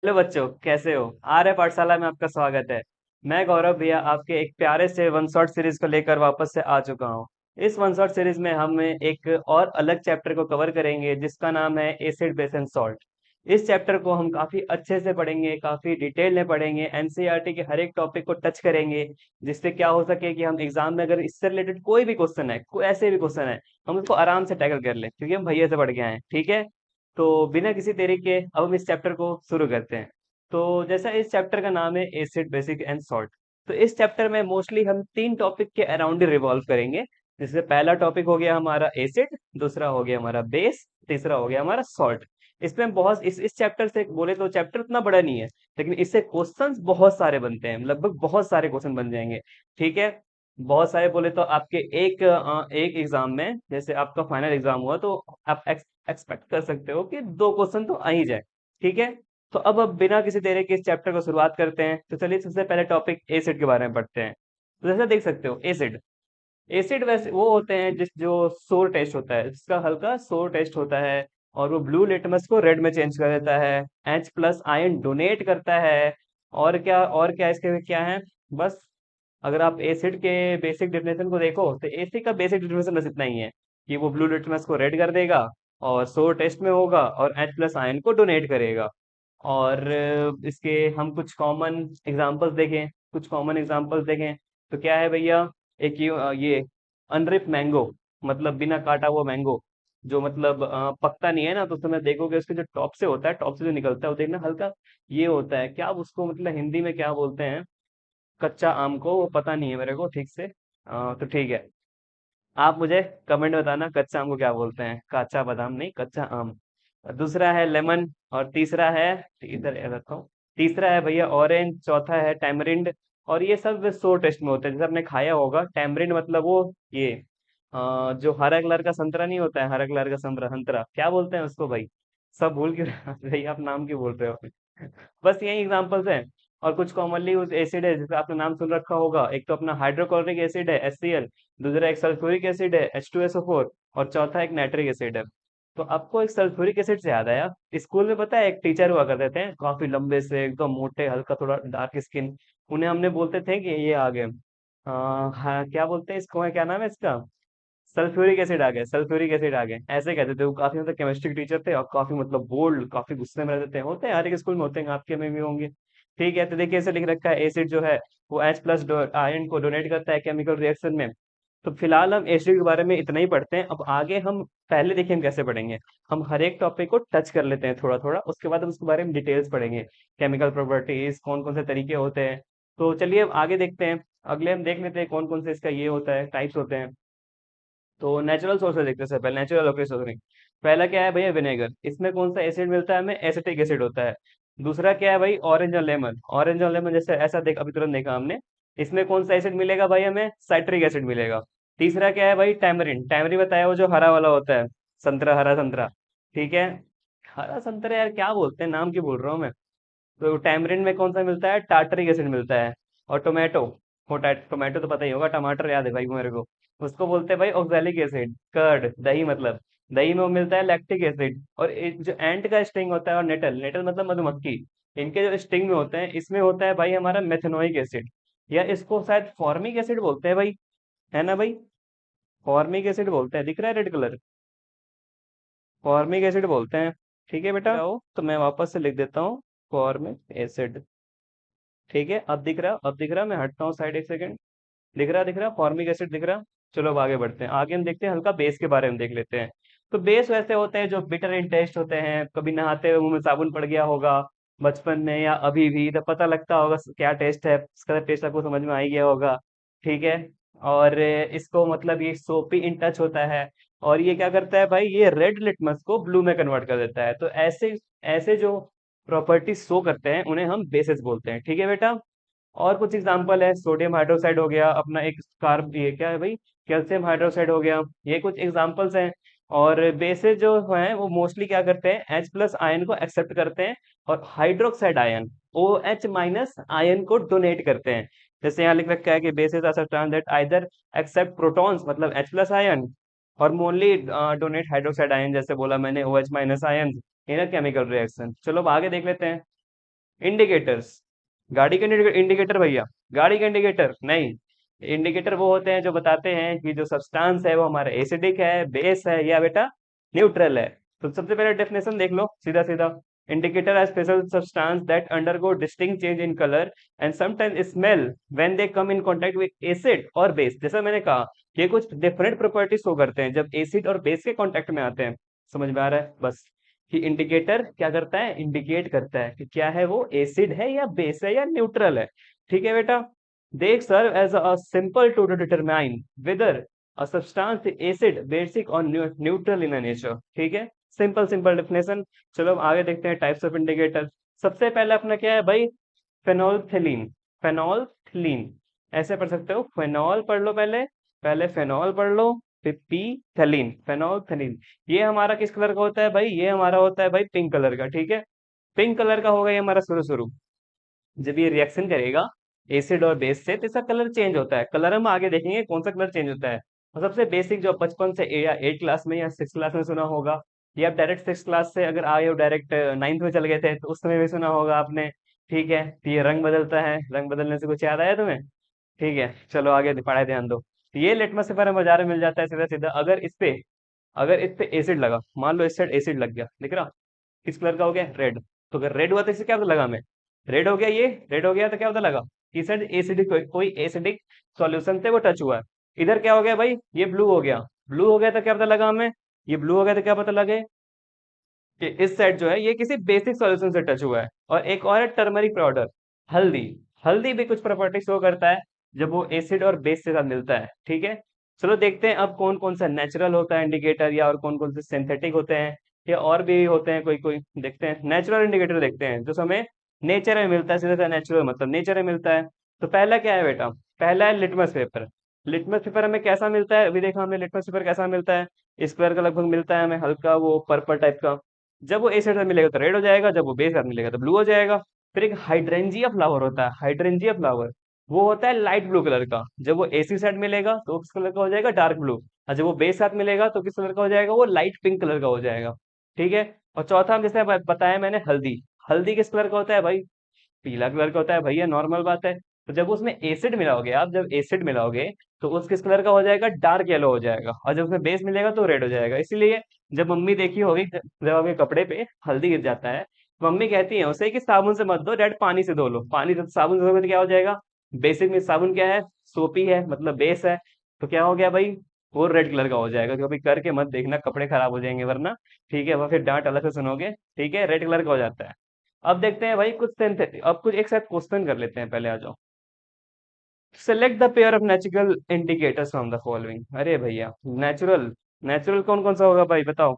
Hello बच्चों, कैसे हो? आर्य पाठशाला में आपका स्वागत है। मैं गौरव भैया आपके एक प्यारे से वन शॉट सीरीज को लेकर वापस से आ चुका हूँ। इस वन शॉट सीरीज में हम एक और अलग चैप्टर को कवर करेंगे जिसका नाम है एसिड बेस एंड सॉल्ट। इस चैप्टर को हम काफी अच्छे से पढ़ेंगे, काफी डिटेल में पढ़ेंगे, एनसीईआरटी के हर एक टॉपिक को टच करेंगे, जिससे क्या हो सके कि हम एग्जाम में अगर इससे रिलेटेड कोई भी क्वेश्चन है, कोई ऐसे भी क्वेश्चन है, हम उसको आराम से टैकल कर लें क्योंकि हम भैया से पढ़ के आए हैं। ठीक है, तो बिना किसी देरी के अब हम इस चैप्टर को शुरू करते हैं। तो जैसा इस चैप्टर का नाम है एसिड बेसिक एंड सॉल्ट, तो इस चैप्टर में मोस्टली हम तीन टॉपिक के अराउंड ही रिवॉल्व करेंगे। जैसे पहला टॉपिक हो गया हमारा एसिड, दूसरा हो गया हमारा बेस, तीसरा हो गया हमारा सॉल्ट। इसमें बहुत इस चैप्टर से बोले तो चैप्टर उतना बड़ा नहीं है, लेकिन इससे क्वेश्चंस बहुत सारे बनते हैं, लगभग बहुत सारे क्वेश्चन बन जाएंगे। ठीक है, बहुत सारे बोले तो आपके एक एग्जाम में, जैसे आपका फाइनल एग्जाम हुआ तो आप एक्सपेक्ट कर सकते हो कि दो क्वेश्चन तो आ ही जाए। ठीक है, तो अब बिना किसी देरी के इस चैप्टर को शुरुआत करते हैं। तो चलिए सबसे पहले टॉपिक एसिड के बारे में पढ़ते हैं। तो जैसा देख सकते हो, एसिड एसिड वैसे वो होते हैं जिस जो सोर टेस्ट होता है, जिसका हल्का सोर टेस्ट होता है, और वो ब्लू लिटमस को रेड में चेंज कर देता है, H प्लस आयन डोनेट करता है। और क्या इसके में क्या है? बस, अगर आप एसिड के बेसिक डेफिनेशन को देखो तो एसिड का बेसिक डेफिनेशन बस इतना ही है कि वो ब्लू लिटमस को रेड कर देगा, और सोर टेस्ट में होगा, और H प्लस आयन को डोनेट करेगा। और इसके हम कुछ कॉमन एग्जांपल्स देखें तो क्या है भैया? एक ये अनरिप मैंगो, मतलब बिना काटा हुआ मैंगो, जो मतलब पकता नहीं है ना, तो उसमें देखोगे उसके जो टॉप से होता है, टॉप से जो निकलता है वो देखना हल्का ये होता है, क्या उसको मतलब हिंदी में क्या बोलते हैं? कच्चा आम को, वो पता नहीं है मेरे को ठीक से। तो ठीक है, आप मुझे कमेंट बताना कच्चा आम को क्या बोलते हैं, काचा बादाम नहीं, कच्चा आम। दूसरा है लेमन, और तीसरा है, इधर रखा हूँ, तीसरा है भैया ऑरेंज, चौथा है टैमरिंड। और ये सब सो टेस्ट में होते हैं, जैसे आपने खाया होगा टैमरिंड, मतलब वो ये जो हरा कलर का संतरा नहीं होता है, हरा कलर का संतरा, संतरा क्या बोलते हैं उसको भाई? सब भूल के भैया आप नाम क्यों बोल रहे हो? बस यही एग्जांपल्स हैं। और कुछ कॉमनली यूज एसिड है जिसका आपने नाम सुन रखा होगा, एक तो अपना हाइड्रोक्लोरिक एसिड है HCl, दूसरा एक सल्फ्यूरिक एसिड है H2SO4, और चौथा एक नाइट्रिक एसिड है। तो आपको एक सल्फ्यूरिक एसिड से याद आया, स्कूल में पता है एक टीचर हुआ करते थे, काफी लंबे से, एकदम मोटे, हल्का थोड़ा डार्क स्किन, उन्हें हमने बोलते थे कि ये आ गए, हाँ क्या बोलते हैं इसको, है क्या नाम है इसका? सल्फ्यूरिक एसिड आ गए, सल्फ्यूरिक एसिड आ गए, ऐसे कहते थे वो। काफी मतलब केमिस्ट्री टीचर थे, और काफी मतलब बोल्ड, काफी गुस्से में रहते थे, होते हैं हर एक स्कूल में, होते हैं आपके में भी होंगे। ठीक है, तो देखिए ऐसे लिख रखा है, एसिड जो है वो H प्लस आयन को डोनेट करता है केमिकल रिएक्शन में। तो फिलहाल हम एसिड के बारे में इतना ही पढ़ते हैं। अब आगे हम पहले देखिए हम कैसे पढ़ेंगे। हम हर एक टॉपिक को टच कर लेते हैं थोड़ा थोड़ा, उसके बाद हम उसके बारे में डिटेल्स पढ़ेंगे, केमिकल प्रॉपर्टीज, कौन कौन से तरीके होते हैं। तो चलिए अब आगे देखते हैं। अगले हम देख लेते हैं कौन कौन से इसका ये होता है, टाइप्स होते हैं। तो नेचुरल सोर्सेज देखते हैं सबसे पहले, नेचुरल ओके। पहला क्या है भैया? विनेगर। इसमें कौन सा एसिड मिलता है हमें? एसिटिक एसिड होता है। दूसरा क्या है भाई? ऑरेंज और लेमन। ऑरेंज और लेमन जैसे ऐसा देख, अभी तुरंत देखा हमने। इसमें कौन सा एसिड मिलेगा भाई हमें? साइट्रिक एसिड मिलेगा। तीसरा क्या है भाई? टैमरिन। टैमरिन बताया, वो जो हरा वाला होता है, संतरा, हरा संतरा। ठीक है, हरा संतरा यार क्या बोलते हैं, नाम क्यों बोल रहा हूँ मैं। तो टैमरिन में कौन सा मिलता है? टार्टरिक एसिड मिलता है। और टोमेटो, टोमेटो तो पता ही होगा, टमाटर याद है भाई को मेरे को, उसको बोलते हैं भाई ऑक्सैलिक एसिड। कर्ड, दही मतलब, दही में वो मिलता है लैक्टिक एसिड। और एक जो एंट का स्टिंग होता है, और नेटल, नेटल मतलब मधुमक्खी, इनके जो स्टिंग में होते हैं, इसमें होता है भाई हमारा मेथनोइक एसिड, या इसको शायद फॉर्मिक एसिड बोलते हैं भाई, है ना भाई? फॉर्मिक एसिड बोलते हैं, दिख रहा है रेड कलर, फॉर्मिक एसिड बोलते हैं। ठीक है बेटा, आओ तो मैं वापस से लिख देता हूँ, फॉर्मिक एसिड। ठीक है, अब दिख रहा, मैं हटता हूँ साइड एक सेकंड। दिख रहा फॉर्मिक एसिड दिख रहा। चलो अब आगे बढ़ते हैं, आगे हम देखते हैं, हल्का बेस के बारे में देख लेते हैं। तो बेस वैसे होते हैं जो बिटर इन टेस्ट होते हैं, कभी नहाते हुए मुंह में साबुन पड़ गया होगा बचपन में, या अभी भी, तो पता लगता होगा क्या टेस्ट है, उसका टेस्ट आपको समझ में आ ही गया होगा। ठीक है, और इसको मतलब ये सोपी इन टच होता है, और ये क्या करता है भाई? ये रेड लिटमस को ब्लू में कन्वर्ट कर देता है। तो ऐसे ऐसे जो प्रॉपर्टीज शो करते हैं उन्हें हम बेसिस बोलते हैं। ठीक है बेटा, और कुछ एग्जांपल है, सोडियम हाइड्रोक्साइड हो गया अपना एक कार्ब, ये क्या है भाई? कैल्शियम हाइड्रोक्साइड हो गया। ये कुछ एग्जांपल्स हैं। और बेसिस जो हैं वो मोस्टली क्या करते हैं? H प्लस आयन को एक्सेप्ट करते हैं, और hydroxide ion, OH minus ion को डोनेट करते हैं। जैसे यहाँ लिख रखा है कि bases are substance that either accept protons मतलब H प्लस आयन, और मोनली डोनेट हाइड्रोक्साइड आयन, जैसे बोला मैंने OH minus ion in a chemical reaction. चलो अब आगे देख लेते हैं। इंडिकेटर्स। गाड़ी के इंडिकेटर भैया, गाड़ी के इंडिकेटर नहीं। इंडिकेटर वो होते हैं जो बताते हैं कि जो सब्सटेंस है वो हमारा एसिडिक है, बेस है, या बेटा न्यूट्रल है। तो सबसे पहले डेफिनेशन देख लो सीधा सीधा। Indicator are special substance that undergo distinct change in colour and sometimes smell when they come in contact with acid और बेस। जैसा मैंने कहा, ये कुछ डिफरेंट प्रॉपर्टीज शो करते हैं जब एसिड और बेस के कांटेक्ट में आते हैं। समझ में आ रहा है? बस कि इंडिकेटर क्या करता है, इंडिकेट करता है कि क्या है वो, एसिड है या बेस है या न्यूट्रल है। ठीक है बेटा। they serve as a simple tool to determine whether a substance is acid, basic or neutral in a nature। ठीक है, सिंपल सिंपल डेफिनेशन। चलो अब आगे देखते हैं टाइप्स ऑफ इंडिकेटर। सबसे पहले अपना क्या है भाई, फेनोल्फिलीन। फेनोल्फिलीन ऐसे पढ़ सकते हो, फेनॉल पढ़ लो पहले, पहले फेनॉल पढ़ लो, फिर पी थैलीन, फेनोल्फिलीन। ये हमारा किस कलर का होता है भाई, ये हमारा होता है भाई पिंक कलर का। ठीक है, पिंक कलर का होगा ये हमारा शुरू शुरू। जब ये रिएक्शन करेगा एसिड और बेस से तो इसका कलर चेंज होता है। कलर हम आगे देखेंगे कौन सा कलर चेंज होता है। और सबसे बेसिक जो बचपन से या 8 क्लास में या 6 क्लास में सुना होगा, या आप डायरेक्ट 6 क्लास से अगर आए हो डायरेक्ट 9th में चल गए थे तो उस समय भी सुना होगा आपने। ठीक है, तो ये रंग बदलता है, रंग बदलने से कुछ याद आया तुम्हें? ठीक है, चलो आगे पढ़ाई ध्यान दो। तो ये लिटमस पेपर हमें बाजार में मिल जाता है सीधा सीधा। अगर इस पे एसिड लगा, मान लो इस साइड एसिड लग गया, दिख रहा किस कलर का हो गया, रेड। तो अगर रेड हुआ तो इसे क्या पता लगा हमें, रेड हो गया, ये रेड हो गया तो क्या पता लगा कि सर एसिडिक, कोई एसिडिक सॉल्यूशन से वो टच हुआ है। इधर क्या हो गया भाई, ये ब्लू हो गया। ब्लू हो गया तो क्या पता लगा हमें, ये ब्लू हो गया तो क्या पता लगे कि इस साइड जो है ये किसी बेसिक सॉल्यूशन से टच हुआ है। और एक और है टर्मरिक पाउडर, हल्दी। हल्दी भी कुछ प्रॉपर्टी शो करता है जब वो एसिड और बेस के साथ मिलता है। ठीक है, चलो देखते हैं अब कौन कौन सा नेचुरल होता है इंडिकेटर, या और कौन कौन से सिंथेटिक होते हैं, या और भी होते हैं कोई कोई। देखते हैं नेचुरल इंडिकेटर, देखते हैं जो हमें नेचर में मिलता है सीधा सा। नेचुरल मतलब नेचर में मिलता है। तो पहला क्या है बेटा, पहला है लिटमस पेपर। लिटमस पेपर हमें कैसा मिलता है, अभी देखा हमने लिटमस पेपर कैसा मिलता है, इस कलर का लगभग मिलता है हमें, हल्का वो पर्पल टाइप का। जब वो एसिड में मिलेगा तो रेड हो जाएगा, जब वो बेस में मिलेगा तो ब्लू हो जाएगा। फिर एक हाइड्रेंजिया फ्लावर होता है, हाइड्रेंजिया फ्लावर, वो होता है लाइट ब्लू कलर का। जब वो एसी साइड मिलेगा तो किस कलर का हो जाएगा, डार्क ब्लू। और जब वो बेस साथ मिलेगा तो किस कलर का हो जाएगा, वो लाइट पिंक कलर का हो जाएगा। ठीक है। और चौथा हम जैसे बताया मैंने, हल्दी। हल्दी किस कलर का होता है भाई, पीला कलर का होता है भैया, नॉर्मल बात है। तो जब उसमें एसिड मिलाओगे आप, जब एसिड मिलाओगे तो उस किस कलर का हो जाएगा, डार्क येलो हो जाएगा। और जब उसमें बेस मिलेगा तो रेड हो जाएगा। इसीलिए जब मम्मी देखी होगी, जब आपके कपड़े पे हल्दी गिर जाता है तो मम्मी कहती है उसे कि साबुन से मत धो, डायरेक्ट पानी से धो लो। पानी से साबुन से धोगे तो क्या हो जाएगा, बेसिक में साबुन क्या है, सोपी है, मतलब बेस है। तो क्या हो गया भाई, वो रेड कलर का हो जाएगा। तो अभी करके मत देखना, कपड़े खराब हो जाएंगे वरना। ठीक है, वह फिर डांट अलग से सुनोगे। ठीक है, रेड कलर का हो जाता है। अब देखते हैं भाई कुछ सिंथेटिक, अब कुछ एक साथ क्वेश्चन कर लेते हैं, पहले आ जाओ। Select the pair of natural indicators from the following. अरे भैया नेचुरल, नेचुरल कौन कौन सा होगा भाई बताओ,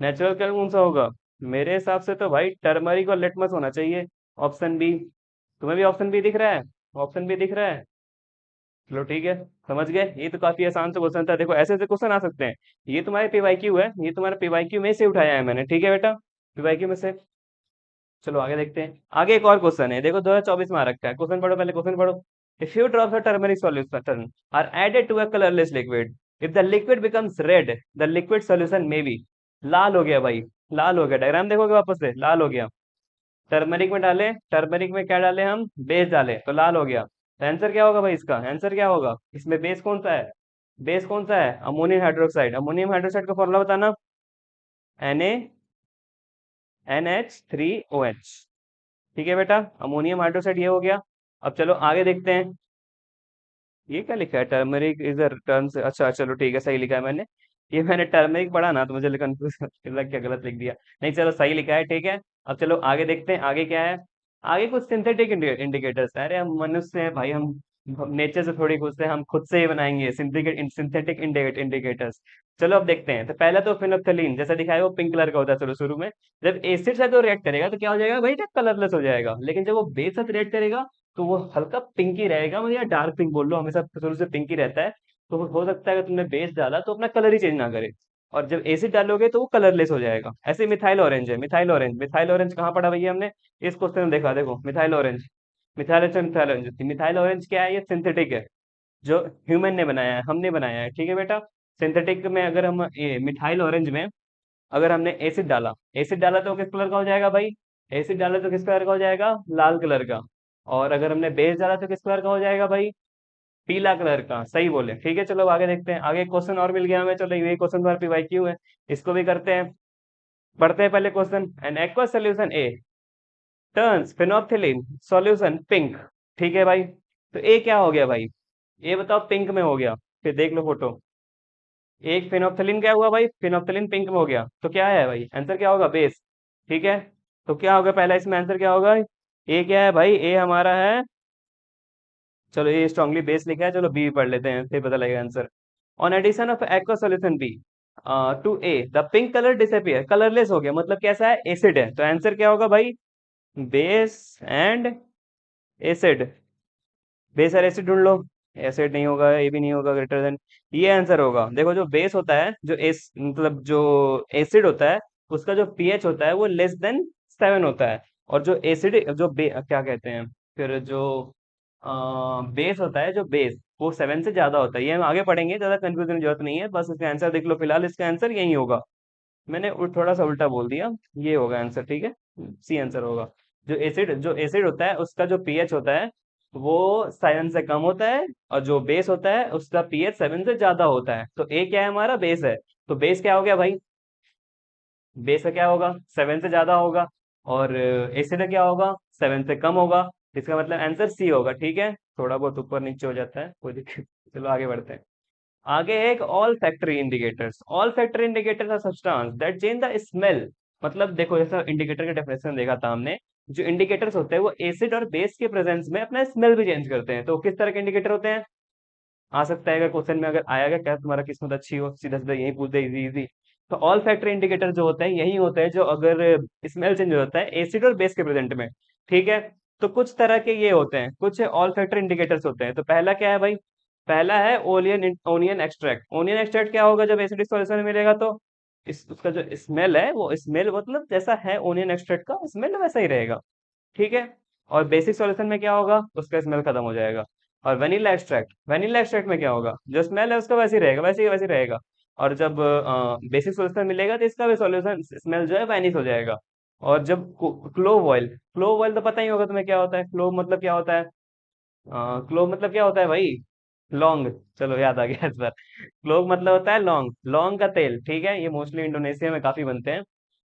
नेचुरल कौन कौन सा होगा? मेरे हिसाब से तो भाई टर्मरिक और लिटमस होना चाहिए। Option B. तुम्हें भी ऑप्शन बी दिख रहा है? ऑप्शन बी दिख रहा है? चलो ठीक है, समझ गए। ये तो काफी आसान से क्वेश्चन था, देखो ऐसे ऐसे क्वेश्चन आ सकते हैं। ये तुम्हारे पीवाईक्यू है, ये तुम्हारे पीवाईक्यू में से उठाया है मैंने। ठीक है बेटा, पीवाईक्यू में से। चलो आगे देखते हैं। आगे एक और क्वेश्चन है, देखो 2024 में आ रखा है। क्वेश्चन पढ़ो पहले, क्वेश्चन पढ़ो। If you drops of turmeric solution are added to a colourless liquid, if the liquid becomes red, the liquid solution may be. लाल हो गया भाई, लाल हो गया। डायग्राम देखोगे वापस से, लाल हो गया। टर्मरिक में डाले, टर्मरिक में क्या डाले हम, बेस डाले तो लाल हो गया। तो आंसर क्या होगा भाई, इसका आंसर क्या होगा, इसमें बेस कौन सा है, बेस कौन सा है, अमोनियम हाइड्रोक्साइड। अमोनियम हाइड्रोक्साइड का फॉर्मूला बताना, NaNH3OH। ठीक है बेटा, अमोनियम हाइड्रोक्साइड ये हो गया। अब चलो आगे देखते हैं। ये क्या लिखा है, टर्मरिक इज अ टर्म से, अच्छा चलो ठीक है, सही लिखा है मैंने। ये मैंने टर्मरिक पढ़ा ना तो मुझे कंफ्यूज लग क्या, गलत लिख दिया। नहीं चलो सही लिखा है, ठीक है। अब चलो आगे देखते हैं, आगे क्या है। आगे कुछ सिंथेटिक इंडिकेटर्स है। अरे हम मनुष्य हैं भाई, हम नेचर से थोड़ी खुद से, हम खुद से ही बनाएंगे सिंथेटिक सिंथेटिक इंडिकेटर्स। चलो अब देखते हैं। तो पहला तो फिनोल्फ्थालीन जैसा दिखाया है वो पिंक कलर का होता है शुरू शुरू में। जब एसिड से तो रिएक्ट करेगा तो क्या हो जाएगा भाई, कलरलेस हो जाएगा। लेकिन जब वो बेस साथ रिएक्ट करेगा तो वो हल्का पिंक ही रहेगा, मतलब या डार्क पिंक बोल लो, हमेशा शुरू से पिंक ही रहता है। तो हो सकता है कि तुमने बेस डाला तो अपना कलर ही चेंज ना करे। और जब एसिड डालोगे तो वो कलरलेस हो जाएगा। ऐसे मिथाइल ऑरेंज है, मिथाइल ऑरेंज। मिथाइल ऑरेंज कहाँ पढ़ा भैया हमने, इस क्वेश्चन में देखा, देखो methyl orange. Methyl orange, methyl orange, methyl orange क्या है, ये सिंथेटिक है, जो ह्यूमन ने बनाया है, हमने बनाया है। ठीक है बेटा, सिंथेटिक में अगर हम ये मिथाइल ऑरेंज में अगर हमने एसिड डाला, एसिड डाला तो किस कलर का हो जाएगा भाई, एसिड डाला तो किस कलर का हो जाएगा? लाल कलर का। और अगर हमने बेस डाला तो किस कलर का हो जाएगा भाई? पीला कलर का। सही बोले। ठीक है, चलो अब आगे देखते हैं। आगे क्वेश्चन और मिल गया हमें, चलो यही क्वेश्चन पर पीवाईक्यू है, इसको भी करते हैं। पढ़ते हैं पहले question. N aqua solution A turns phenolphthalein solution pink. ठीक है भाई, तो ए क्या हो गया भाई? ये बताओ, पिंक में हो गया। फिर देख लो फोटो। एक फिनोप्थिलीन क्या हुआ भाई? फिनोप्थिलीन पिंक में हो गया, तो क्या है भाई? आंसर क्या होगा? बेस। ठीक है, तो क्या होगा पहला इसमें आंसर क्या होगा? ए क्या है भाई? ए हमारा है, चलो ये स्ट्रांगली बेस लिखा है, चलो बी पढ़ लेते हैं, फिर पता लगेगा answer. On addition of aqua solution B to A the pink colour disappear, colourless हो गया, मतलब कैसा है? एसिड है, तो आंसर क्या होगा भाई? Base and acid. बेस और एसिड ढूंढ लो। एसिड नहीं होगा, ये भी नहीं होगा, ग्रेटर देन, ये आंसर होगा। देखो जो बेस होता है, जो एस मतलब जो एसिड होता है, उसका जो पीएच होता है वो लेस देन 7 होता है। और जो एसिड जो क्या कहते हैं, फिर जो बेस होता है, जो बेस वो 7 से ज्यादा होता है। ये हम आगे पढ़ेंगे, ज्यादा कंफ्यूजन की जरूरत नहीं है, बस इसका आंसर देख लो। फिलहाल इसका आंसर यही होगा। मैंने थोड़ा सा उल्टा बोल दिया, ये होगा आंसर। ठीक है, सी आंसर होगा। जो एसिड होता है उसका जो पीएच होता है वो 7 से कम होता है, और जो बेस होता है उसका पीएच 7 से ज्यादा होता है। तो ए क्या है हमारा? बेस है। तो बेस क्या हो गया भाई? बेस का क्या होगा? 7 से ज्यादा होगा। और एसिड का क्या होगा? 7 से कम होगा। इसका मतलब आंसर सी होगा। ठीक है, थोड़ा बहुत ऊपर नीचे हो जाता है, कोई दिक्कत चलो आगे बढ़ते हैं। आगे है एक olfactory indicators. Olfactory indicators are substance that change the smell. मतलब देखो, जैसा इंडिकेटर का डेफिनेशन देखा था हमने, जो इंडिकेटर्स होते हैं वो एसिड और बेस के प्रेजेंस में अपना स्मेल भी चेंज करते हैं। तो किस तरह के इंडिकेटर होते हैं? आ सकता है अगर क्वेश्चन में अगर आएगा, क्या तुम्हारा किस्मत अच्छी हो, सीधा सीधा यही पूछ दे, इजी इजी। तो ऑल फैक्टरी इंडिकेटर जो होते हैं यही होते हैं जो अगर स्मेल चेंज होता है एसिड और बेस के प्रेजेंट में। ठीक है, तो कुछ तरह के ये होते हैं, कुछ ऑल फैक्टर इंडिकेटर्स होते हैं। तो पहला क्या है भाई? पहला है onion onion extract. Onion extract क्या होगा जब एसिडिक सॉल्यूशन में मिलेगा? तो उसका जो स्मेल है वो स्मेल मतलब जैसा है ओनियन एक्सट्रैक्ट का स्मेल वैसा ही रहेगा। ठीक है, और बेसिक सॉल्यूशन में क्या होगा? उसका स्मेल खत्म हो जाएगा। और वेनिला एक्सट्रैक्ट में क्या होगा? जो स्मेल है उसका वैसे ही रहेगा, वैसे ही रहेगा। और जब बेसिक सॉल्यूशन मिलेगा तो इसका भी सॉल्यूशन स्मेल जो है वैनिश हो जाएगा। और जब क्लोव ऑयल तो पता ही होगा तुम्हें क्या होता है। क्लोव मतलब क्या होता है? क्लोव मतलब क्या होता है भाई? लौंग। चलो याद आ गया इस बार। क्लोव मतलब होता है लौंग, लौंग का तेल। ठीक है, ये मोस्टली इंडोनेशिया में काफी बनते हैं।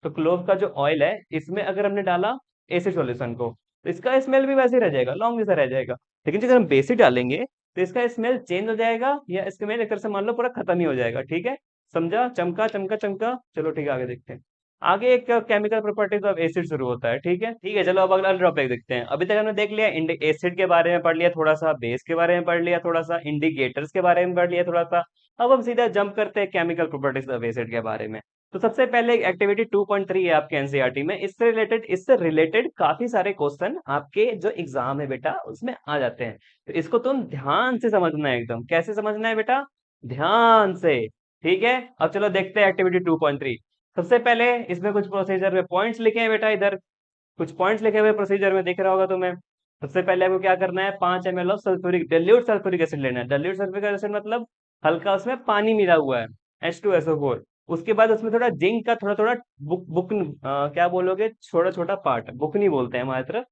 तो क्लोव का जो ऑयल है, इसमें अगर हमने डाला एसिड सॉल्यूशन को, तो इसका स्मेल भी वैसे ही रह जाएगा, लौंग जैसा रह जाएगा। लेकिन अगर हम बेसिक डालेंगे तो इसका स्मेल चेंज हो जाएगा, या स्मेल एक तरह से मान लो पूरा खत्म ही हो जाएगा। ठीक है, समझा? चमका चमका चमका। चलो ठीक है, आगे देखते हैं। आगे एक केमिकल प्रॉपर्टीज ऑफ एसिड शुरू होता है। ठीक है, चलो अब अगला टॉपिक देखते हैं। अभी तक हमने देख लिया एसिड के बारे में पढ़ लिया थोड़ा सा, बेस के बारे में पढ़ लिया थोड़ा सा, इंडिकेटर्स के बारे में पढ़ लिया थोड़ा सा। अब हम सीधा जंप करते हैं केमिकल प्रॉपर्टीज ऑफ एसिड के बारे में। तो सबसे पहले एक्टिविटी 2.3 है आपके एनसीईआरटी में। इससे रिलेटेड काफी सारे क्वेश्चन आपके जो एग्जाम है बेटा उसमें आ जाते हैं। तो इसको तुम ध्यान से समझना है, एकदम कैसे समझना है बेटा? ध्यान से। ठीक है, अब चलो देखते हैं एक्टिविटी 2.3। सबसे पहले इसमें कुछ प्रोसीजर में पॉइंट्स लिखे हैं बेटा, इधर कुछ पॉइंट्स लिखे हुए प्रोसीजर में दिख रहा होगा तुम्हें। सबसे पहले आपको क्या करना है? 5 ml of sulphuric dilute sulphuric acid लेना है। डाइल्यूट सल्फ्यूरिक एसिड मतलब हल्का उसमें पानी मिला हुआ है, H2SO4। उसके बाद उसमें थोड़ा जिंक का थोड़ा थोड़ा क्या बोलोगे, छोटा छोटा पार्ट, बुकनी बोलते हैं हमारी तरफ।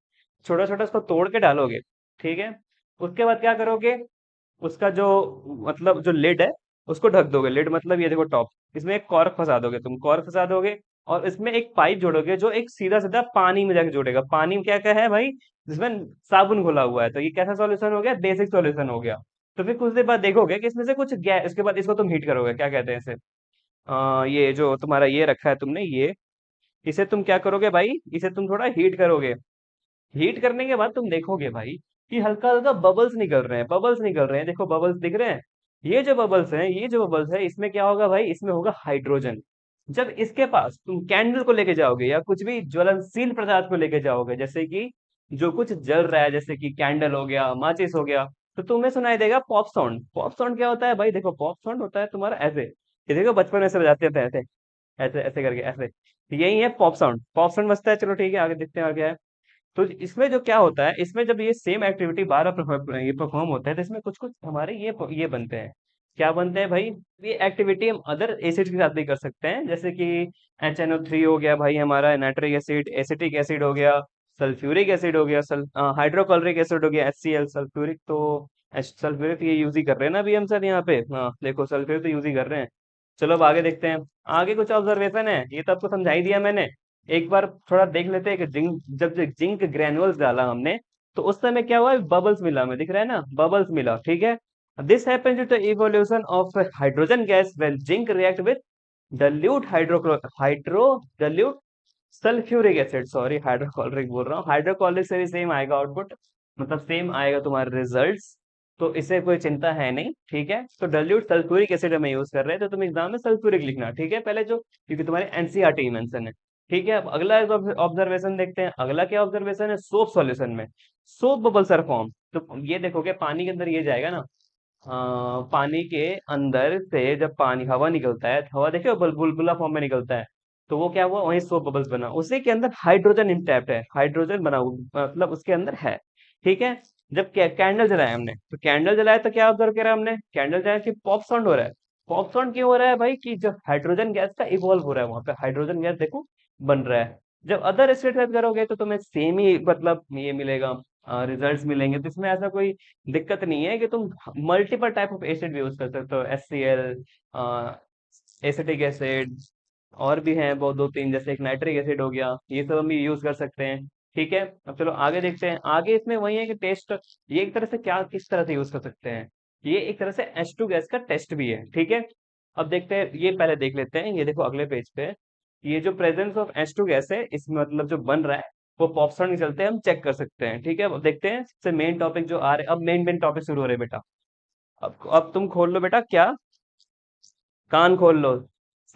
छोटा छोटा उसको तोड़ के डालोगे। ठीक है, उसके बाद क्या करोगे? उसका जो मतलब जो लिड है उसको ढक दोगे। लिड मतलब ये देखो टॉप, इसमें एक कॉर्क फंसा दोगे, तुम कॉर्क फंसा दोगे। और इसमें एक पाइप जोड़ोगे जो एक सीधा सीधा पानी में जाके जोड़ेगा। पानी क्या क्या है भाई? जिसमें साबुन घुला हुआ है। तो ये कैसा सॉल्यूशन हो गया? बेसिक सॉल्यूशन हो गया। तो फिर कुछ देर बाद देखोगे कि इसमें से कुछ गैस, इसके बाद इसको तुम हीट करोगे, क्या कहते हैं इसे, ये जो तुम्हारा ये रखा है तुमने ये, इसे तुम क्या करोगे भाई? इसे तुम थोड़ा हीट करोगे। हीट करने के बाद तुम देखोगे भाई कि हल्का हल्का बबल्स निकल रहे हैं, बबल्स निकल रहे हैं, देखो बबल्स दिख रहे हैं। ये जो बबल्स हैं इसमें क्या होगा भाई? इसमें होगा हाइड्रोजन। जब इसके पास तुम कैंडल को लेके जाओगे या कुछ भी ज्वलनशील पदार्थ को लेके जाओगे, जैसे कि जो कुछ जल रहा है, जैसे कि कैंडल हो गया, माचिस हो गया, तो तुम्हें सुनाई देगा पॉप साउंड। पॉप साउंड क्या होता है भाई? देखो पॉप साउंड होता है तुम्हारा ऐसे, ये देखो बचपन में से बजाते थे ऐसे, ऐसे ऐसे करके ऐसे। तो यही है पॉप साउंड। पॉप साउंड बजता है। चलो ठीक है, आगे देखते हैं आगे है। तो इसमें जो क्या होता है, इसमें जब ये सेम एक्टिविटी बार बार ये परफॉर्म होता है, तो इसमें कुछ कुछ हमारे ये बनते हैं, क्या बनते हैं भाई? ये एक्टिविटी हम अदर एसिड के साथ भी कर सकते हैं, जैसे कि HNO3 हो गया भाई हमारा, नाइट्रिक एसिड, एसिटिक एसिड हो गया, सल्फ्यूरिक एसिड हो गया, हाइड्रोक्लोरिक एसिड हो गया, HCl, सल्फ्यूरिक तो सल्फ्यूरिक ये यूज ही कर रहे हैं ना अभी हम सर यहाँ पे। हाँ देखो सल्फ्यूरिक तो यूज ही कर रहे हैं। चलो अब आगे देखते हैं। आगे कुछ ऑब्जर्वेशन है, ये तो आपको समझा ही दिया मैंने। एक बार थोड़ा देख लेते हैं कि जिंक, जब जिंक ग्रेनुअल्स डाला हमने तो उस समय क्या हुआ, बबल्स मिला, हमें दिख रहा है ना, बबल्स मिला, ठीक है। This happens due to evolution of hydrogen gas when zinc react with dilute sulphuric acid, sorry hydrochloric बोल रहा हूँ, हाइड्रोक्लोरिक से भी सेम आएगा आउटपुट, मतलब सेम आएगा तुम्हारे रिजल्ट्स। तो इससे कोई चिंता है नहीं, ठीक है। तो डाइल्यूट सल्फ्यूरिक एसिड हमें यूज कर रहे हैं, तो तुम एग्जाम में सल्फ्यूरिक लिखना, ठीक है, पहले जो, क्योंकि तुम्हारे एनसीईआरटी मेंशन है। ठीक है, अब अगला ऑब्जर्वेशन देखते हैं। अगला क्या ऑब्जर्वेशन है, सोप सॉल्यूशन में सोप बबल्स आर फॉर्म। तो ये देखोगे पानी के अंदर ये जाएगा ना, पानी के अंदर से जब पानी हवा निकलता है, हवा देखिए बुलबुला फॉर्म में निकलता है, तो वो क्या हुआ, वही सोप बबल्स बना, उसी के अंदर हाइड्रोजन इंटैप्ट है, हाइड्रोजन बना मतलब उसके अंदर है। ठीक है। जब कैंडल जलाया हमने, तो कैंडल जलाया तो क्या ऑब्जर्व करा हमने, कैंडल जलाया कि पॉप साउंड हो रहा है। पॉप साउंड क्यों हो रहा है भाई, कि जब हाइड्रोजन गैस का इवॉल्व हो रहा है, वहां पे हाइड्रोजन गैस देखो बन रहा है। जब अदर स्टेट करोगे तो तुम्हें सेम ही मतलब ये मिलेगा, रिजल्ट्स मिलेंगे। तो इसमें ऐसा कोई दिक्कत नहीं है कि तुम मल्टीपल टाइप ऑफ एसिड भी यूज कर सकते हो, HCl, एसिटिक एसिड, और भी हैं बहुत दो तीन, जैसे एक नाइट्रिक एसिड हो गया, ये सब हम यूज कर सकते हैं। ठीक है। अब चलो आगे देखते हैं। आगे इसमें वही है कि टेस्ट, ये एक तरह से क्या किस तरह से यूज कर सकते हैं, ये एक तरह से H2 गैस का टेस्ट भी है। ठीक है। अब देखते हैं, ये पहले देख लेते हैं, ये देखो अगले पेज पे, ये जो प्रेजेंस ऑफ H2 गैस है, इसमें मतलब जो बन रहा है वो पॉपसॉन के चलते हम चेक कर सकते हैं। ठीक है, अब देखते हैं सबसे मेन टॉपिक जो आ रहे, अब मेन मेन टॉपिक शुरू हो रहे हैं बेटा। अब तुम खोल लो बेटा, क्या, कान खोल लो,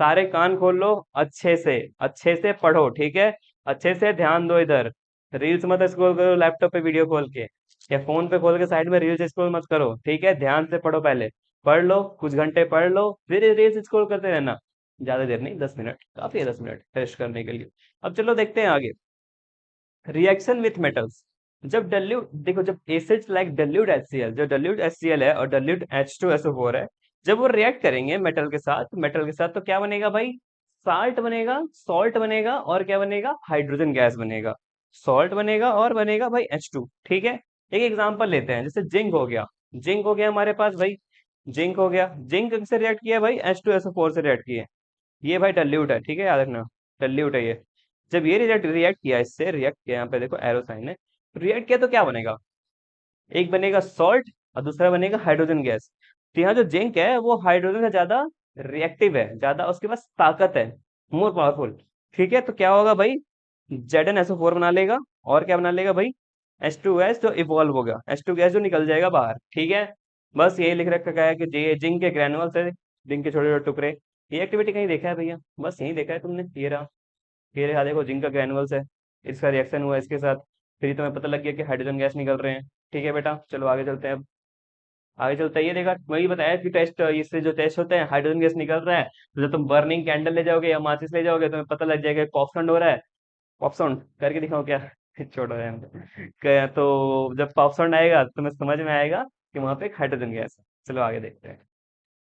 सारे कान खोल लो, अच्छे से पढ़ो, ठीक है। अच्छे से ध्यान दो इधर, रील्स मत स्क्रॉल करो लैपटॉप पे वीडियो खोल के, या फोन पे खोल के साइड में रील्स स्क्रॉल मत करो, ठीक है। ध्यान से पढ़ो, पहले पढ़ लो, कुछ घंटे पढ़ लो, फिर रील्स स्क्रॉल करते रहना। ज्यादा देर नहीं, 10 मिनट काफी है, 10 मिनट टेस्ट करने के लिए। अब चलो देखते हैं आगे। रिएक्शन विथ मेटल्स, जब डल्यूट देखो, जब एसिड्स लाइक डल्यूट HCl, जो डल्यूट HCl है और डल्यूट H2SO4 है, जब वो रिएक्ट करेंगे मेटल के साथ तो क्या बनेगा भाई, साल्ट बनेगा, सॉल्ट बनेगा, और क्या बनेगा, हाइड्रोजन गैस बनेगा। सॉल्ट बनेगा और बनेगा भाई H2। ठीक है। एक एग्जांपल लेते हैं, जैसे जिंक हो गया, जिंक हो गया हमारे पास भाई, जिंक हो गया, जिंक से रिएक्ट किया भाई, H2SO4 से रिएक्ट किया, ये भाई डल्यूट है, ठीक है, याद रखना, डल्यूट है ये। जब ये रिएक्ट रिएक्ट किया, इससे रिएक्ट किया, यहाँ पे देखो एरो साइन है, रिएक्ट किया तो क्या बनेगा, एक बनेगा सॉल्ट और दूसरा बनेगा हाइड्रोजन गैस। तो यहाँ जो जिंक है वो हाइड्रोजन से ज्यादा रिएक्टिव है, ज्यादा उसके पास ताकत है, मोर पावरफुल। ठीक है, तो क्या होगा भाई, ZnSO4 बना लेगा, और क्या बना लेगा भाई, H2S जो इवॉल्व होगा, H2 गैस जो निकल जाएगा बाहर। ठीक है। बस यही लिख रखा है कि जिंक के ग्रेनुअल्स है, जिंक के छोटे छोटे टुकड़े। ये एक्टिविटी कहीं देखा है भैया, बस यही देखा है तुमने, ये रहा, ये रहा, देखो जिंक का ग्रेनुअल्स है, इसका रिएक्शन हुआ इसके साथ, फिर तुम्हें पता लग गया कि हाइड्रोजन गैस निकल रहे हैं। ठीक है बेटा, चलो आगे चलते हैं अब। आगे चलते हैं, ये देखा वही बताया कि टेस्ट, इससे जो टेस्ट होते हैं हाइड्रोजन गैस निकल रहा है, तो जब तुम बर्निंग कैंडल ले जाओगे या माचिस ले जाओगे, तुम्हें पता लग जाएगा पॉप साउंड हो रहा है। पॉप साउंड करके दिखाओ क्या, छोड़ो यार। तो जब पॉप साउंड आएगा तो तुम्हें समझ में आएगा कि वहां पे एक हाइड्रोजन गैस है। चलो आगे देखते हैं।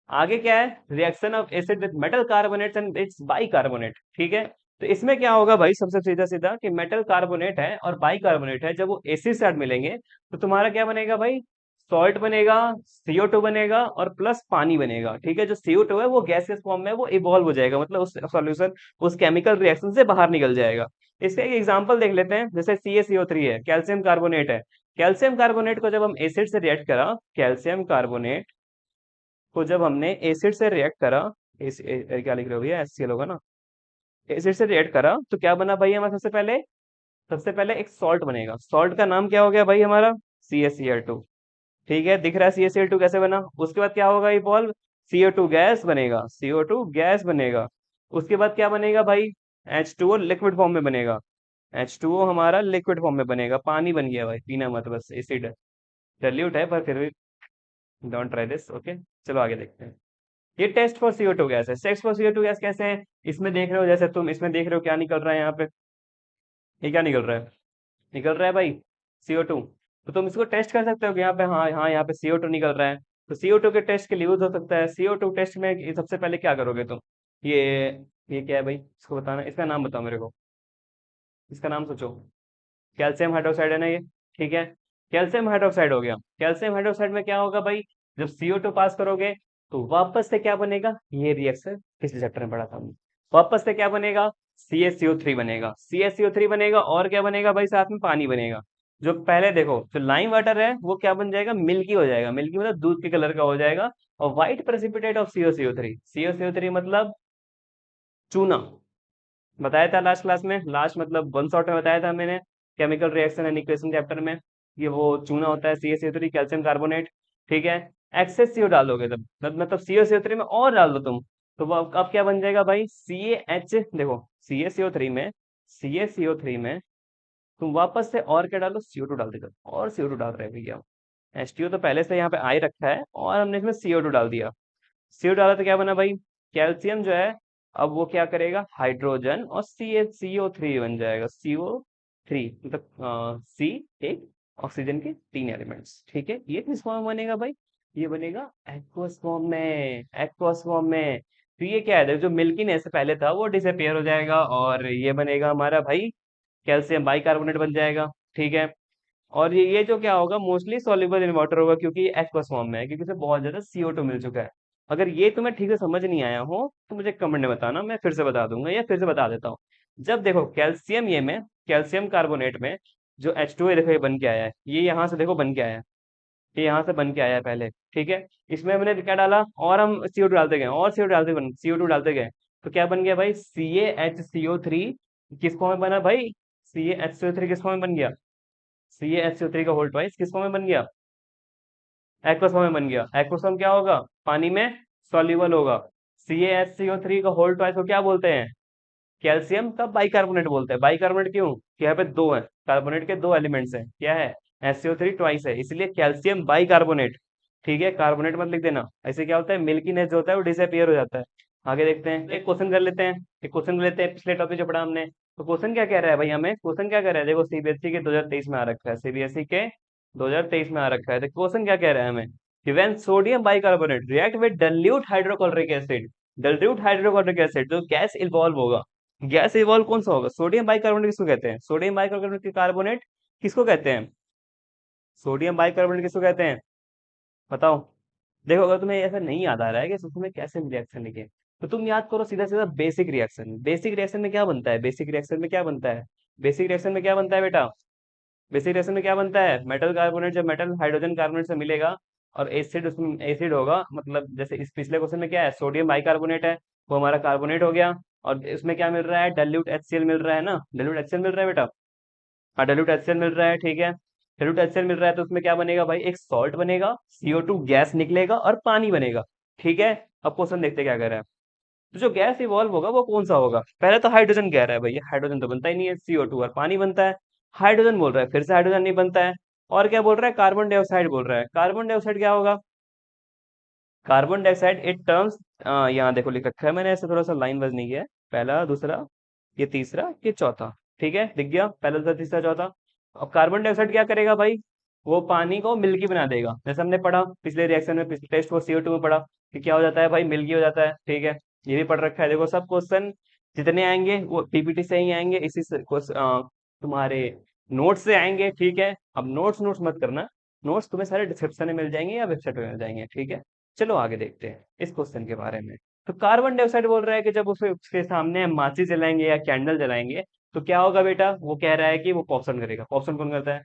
आगे क्या है, reaction of acid with metal carbonates and it's bicarbonate. ठीक है। तो इसमें क्या होगा भाई, सबसे सीधा सीधा कि मेटल कार्बोनेट है और बाइकार्बोनेट है, जब वो एसिड से साथ मिलेंगे तो तुम्हारा क्या बनेगा भाई, सॉल्ट बनेगा, CO2 बनेगा, और प्लस पानी बनेगा। ठीक है, जो CO2 है वो गैसियस फॉर्म में वो इवॉल्व हो जाएगा, मतलब उस सॉल्यूशन, उस केमिकल रिएक्शन से बाहर निकल जाएगा। इसका एक एग्जांपल देख लेते हैं, जैसे CaCO3 है, कैल्शियम कार्बोनेट है। कैल्शियम कार्बोनेट को जब हम एसिड से रिएक्ट करा, कैल्शियम कार्बोनेट को जब हमने एसिड से रिएक्ट करा, क्या लिख रहे हो भैया, HCl होगा ना, एसिड से रिएक्ट करा तो क्या बना भाई हमारा, सबसे पहले एक सॉल्ट बनेगा, सॉल्ट का नाम क्या हो गया भाई हमारा, CaCl2। ठीक है, दिख रहा है CaCl2 कैसे बना, उसके बाद क्या होगा, इवॉल्व, CO2 गैस बनेगा, CO2 गैस बनेगा। उसके बाद क्या बनेगा भाई, H2O लिक्विड फॉर्म में बनेगा, H2O हमारा लिक्विड फॉर्म में बनेगा, पानी बन गया भाई, पीना मत, बस एसिड है, डाइल्यूट है पर फिर भी डोंट ट्राई दिस, ओके। चलो आगे देखते हैं। ये टेस्ट फॉर CO2 गैस है। टेस्ट फॉर CO2 गैस कैसे है, इसमें देख रहे हो, जैसे तुम इसमें देख रहे हो क्या निकल रहा है यहाँ पे, ये क्या निकल रहा है, निकल रहा है भाई CO2। तो तुम इसको टेस्ट कर सकते हो कि यहाँ पे, हाँ हाँ यहाँ पे CO2 निकल रहा है। तो CO2 के टेस्ट के लिए यूज हो सकता है। CO2 टेस्ट में ये सबसे पहले क्या करोगे तुम? ये ये क्या है भाई, इसको बताना, इसका नाम बताओ मेरे को, इसका नाम सोचो। कैल्शियम हाइड्रोक्साइड है ना ये, ठीक है। कैल्शियम हाइड्रोक्साइड हो गया। कैल्शियम हाइड्रोक्साइड में क्या होगा भाई, जब CO2 पास करोगे तो वापस से क्या बनेगा, ये रिएक्शन पिछले चैप्टर में पढ़ा था हमने। वापस से क्या बनेगा, CaCO3 बनेगा। CaCO3 बनेगा और क्या बनेगा भाई, साथ में पानी बनेगा। जो पहले देखो, जो लाइम वाटर है वो क्या बन जाएगा, मिल्की हो जाएगा। मिल्की मतलब दूध के कलर का हो जाएगा। और white precipitate of CaCO3, CaCO3 मतलब चूना। बताया था लास्ट क्लास में, लास्ट मतलब वन शॉट में बताया था मैंने, chemical reaction and equation chapter में। ये वो चूना होता है, CaCO3 कैल्शियम कार्बोनेट, ठीक है। एक्सेस CO डालोगे तब मतलब CaCO3 में और डाल दो तुम, तो वो अब क्या बन जाएगा भाई, CaH। देखो, CaCO3 में, CaCO3 में तुम वापस से और क्या डालो, CO2 डाल देगा। और CO2 डाल रहे हैं भैया, H2O तो पहले से यहाँ पे आई रखा है और हमने इसमें CO2 डाल दिया। CO डाला तो क्या बना भाई, कैल्शियम जो है, अब वो क्या करेगा, हाइड्रोजन और CO3 बन जाएगा। CO3 मतलब सी, एक ऑक्सीजन के तीन एलिमेंट्स, ठीक है। ये किस फॉर्म में बनेगा भाई, ये बनेगा एक्वस फॉर्म में, एक्वस फॉर्म में। तो ये क्या है, जो मिल्कीनेस से पहले था वो डिसअपियर हो जाएगा और ये बनेगा हमारा भाई कैल्शियम बाइकार्बोनेट बन जाएगा, ठीक है। और ये जो क्या होगा, मोस्टली सॉल्युबल इन वाटर होगा, क्योंकि ये एक्वस फॉर्म में है, क्योंकि इसे बहुत ज्यादा CO2 मिल चुका है। अगर ये तुम्हें ठीक से समझ नहीं आया हो तो मुझे कमेंट में बताना, मैं फिर से बता दूंगा या फिर से बता देता हूँ। जब देखो कैल्शियम, ये में कैल्शियम कार्बोनेट में जो H2O देखो ये बन के आया है, ये यहाँ से देखो बन के आया है, ये यहाँ से बन के आया है पहले, ठीक है। इसमें हमने क्या डाला, और हम CO2 डालते गए और CO2 डालते गए, CO2 डालते गए, तो क्या बन गया भाई, CaHCO3। किस फॉर्म में बना भाई, CaHCO3 किस फॉर्म में बन गया, CaHCO3 का होल ट्वाइस किस फॉर्म में बन गया, एक्वस फॉर्म में बन गया। एक्वस फॉर्म क्या होगा, पानी में सॉल्युबल होगा। CaHCO3 का होल ट्वाइस को क्या बोलते हैं, कैल्शियम का बाइकार्बोनेट बोलते हैं। बाइकार्बोनेट क्यों, कि यहाँ पे दो है, कार्बोनेट के दो एलिमेंट्स हैं, क्या है, SCO3 ट्वाइस है, इसलिए कैल्शियम बाइकार्बोनेट, ठीक है। कार्बोनेट मत लिख देना, ऐसे क्या होता है, मिल्कीनेस जो होता है वो डिसअपियर हो जाता है। आगे देखते हैं, एक क्वेश्चन कर लेते हैं, एक क्वेश्चन लेते हैं पिछले टॉपिक जो पढ़ा हमने। तो क्वेश्चन क्या कह रहा है भाई, हमें क्वेश्चन क्या कह रहा है, देखो CBSE के 2023 में आ रखा है, CBSE के 2023 में आ रखा है। तो क्वेश्चन क्या कह रहा है हमें, कि when sodium bicarbonate react with dilute hydrochloric acid, dilute hydrochloric acid जो गैस इवॉल्व होगा, गैस इवॉल्व कौन सा होगा, सोडियम बाइकार्बोनेट किसको कहते हैं, सोडियम बाइकार्बोनेट के कार्बोनेट किसको कहते हैं, सोडियम बाइकार्बोनेट किसको कहते हैं, बताओ। देखो, अगर तुम्हें ऐसा नहीं याद आ रहा है कि तुम्हें कैसे रिएक्शन लिखे, तो तुम याद करो सीधा सीधा बेसिक रिएक्शन। बेसिक रिएक्शन में क्या बनता है, बेसिक रिएक्शन में क्या बनता है, बेसिक रिएक्शन में क्या बनता है बेटा, बेसिक रिएक्शन में क्या बनता है, मेटल कार्बोनेट जब मेटल हाइड्रोजन कार्बोनेट से मिलेगा और एसिड, उसमें एसिड होगा, मतलब जैसे इस पिछले क्वेश्चन में क्या है, सोडियम बाइकार्बोनेट है, वो हमारा कार्बोनेट हो गया। और इसमें क्या मिल रहा है, डाइल्यूट HCl मिल रहा है ना, डाइल्यूट HCl मिल रहा है बेटा, हाँ डाइल्यूट HCl मिल रहा है, ठीक है। डाइल्यूट HCl मिल रहा है तो उसमें क्या बनेगा भाई, एक सॉल्ट बनेगा, CO2 गैस निकलेगा और पानी बनेगा, ठीक है। अब क्वेश्चन देखते हैं क्या कर रहा है। तो जो गैस इवॉल्व होगा वो कौन सा होगा, पहले तो हाइड्रोजन कह रहा है भैया, हाइड्रोजन तो बनता ही नहीं है, CO2 और पानी बनता है। हाइड्रोजन बोल रहा है, फिर से हाइड्रोजन नहीं बनता है। और क्या बोल रहा है, कार्बन डाइऑक्साइड बोल रहा है। कार्बन डाइऑक्साइड क्या होगा, कार्बन डाइऑक्साइड इट टर्म्स, यहाँ देखो लिख रखा है मैंने, ऐसे थोड़ा सा लाइन वाइज नहीं है, पहला दूसरा ये तीसरा ये चौथा, ठीक है, दिख गया, पहला दूसरा तीसरा चौथा। अब कार्बन डाइऑक्साइड क्या करेगा भाई, वो पानी को मिल्की बना देगा, जैसे हमने पढ़ा पिछले रिएक्शन में, पिछले टेस्ट को CO2 में पढ़ा कि क्या हो जाता है भाई, मिल्की हो जाता है, ठीक है। ये भी पढ़ रखा है, देखो सब क्वेश्चन जितने आएंगे वो PPT से ही आएंगे, इसी से तुम्हारे नोट्स से आएंगे, ठीक है। अब नोट्स नोट्स मत करना, नोट्स तुम्हें सारे डिस्क्रिप्शन में मिल जाएंगे या वेबसाइट में मिल जाएंगे, ठीक है। चलो आगे देखते हैं इस क्वेश्चन के बारे में। तो कार्बन डाइऑक्साइड बोल रहा है कि जब उसके सामने हम माचिस जलाएंगे या कैंडल जलाएंगे तो क्या होगा बेटा, वो कह रहा है कि वो कॉप्शन करेगा। कॉप्शन कौन करता है,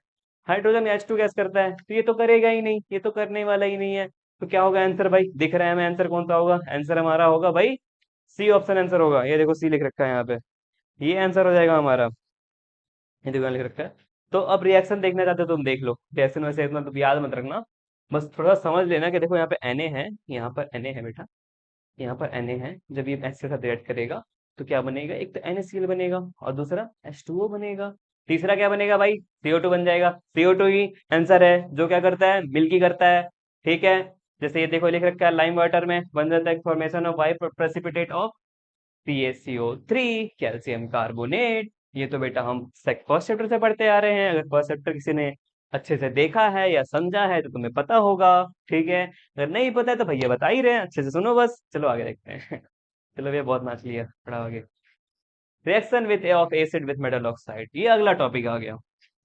हाइड्रोजन H2 गैस करता है, तो ये तो करेगा ही नहीं, ये तो करने वाला ही नहीं है। तो क्या होगा आंसर भाई, दिख रहा है हमें आंसर कौन सा होगा, आंसर हमारा होगा भाई सी ऑप्शन आंसर होगा, ये देखो सी लिख रखा है यहाँ पे, ये आंसर हो जाएगा हमारा, ये देखो यहाँ लिख रखा है। तो अब रिएक्शन देखना चाहते हो तुम देख लो, रिएक्शन वैसे इतना तो याद मत रखना, बस थोड़ा समझ लेना कि देखो यहाँ पे Na है, यहाँ पर Na है बेटा, यहाँ पर Na है, जब ये H के साथ रिएक्ट करेगा तो क्या बनेगा, एक तो NaCl बनेगा और दूसरा H2O बनेगा, तीसरा क्या बनेगा भाई, CO2 बन जाएगा। CO2 ही आंसर है, जो क्या करता है, मिल्की करता है, ठीक है। जैसे ये देखो लिख रखा है, लाइम वाटर में बन जाता है formation of white precipitate of CaCO3 calcium carbonate. ये तो बेटा हम फर्स्ट चैप्टर से पढ़ते आ रहे हैं, अगर फर्स्ट चैप्टर किसी ने अच्छे से देखा है या समझा है तो तुम्हें पता होगा। ठीक है, अगर नहीं पता है तो भैया बता ही रहे हैं, अच्छे से सुनो बस। चलो आगे देखते हैं। चलो भैया बहुत नाच लिया, थोड़ा आगे। Reaction width of acid with metal oxide, ये अगला टॉपिक आ गया।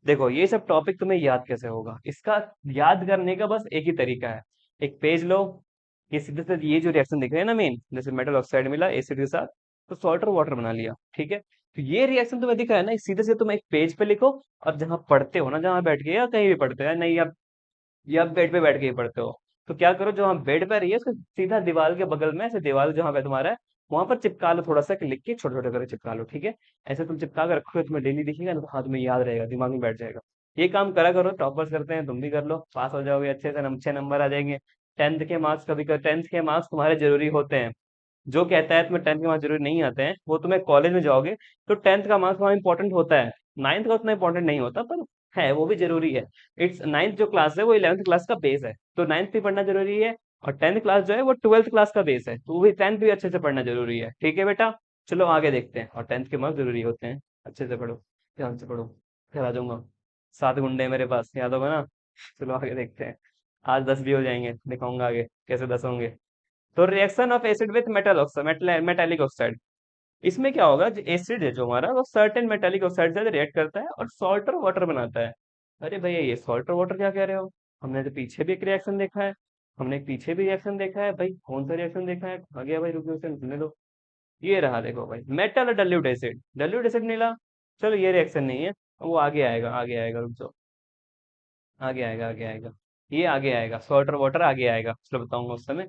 देखो ये सब टॉपिक तुम्हें याद कैसे होगा, इसका याद करने का बस एक ही तरीका है। एक पेज लो, ये सीधे से ये जो रिएक्शन दिख रहे हैं ना मेन, जैसे मेटल ऑक्साइड मिला एसिड के साथ, तो सॉल्ट और वाटर बना लिया। ठीक है, तो ये रिएक्शन तुम्हें दिख रहा है ना, सीधे से तुम एक पेज पे लिखो, और जहां पढ़ते हो ना, जहां बैठ के या कहीं भी पढ़ते हो, या नहीं या आप बेड पे बैठ के ही पढ़ते हो, तो क्या करो, जो हम बेड पे रही है उसको सीधा दीवार के बगल में, ऐसे दीवार जहाँ पे तुम्हारा है वहां पर चिपका लो, थोड़ा सा लिख के छोटे छोटे करके चिपका लो। ठीक है, ऐसे तुम चिपका कर रखो, तुम्हें डेली दिखेगा ना, तो हाँ तुम्हें याद रहेगा, दिमाग में बैठ जाएगा। ये काम करा करो, टॉपर्स करते हैं, तुम भी कर लो, पास हो जाओगे अच्छे से, अच्छे नंबर आ जाएंगे। टेंथ के मार्क्स कभी कभी, टेंथ के मार्क्स तुम्हारे जरूरी होते हैं। जो कहता है तुम्हें टेंथ के मार्क्स जरूरी नहीं आते हैं, वो तुम्हें कॉलेज में जाओगे तो टेंथ का मार्क्स वहाँ इंपॉर्टेंट होता है। नाइन्थ का उतना इंपॉर्टेंट नहीं होता, पर है, वो भी जरूरी है। इट्स नाइन्थ जो क्लास है वो इलेवंथ क्लास का बेस है, तो नाइन्थ भी पढ़ना जरूरी है। और टेंथ क्लास जो है वो ट्वेल्थ क्लास का बेस है, तो वो भी टेंथ भी अच्छे से पढ़ना जरूरी है। ठीक है बेटा, चलो आगे देखते हैं। और टेंथ के मार्क्स जरूरी होते हैं, अच्छे से पढ़ो, ध्यान से पढ़ो, फिर आ जाऊंगा। 7 गुंडे मेरे पास, याद होगा ना। चलो आगे देखते हैं, आज 10 भी हो जाएंगे, दिखाऊंगा आगे कैसे 10 होंगे। तो reaction of acid with metal oxide, metallic oxide, इसमें क्या होगा, जो एसिड है जो हमारा, वो सर्टेन मेटेलिक ऑक्साइड से रिएक्ट करता है और सॉल्ट और वाटर बनाता है। अरे भैया ये सॉल्ट और वाटर क्या कह रहे हो, हमने तो पीछे भी एक रिएक्शन देखा है, हमने एक पीछे भी रिएक्शन देखा है भाई, कौन सा रिएक्शन देखा है, आ गया भाई, रुको उसे सुनने दो। ये रहा देखो भाई, मेटल और डाइल्यूट एसिड, डाइल्यूट एसिड मिला। चलो ये रिएक्शन नहीं है, वो आगे आएगा, आगे आएगा, रुक जाओ, आगे आएगा, आगे आएगा, ये आगे आएगा, सॉल्ट और वाटर आगे आएगा, चलो बताऊंगा उस समय।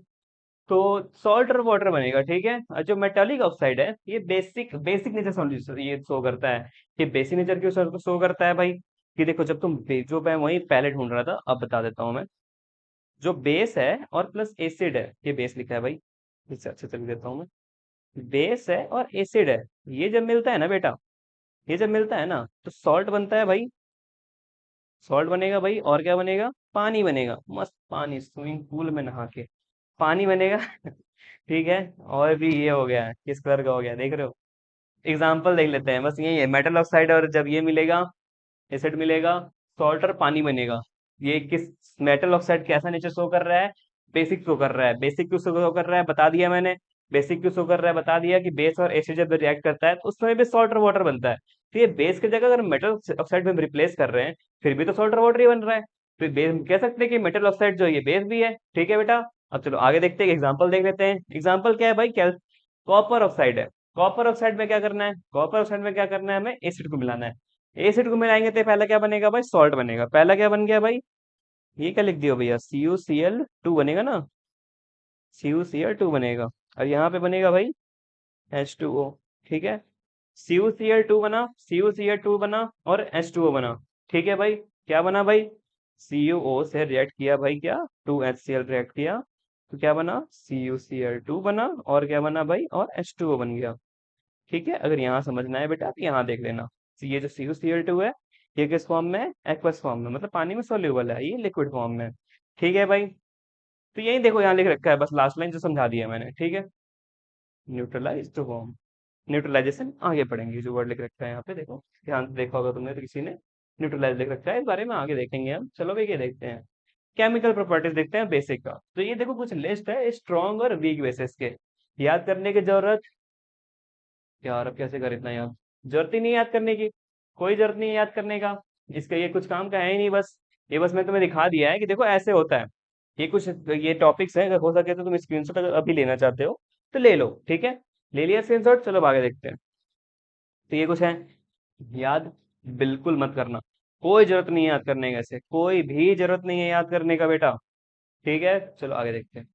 तो सॉल्ट और वाटर बनेगा। ठीक है, और जो मेटालिक ऑक्साइड है ये बेसिक बेसिक नेचर ये शो करता है। ये बेसिक नेचर क्यों शो करता है भाई, कि देखो जब जो मैं वही पहले ढूंढ रहा था, अब बता देता हूँ मैं। जो बेस है और प्लस एसिड है, ये बेस लिखा है भाई, इससे अच्छे से लिख देता हूँ मैं। बेस है और एसिड है, ये जब मिलता है ना बेटा, ये जब मिलता है ना तो सॉल्ट बनता है भाई, सॉल्ट बनेगा भाई, और क्या बनेगा, पानी बनेगा, मस्त पानी, स्विमिंग पूल में नहा के पानी बनेगा। ठीक है, और भी ये हो गया, किस कलर का हो गया देख रहे हो। एग्जाम्पल देख लेते हैं, बस यही है, मेटल ऑक्साइड और जब ये मिलेगा, एसिड मिलेगा, सॉल्ट और पानी बनेगा। ये किस, मेटल ऑक्साइड कैसा नेचर शो कर रहा है, बेसिक शो कर रहा है। बेसिक क्यों शो कर रहा है बता दिया मैंने, बेसिक क्यों शो कर रहा है बता दिया, कि बेस और एसिड जब रिएक्ट करता है तो उस समय भी सॉल्ट और वाटर बनता है। तो ये बेस की जगह अगर मेटल ऑक्साइड में रिप्लेस कर रहे हैं, फिर भी तो सॉल्ट और वाटर ही बन रहा है। तो बेस कह सकते हैं कि मेटल ऑक्साइड जो है ये बेस भी है। ठीक है बेटा, अब चलो आगे देखते हैं, एग्जाम्पल देख लेते हैं। एग्जाम्पल क्या है भाई, कॉपर ऑक्साइड है। कॉपर ऑक्साइड में क्या करना है, कॉपर ऑक्साइड में क्या करना है, हमें एसिड को मिलाना है। एसिड को मिलाएंगे तो पहला क्या बनेगा भाई, सॉल्ट बनेगा। पहला क्या बन गया भाई, ये क्या लिख दियो भैया, CuCl2 बनेगा ना, CuCl2 बनेगा। और यहाँ पे बनेगा भाई H2O। ठीक है, CuCl2 बना, CuCl2 बना और H2O बना। ठीक है भाई, क्या बना भाई, CuO से रिएक्ट किया भाई, क्या 2HCl रिएक्ट किया, तो क्या बना, CuCl2 बना, और क्या बना भाई, और H2O बन गया। ठीक है, अगर यहाँ समझना है बेटा तो यहाँ देख लेना। तो ये जो CuCl2 है, ये किस फॉर्म में है, एक्वस फॉर्म में, मतलब पानी में सोल्यूबल है, ये लिक्विड फॉर्म में है। ठीक है भाई, तो यही देखो यहाँ लिख रखा है, बस लास्ट लाइन जो समझा दिया मैंने। ठीक है, न्यूट्रलाइज टू फॉर्म, न्यूट्रलाइजेशन आगे पढ़ेंगे, जो वर्ड लिख रखा है यहाँ पे देखो, ध्यान से देखा होगा तुमने तो, किसी ने न्यूट्रलाइज लिख रखा है, इस बारे में आगे देखेंगे हम। चलो भाई ये देखते हैं, केमिकल प्रॉपर्टीज देखते हैं बेसिक का। तो ये देखो कुछ लिस्ट है स्ट्रॉन्ग और वीक बेसिस के, याद करने की जरूरत, यार अब कैसे कर इतना याद, जरूरत ही नहीं याद करने की, कोई जरूरत नहीं है याद करने का, इसका ये कुछ काम का है ही नहीं, बस ये बस मैं तुम्हें दिखा दिया है कि देखो ऐसे होता है। ये कुछ ये टॉपिक्स हैं, अगर हो सके तो तुम स्क्रीनशॉट अगर अभी लेना चाहते हो तो ले लो। ठीक है, ले लिया स्क्रीनशॉट, चलो अब आगे देखते हैं। तो ये कुछ है, याद बिल्कुल मत करना, कोई जरूरत नहीं है याद करने का, ऐसे कोई भी जरूरत नहीं है याद करने का बेटा। ठीक है, चलो आगे देखते हैं।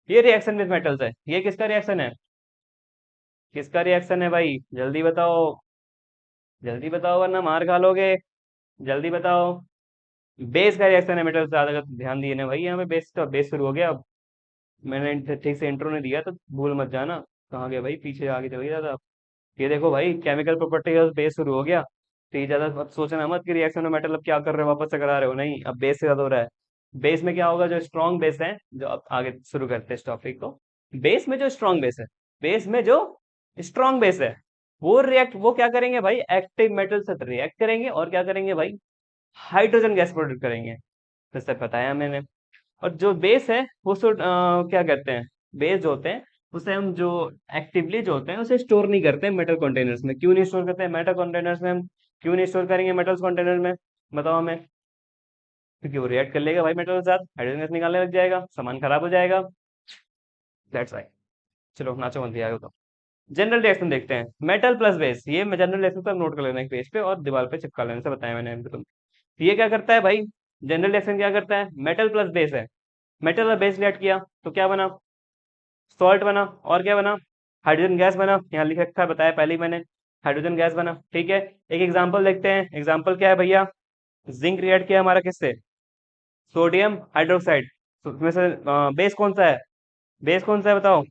ये रिएक्शन विद मेटल्स है, ये किसका रिएक्शन है, किसका रिएक्शन है भाई, जल्दी बताओ, जल्दी बताओ वरना मार खा लोगे, जल्दी बताओ। बेस का रिएक्शन है मेटल से, ज्यादा ध्यान दिए ना भाई, यहाँ पे बेस का बेस शुरू हो गया अब। मैंने ठीक से इंट्रो नहीं दिया तो भूल मत जाना, कहाँ गए भाई, पीछे आगे चले ज्यादा। ये देखो भाई, केमिकल प्रॉपर्टी का बेस शुरू हो गया। तो ये ज्यादा अब सोचना मत कि रिएक्शन में मेटल अब क्या कर रहे हो, वापस से करा रहे हो, नहीं, अब बेस से ज्यादा हो रहा है। बेस में क्या होगा, जो स्ट्रॉन्ग बेस है, जो अब आगे शुरू करते हैं इस टॉपिक को। बेस में जो स्ट्रॉन्ग बेस है, बेस में जो स्ट्रॉन्ग बेस है, वो क्या करेंगे भाई, एक्टिव मेटल से रिएक्ट करेंगे, और क्या करेंगे भाई, हाइड्रोजन गैस प्रोड्यूस करेंगे। तो सब बताया मैंने। और जो बेस है वो क्या कहते हैं, बेस जो होते हैं उसे हम जो एक्टिवली जो होते हैं उसे स्टोर नहीं करते मेटल कंटेनर्स में। क्यों नहीं स्टोर करते हैं मेटल कंटेनर्स में, हम क्यों नहीं स्टोर करेंगे मेटल्स कंटेनर में, बताओ हमें। क्योंकि वो रिएक्ट कर लेगा भाई मेटल के साथ, हाइड्रोजन गैस निकालने लग जाएगा, सामान खराब हो जाएगा। That's right. चलो नाचो मत दिया तो। जनरल रिएक्शन देखते हैं, मेटल प्लस बेस। ये जनरल रिएक्शन सब नोट कर लेना एक पेज पे और दीवार पे चिपका लेने से बताया मैंने अभी तुम। ये क्या करता है भाई, जनरल रिएक्शन क्या करता है, मेटल प्लस बेस है। मेटल और बेस रिएक्ट किया तो क्या बना, सॉल्ट बना। और क्या बना, हाइड्रोजन गैस बना। यहाँ लिख रखा है, बताया पहले ही मैंने, हाइड्रोजन गैस बना। ठीक है, एक एग्जांपल देखते हैं। एग्जांपल क्या है भैया, जिंक रिएक्ट किया हमारा किससे, सोडियम हाइड्रोक्साइड। तो उसमें से बेस कौन सा है, बेस कौन सा है बताओ,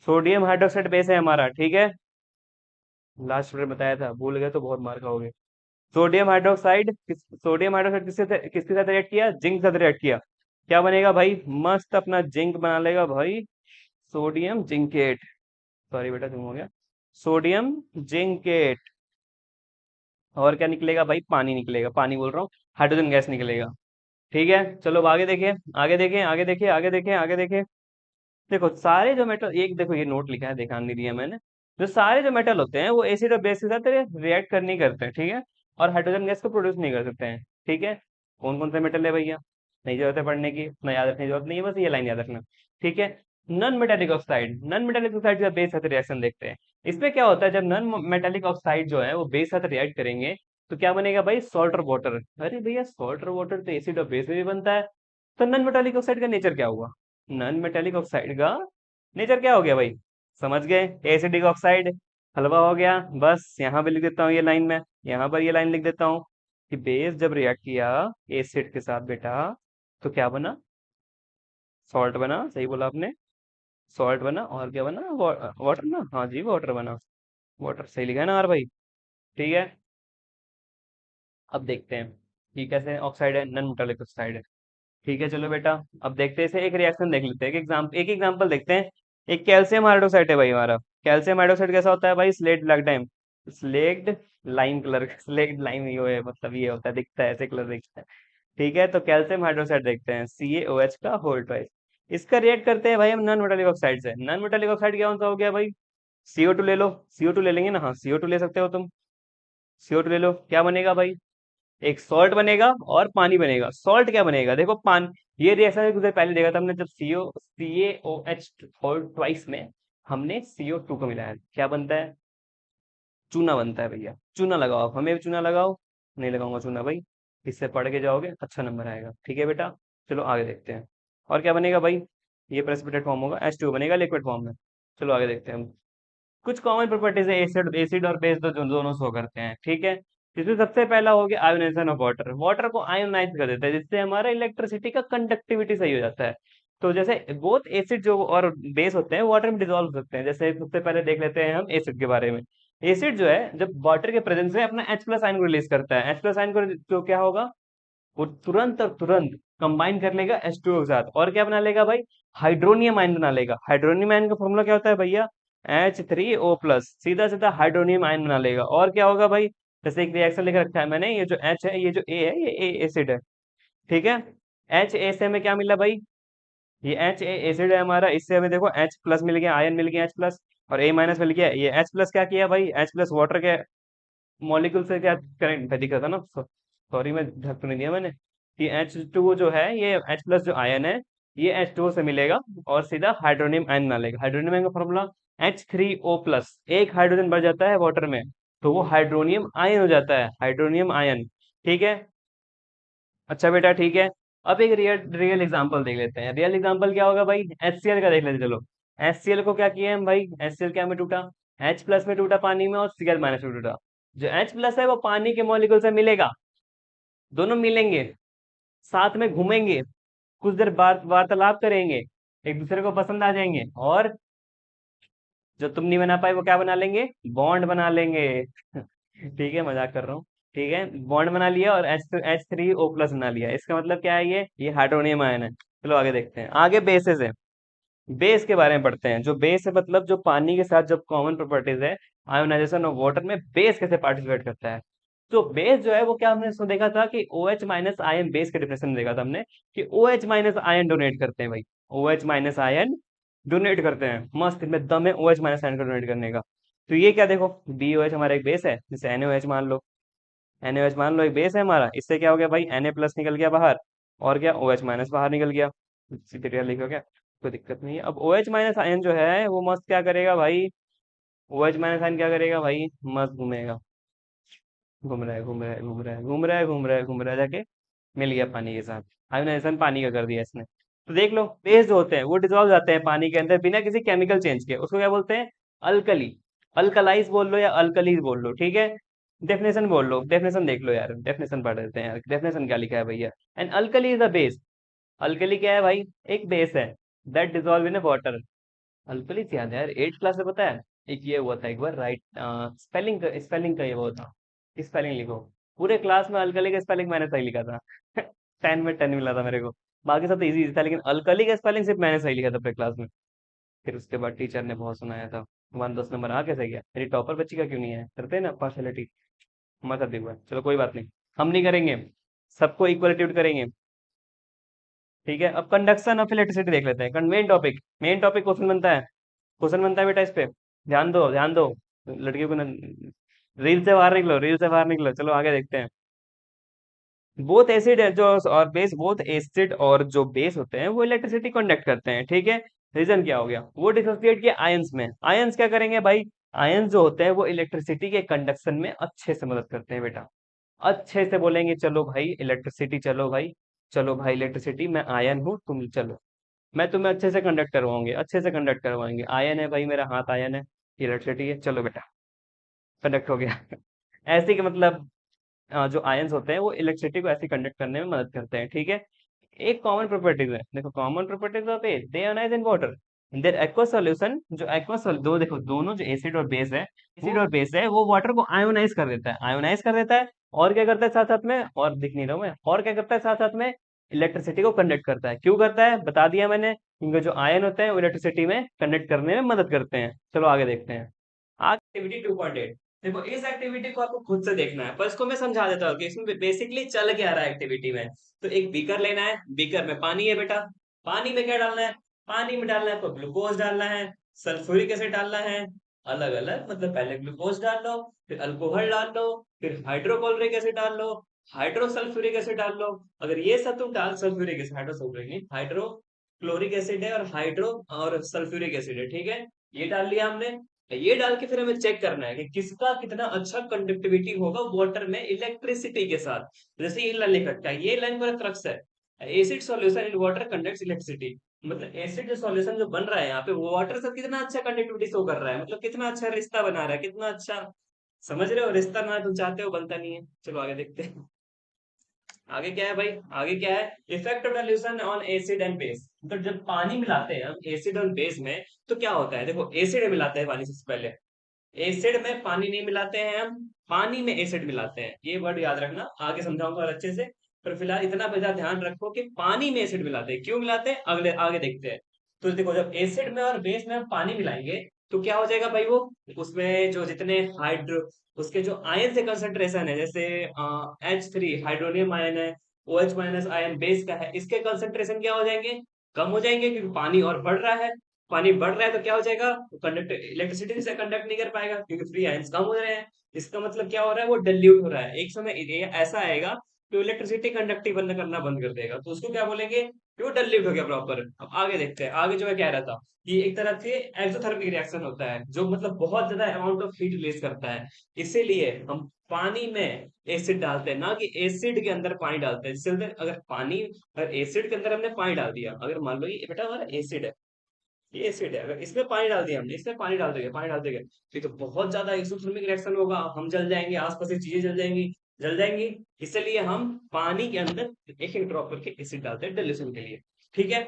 सोडियम हाइड्रोक्साइड बेस है हमारा। ठीक है, लास्ट में बताया था, भूल गए तो बहुत मार खाओगे। सोडियम हाइड्रोक्साइड किसके साथ रिएक्ट किया, जिंक के साथ रिएक्ट किया। क्या बनेगा भाई, मस्त अपना जिंक बना लेगा भाई, सोडियम जिंकेट। सॉरी बेटा तुम हो गया, सोडियम जिंकेट। और क्या निकलेगा भाई, पानी निकलेगा, पानी बोल रहा हूँ, हाइड्रोजन गैस निकलेगा। ठीक है, चलो अब आगे देखें, आगे देखें, आगे देखें, आगे देखें, आगे देखें। देखो सारे जो मेटल, एक देखो ये नोट लिखा है, ध्यान नहीं दिया मैंने। जो सारे जो मेटल होते हैं वो एसिड और बेस के साथ रिएक्ट कर नहीं करते हैं, ठीक है, और हाइड्रोजन गैस को प्रोड्यूस नहीं कर सकते हैं। ठीक है, कौन कौन से मेटल है भैया, नहीं जरूरत है पढ़ने की, ना याद रखने की जरूरत नहीं है, बस ये लाइन याद रखना। ठीक है, non metallic oxide, non metallic oxide का बेस साथ रिएक्शन देखते हैं। इसमें क्या होता है, जब नॉन मेटेलिक ऑक्साइड जो है वो बेस साथ रिएक्ट करेंगे तो क्या बनेगा भाई, सॉल्ट और वाटर। अरे भैया सॉल्ट और वाटर तो एसिड और बेस में भी बनता है, तो नॉन मेटेलिक ऑक्साइड का नेचर क्या हुआ, नॉन मेटेलिक ऑक्साइड का नेचर क्या हो गया भाई, समझ गए, एसिडिक ऑक्साइड, हलवा हो गया। बस यहाँ पे लिख देता हूँ ये लाइन में, यहाँ पर ये लाइन लिख देता हूँ कि बेस जब रिएक्ट किया एसिड के साथ बेटा तो क्या बना, सॉल्ट बना, सही बोला आपने, सॉल्ट बना। और क्या बना, वाटर ना, हाँ जी वाटर बना, वाटर सही लिखा है ना यार भाई। ठीक है, अब देखते हैं कि कैसे ऑक्साइड है, नॉन मेटालिक ऑक्साइड है। ठीक है चलो बेटा, अब देखते हैं इसे, एक रिएक्शन देख लेते हैं, एक एग्जांपल देखते हैं। एक कैल्शियम हाइड्रोक्साइड है भाई हमारा, कैल्शियम हाइड्रोक्साइड कैसा होता है भाई, slate black time, slaked lime colour, slaked lime ये है, मतलब ये होता है, दिखता है ऐसे कलर दिखता है। ठीक है, तो कैल्शियम हाइड्रोक्साइड देखते हैं, CaOH का होल ट्वाइस। इसका रिएक्ट करते हैं भाई हम नॉन मेटालिक ऑक्साइड से। नॉन मेटालिक ऑक्साइड क्या कौन सा हो गया भाई, CO2 ले लो, CO2 ले लेंगे ना, हाँ CO2 ले सकते हो तुम, CO2 ले लो, क्या बनेगा भाई, एक सॉल्ट बनेगा और पानी बनेगा। सॉल्ट क्या बनेगा, देखो पानी, ये रिएक्शन एक दूसरे पहले देखा था हमने, जब CaOH होल ट्वाइस में हमने CO2 को मिलाया, क्या बनता है, चूना बनता है भैया। चूना लगाओ, हमें भी चूना लगाओ, नहीं लगाऊंगा चूना भाई, इससे पढ़ के जाओगे अच्छा नंबर आएगा। ठीक है बेटा, चलो आगे देखते हैं। और क्या बनेगा भाई, ये प्रेसिपिटेट फॉर्म होगा, H2 बनेगा लिक्विड फॉर्म में। चलो आगे देखते हैं हम। कुछ कॉमन प्रॉपर्टीज है एसिड एसिड और बेस, दो दोनों शो करते हैं। ठीक है, इसमें सबसे पहला हो गया आयोनाइजेशन ऑफ वाटर, वाटर को आयोनाइज कर देता है जिससे हमारा इलेक्ट्रिसिटी का कंडक्टिविटी सही हो जाता है। तो जैसे बोथ एसिड जो और बेस होते हैं वाटर में डिजोल्व हो सकते हैं। जैसे सबसे पहले देख लेते हैं हम एसिड के बारे में। एसिड जो है जब वाटर के प्रेजेंस में अपना H प्लस आयन को रिलीज करता है, H प्लस आयन को तो क्या होगा, वो तुरंत और तुरंत कंबाइन कर लेगा H2O के साथ, और क्या बना लेगा भाई, हाइड्रोनियम आयन बना लेगा। हाइड्रोनियम आयन का फॉर्मूला क्या होता है भैया, H3O प्लस, सीधा सीधा हाइड्रोनियम आयन बना लेगा। और क्या होगा भाई, जैसे एक रिएक्शन लिख रखा है मैंने, ये जो H है, ये जो A है, ये A एसिड है। ठीक है, HA से हमें क्या मिला भाई, ये HA एसिड है हमारा, इससे हमें देखो H प्लस मिल गया, आयन मिल गया H प्लस, और A माइनस मिल गया। ये H प्लस क्या किया भाई, H प्लस वाटर के मॉलिक्यूल से क्या करेंट दिख रहा था ना, सॉरी मैं ढक तो नहीं दिया मैंने, कि H2 जो है, ये H प्लस जो आयन है, ये H2O से मिलेगा और सीधा हाइड्रोनियम आयन बना लेगा। हाइड्रोनियम आयन का फॉर्मूला H3O प्लस, एक हाइड्रोजन बढ़ जाता है वाटर में तो वो हाइड्रोनियम आयन हो जाता है, हाइड्रोनियम आयन। ठीक है, अच्छा बेटा ठीक है। अब एक रियल रियल एग्जांपल देख लेते हैं। रियल एग्जांपल क्या होगा भाई, HCl का देख लेते हैं चलो। HCl को क्या किया हम भाई, HCl क्या में टूटा, H प्लस में टूटा पानी में, और Cl माइनस में टूटा। जो H प्लस है वो पानी के मॉलिक्यूल से मिलेगा, दोनों मिलेंगे, साथ में घूमेंगे, कुछ देर वार्तालाप करेंगे, एक दूसरे को पसंद आ जाएंगे, और जो तुम नहीं बना पाए वो क्या बना लेंगे, बॉन्ड बना लेंगे। ठीक है, मजाक कर रहा हूँ। ठीक है, बॉन्ड बना लिया और H3O प्लस बना लिया। इसका मतलब क्या है, ये हाइड्रोनियम आयन है। चलो आगे देखते हैं, आगे बेसिस है, बेस के बारे में पढ़ते हैं। जो बेस है मतलब जो पानी के साथ जब कॉमन प्रॉपर्टीज है, आयोनाइजेशन ऑफ वाटर में बेस कैसे पार्टिसिपेट करता है। तो बेस जो है वो क्या हमने इसमें देखा था कि O H minus ion, base के डिफिनेशन में देखा था हमने कि O H minus ion donate करते हैं भाई। O H minus ion donate करते हैं, मस्त इनमें दम है ओ एच माइनस आयन को डोनेट करने का। तो ये क्या देखो, बी ओ एच हमारा एक बेस है, जैसे एन ओ एच मान लो, एन ओ एच मान लो एक बेस है हमारा, इससे क्या हो गया भाई, एन ए प्लस निकल गया बाहर, और क्या ओ एच माइनस बाहर निकल गया। सीधे क्लियर लिखो क्या, कोई दिक्कत नहीं है। अब ओ एच माइनस आयन जो है वो मस्त क्या करेगा भाई, ओ एच माइनस आयन क्या करेगा भाई, मस्त घूमेगा, घूम रहा है घूम रहा है घूम रहा है घूम रहा है घूम रहा है घूम रहा है, जाके मिल गया पानी के साथ, आयोनाइजेशन पानी का कर दिया इसने। तो देख लो बेस जो होते हैं वो डिजोल्व जाते हैं पानी के अंदर बिना किसी केमिकल चेंज के, उसको क्या बोलते हैं, अल्कली। अल्कलाइज बोल लो या अल्कलीज बोल लो, ठीक है। डेफिनेशन बोल लो, डेफिनेशन देख लो यार, डेफिनेशन पढ़ लेते हैं यार, डेफिनेशन क्या लिखा है भैया। And alkali is a base, alkali क्या है भाई, एक बेस है, that dissolve in water. Alkali याद है यार, 8th क्लास में पता है, एक ये हुआ था एक बार, राइट स्पेलिंग का ये वो था, स्पेलिंग लिखो। पूरे क्लास में अल्कली का स्पेलिंग मैंने सही लिखा था। 10 में 10 मिला था मेरे को। बाकी सब तो इजी था, लेकिन अल्कली का स्पेलिंग सिर्फ मैंने सही लिखा था पूरे क्लास में। फिर उसके बाद टीचर ने बहुत सुनाया था, 1 10 नंबर आ कैसे गया, मेरी टॉपर बच्ची का क्यों नहीं है, करते हैं ना पार्शलिटी, मत हुआ है, चलो कोई बात नहीं, हम नहीं करेंगे, सबको इक्वल ट्रीट करेंगे। ठीक है, अब कंडक्शन ऑफ इलेक्ट्रिसिटी देख लेते हैं, main topic, main topic question बनता है, क्वेश्चन बनता है बेटा इस पे, ध्यान दो ध्यान दो, लड़कियों को रील से बाहर निकलो, रील से बाहर निकलो, चलो आगे देखते हैं। बोथ एसिड है जो और बेस, बोथ एसिड और जो बेस होते हैं वो इलेक्ट्रिसिटी कंडक्ट करते हैं, ठीक है। रीजन क्या हो गया, वो डिसोसिएट किया आयंस में, आयंस क्या करेंगे भाई, आयंस जो होते हैं वो इलेक्ट्रिसिटी के कंडक्शन में अच्छे से मदद करते हैं बेटा। अच्छे से बोलेंगे, चलो भाई इलेक्ट्रिसिटी, चलो भाई, चलो भाई इलेक्ट्रिसिटी, मैं आयन हूँ, तुम चलो, मैं तुम्हें अच्छे से कंडक्ट करवाऊंगी, अच्छे से कंडक्ट करवाएंगे, आयन है भाई, मेरा हाथ आयन है, इलेक्ट्रिसिटी है, चलो बेटा कंडक्ट हो गया। ऐसे कि मतलब जो आयंस होते हैं वो इलेक्ट्रिसिटी को ऐसे कंडक्ट करने में मदद करते हैं, ठीक है। एक कॉमन प्रॉपर्टीज है, देखो common properties of a, they ionize in water, their aqua solution, जो एक्वा दो देखो, दोनों जो एसिड और बेस है, एसिड और बेस है वो वाटर को आयोनाइज कर देता है, आयोनाइज कर देता है, और क्या करता है साथ साथ में, और दिख नहीं रहा हूं मैं, और क्या करता है साथ साथ में, इलेक्ट्रिसिटी को कंडक्ट करता है। क्यों करता है बता दिया मैंने, क्योंकि जो आयन होते हैं वो इलेक्ट्रिसिटी में कंडक्ट करने में मदद करते हैं। चलो आगे देखते हैं, एक्टिविटी 2.8। देखो इस एक्टिविटी को आपको खुद से देखना है, पर इसको मैं समझा देता हूँ कि इसमें बेसिकली चल क्या रहा है एक्टिविटी में। तो एक बीकर लेना है, बीकर में पानी है बेटा, पानी में क्या डालना है, पानी में डालना है आपको ग्लूकोज डालना है, सल्फ्यूरिक एसिड डालना है, अलग अलग, मतलब पहले ग्लूकोज डाल लो, फिर अल्कोहल डाल लो, फिर हाइड्रोक्लोरिक एसिड डाल लो, हाइड्रोसल्फ्यूरिक एसिड डाल लो। अगर ये सब तुम डाल, सल्फ्यूरिक एसिड, हाइड्रोसल्फ्यूरिक नहीं, हाइड्रोक्लोरिक एसिड है, और हाइड्रो और सल्फ्यूरिक एसिड है, ठीक है। ये डाल लिया हमने, ये डाल के फिर हमें चेक करना है कि किसका कितना अच्छा कंडक्टिविटी होगा वाटर में इलेक्ट्रिसिटी के साथ। जैसे ये लाइन लिख रखा है, ये लाइन पूरा क्रक्स है, acid solution in water conducts electricity, मतलब एसिड जो सॉल्यूशन जो बन रहा है यहाँ पे वो वाटर से कितना अच्छा कंडक्टिविटी शो कर रहा है, मतलब कितना अच्छा रिश्ता बना रहा है, कितना अच्छा, समझ रहे हो, रिश्ता ना तुम चाहते हो बनता नहीं है। चलो आगे देखते हैं, आगे क्या है भाई, आगे क्या है, effect of dilution on acid and base. तो जब पानी मिलाते हैं हम एसिड और बेस में, तो क्या होता है, देखो एसिड मिलाते हैं पानी से पहले, एसिड में पानी नहीं मिलाते हैं हम, पानी में एसिड मिलाते हैं, ये वर्ड याद रखना, आगे समझाऊंगा और अच्छे से। पर फिलहाल इतना बजा ध्यान रखो कि पानी में एसिड मिलाते हैं, क्यों मिलाते हैं अगले आगे देखते हैं। तो देखो जब एसिड में और बेस में हम पानी मिलाएंगे तो क्या हो जाएगा भाई, वो उसमें जो जितने हाइड्रो, उसके जो आयन से कंसंट्रेशन है, जैसे H3 हाइड्रोनियम आयन है, OH माइनस आयन बेस का है, इसके कंसंट्रेशन क्या हो जाएंगे, कम हो जाएंगे, क्योंकि पानी और बढ़ रहा है, पानी बढ़ रहा है तो क्या हो जाएगा, कंडक्ट इलेक्ट्रिसिटी से कंडक्ट नहीं कर पाएगा क्योंकि फ्री आयंस कम हो रहे हैं। इसका मतलब क्या हो रहा है, वो डिल्यूट हो रहा है, एक समय ये ऐसा आएगा कि इलेक्ट्रिसिटी कंडक्टिव बंद करना बंद कर देगा, तो उसको क्या बोलेंगे कि वो डिल्यूट हो गया प्रॉपर। अब आगे देखते हैं, आगे जो मैं कह रहा था, ये एक तरह से एक्सोथर्मिक रिएक्शन होता है जो मतलब बहुत ज्यादा अमाउंट ऑफ हीट रिलीज करता है, इसीलिए हम पानी में एसिड डालते हैं, ना कि एसिड के अंदर पानी डालते हैं। जिससे अगर पानी, अगर एसिड के अंदर हमने पानी डाल दिया, अगर मान लो ये बेटा हमारा एसिड है, ये एसिड है, अगर इसमें पानी डाल दिया हमने, इसमें पानी डाल देंगे, पानी डाल देंगे, फिर तो बहुत ज्यादा एक्सोथर्मिक रिएक्शन होगा, हम जल जाएंगे, आसपास की चीजें जल जाएंगी, जल जाएंगी। इसलिए हम पानी के अंदर एक एक ड्रॉप करके एसिड डालते हैं डिल्यूशन के लिए, ठीक है।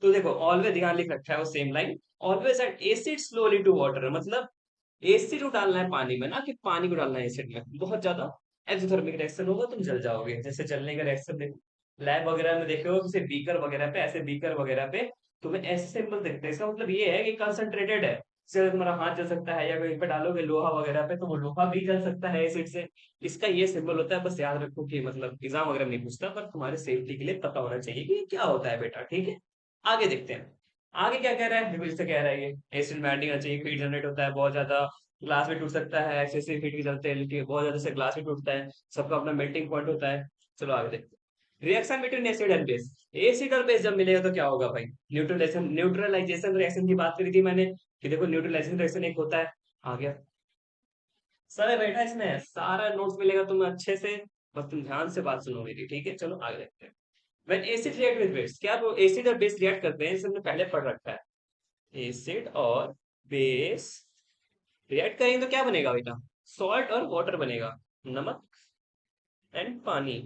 तो देखो ऑलवेज ध्यान लिख रखा है वो same line, always add acid slowly to water, मतलब एसिड को डालना है पानी में, ना कि पानी को डालना है एसिड में, बहुत ज्यादा एक्सोथर्मिक रिएक्शन होगा, तुम जल जाओगे। जैसे जलने का रिएक्शन देखो लैब वगैरह में देखे हो, जैसे बीकर वगैरह पे, ऐसे बीकर वगैरह पे तुम्हें ऐसे सिंबल दिखते हैं, इसका मतलब ये है कि कंसंट्रेटेड है, इससे तुम्हारा हाथ जल सकता है, या कहीं पे डालोगे लोहा वगैरह पे तो वो लोहा भी जल सकता है एसिड से। इसका ये सिंबल होता है, बस याद रखो कि मतलब एग्जाम वगैरह में नहीं पूछता, पर तुम्हारे सेफ्टी के लिए पता होना चाहिए कि ये क्या होता है बेटा, ठीक है। आगे देखते हैं, आगे क्या कह रहा है, फिर से कह रहा है ये एसिड में होना चाहिए, हीट जनरेट होता है बहुत ज्यादा, ग्लास भी टूट सकता है, एक्सेसिव हीट के चलते बहुत ज्यादा से ग्लास भी टूटता है, सबका अपना मेल्टिंग पॉइंट होता है। चलो आगे देखते हैं, reaction between acid and base. Acid और बेस जब मिलेगा तो क्या होगा भाई, न्यूट्रलाइजेशन रिएक्शन की बात करी थी मैंने, कि देखो न्यूट्रलाइजेशन रिएक्शन एक होता है। आ गया सर बैठा इसमें, सारा नोट्स मिलेगा तुम्हें अच्छे से, बस तुम ध्यान से बात सुनो मेरी, ठीक है। चलो आगे देखते हैं, when acid react with base, क्या वो एसिड और बेस रिएक्ट करते हैं, इसे हमने पहले पढ़ रखा है। एसिड और बेस रिएक्ट करेंगे तो क्या बनेगा बेटा, सॉल्ट और वाटर बनेगा, नमक एंड पानी।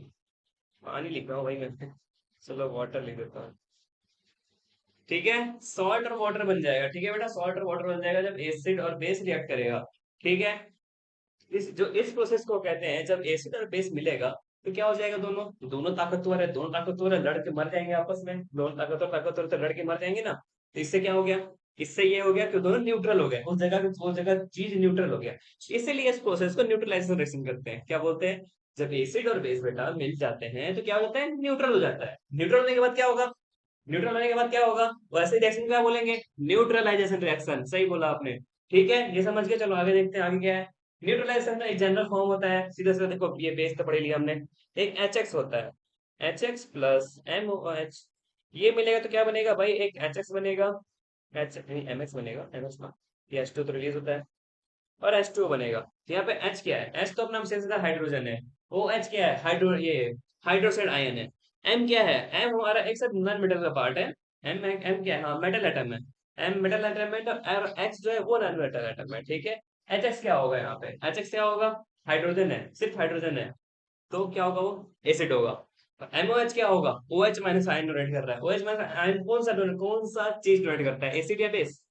पानी लिख रहा हूँ भाई मैं, चलो वाटर लिख देता हूँ, ठीक है। सॉल्ट और वाटर बन जाएगा, ठीक है बेटा, सॉल्ट और वाटर बन जाएगा जब एसिड और बेस रिएक्ट करेगा, ठीक है। इस प्रोसेस को कहते हैं, जब एसिड और बेस मिलेगा तो क्या हो जाएगा, दोनों दोनों ताकतवर है, दोनों ताकतवर है, लड़के मर जाएंगे आपस में, दोनों ताकतवर ताकतवर तो लड़के मर जाएंगे ना। तो इससे क्या हो गया, इससे ये हो गया कि दोनों न्यूट्रल हो गए, उस जगह चीज न्यूट्रल हो गया। इसीलिए इस प्रोसेस को न्यूट्रलाइजेशन रिएक्शन करते हैं, क्या बोलते हैं, जब एसिड और बेस बेटा मिल जाते हैं तो क्या हो जाता है, न्यूट्रल हो जाता है। न्यूट्रल होने के बाद क्या होगा, न्यूट्रल होने के बाद क्या होगा, वैसे रिएक्शन क्या बोलेंगे, न्यूट्रलाइजेशन रिएक्शन, सही बोला आपने, ठीक है। ये समझ के चलो आगे देखते हैं, आगे क्या है। न्यूट्रलाइजेशन का एक जनरल फॉर्म होता है, सीधा सीधा देखो, ये बेस तो पढ़ लिया हमने। एक HX होता है, HX प्लस MOH, ये मिलेगा तो क्या बनेगा भाई, एक HX बनेगा, एच नहीं MX बनेगा, MX ना, ये H2 तो रिलीज होता है, और H2 बनेगा। तो यहाँ पे H क्या है, H तो अपना सीधा हाइड्रोजन है, OH क्या है, ये हाइड्रोक्साइड आयन है। M क्या है, M हमारा एक साथ नॉन मेटल का पार्ट है। M क्या है, हाँ मेटल एटम है। M मेटल एटम है, और X जो है वो नॉन मेटल एटम है, ठीक है। HX क्या होगा यहाँ पे, HX क्या होगा, हाइड्रोजन है, सिर्फ हाइड्रोजन है, तो क्या होगा वो एसिड होगा। MOH क्या होगा, OH माइनस आयन डोनेट कर रहा है, OH माइनस आयन कौन सा चीज डोनेट करता है, एसिड या बेस,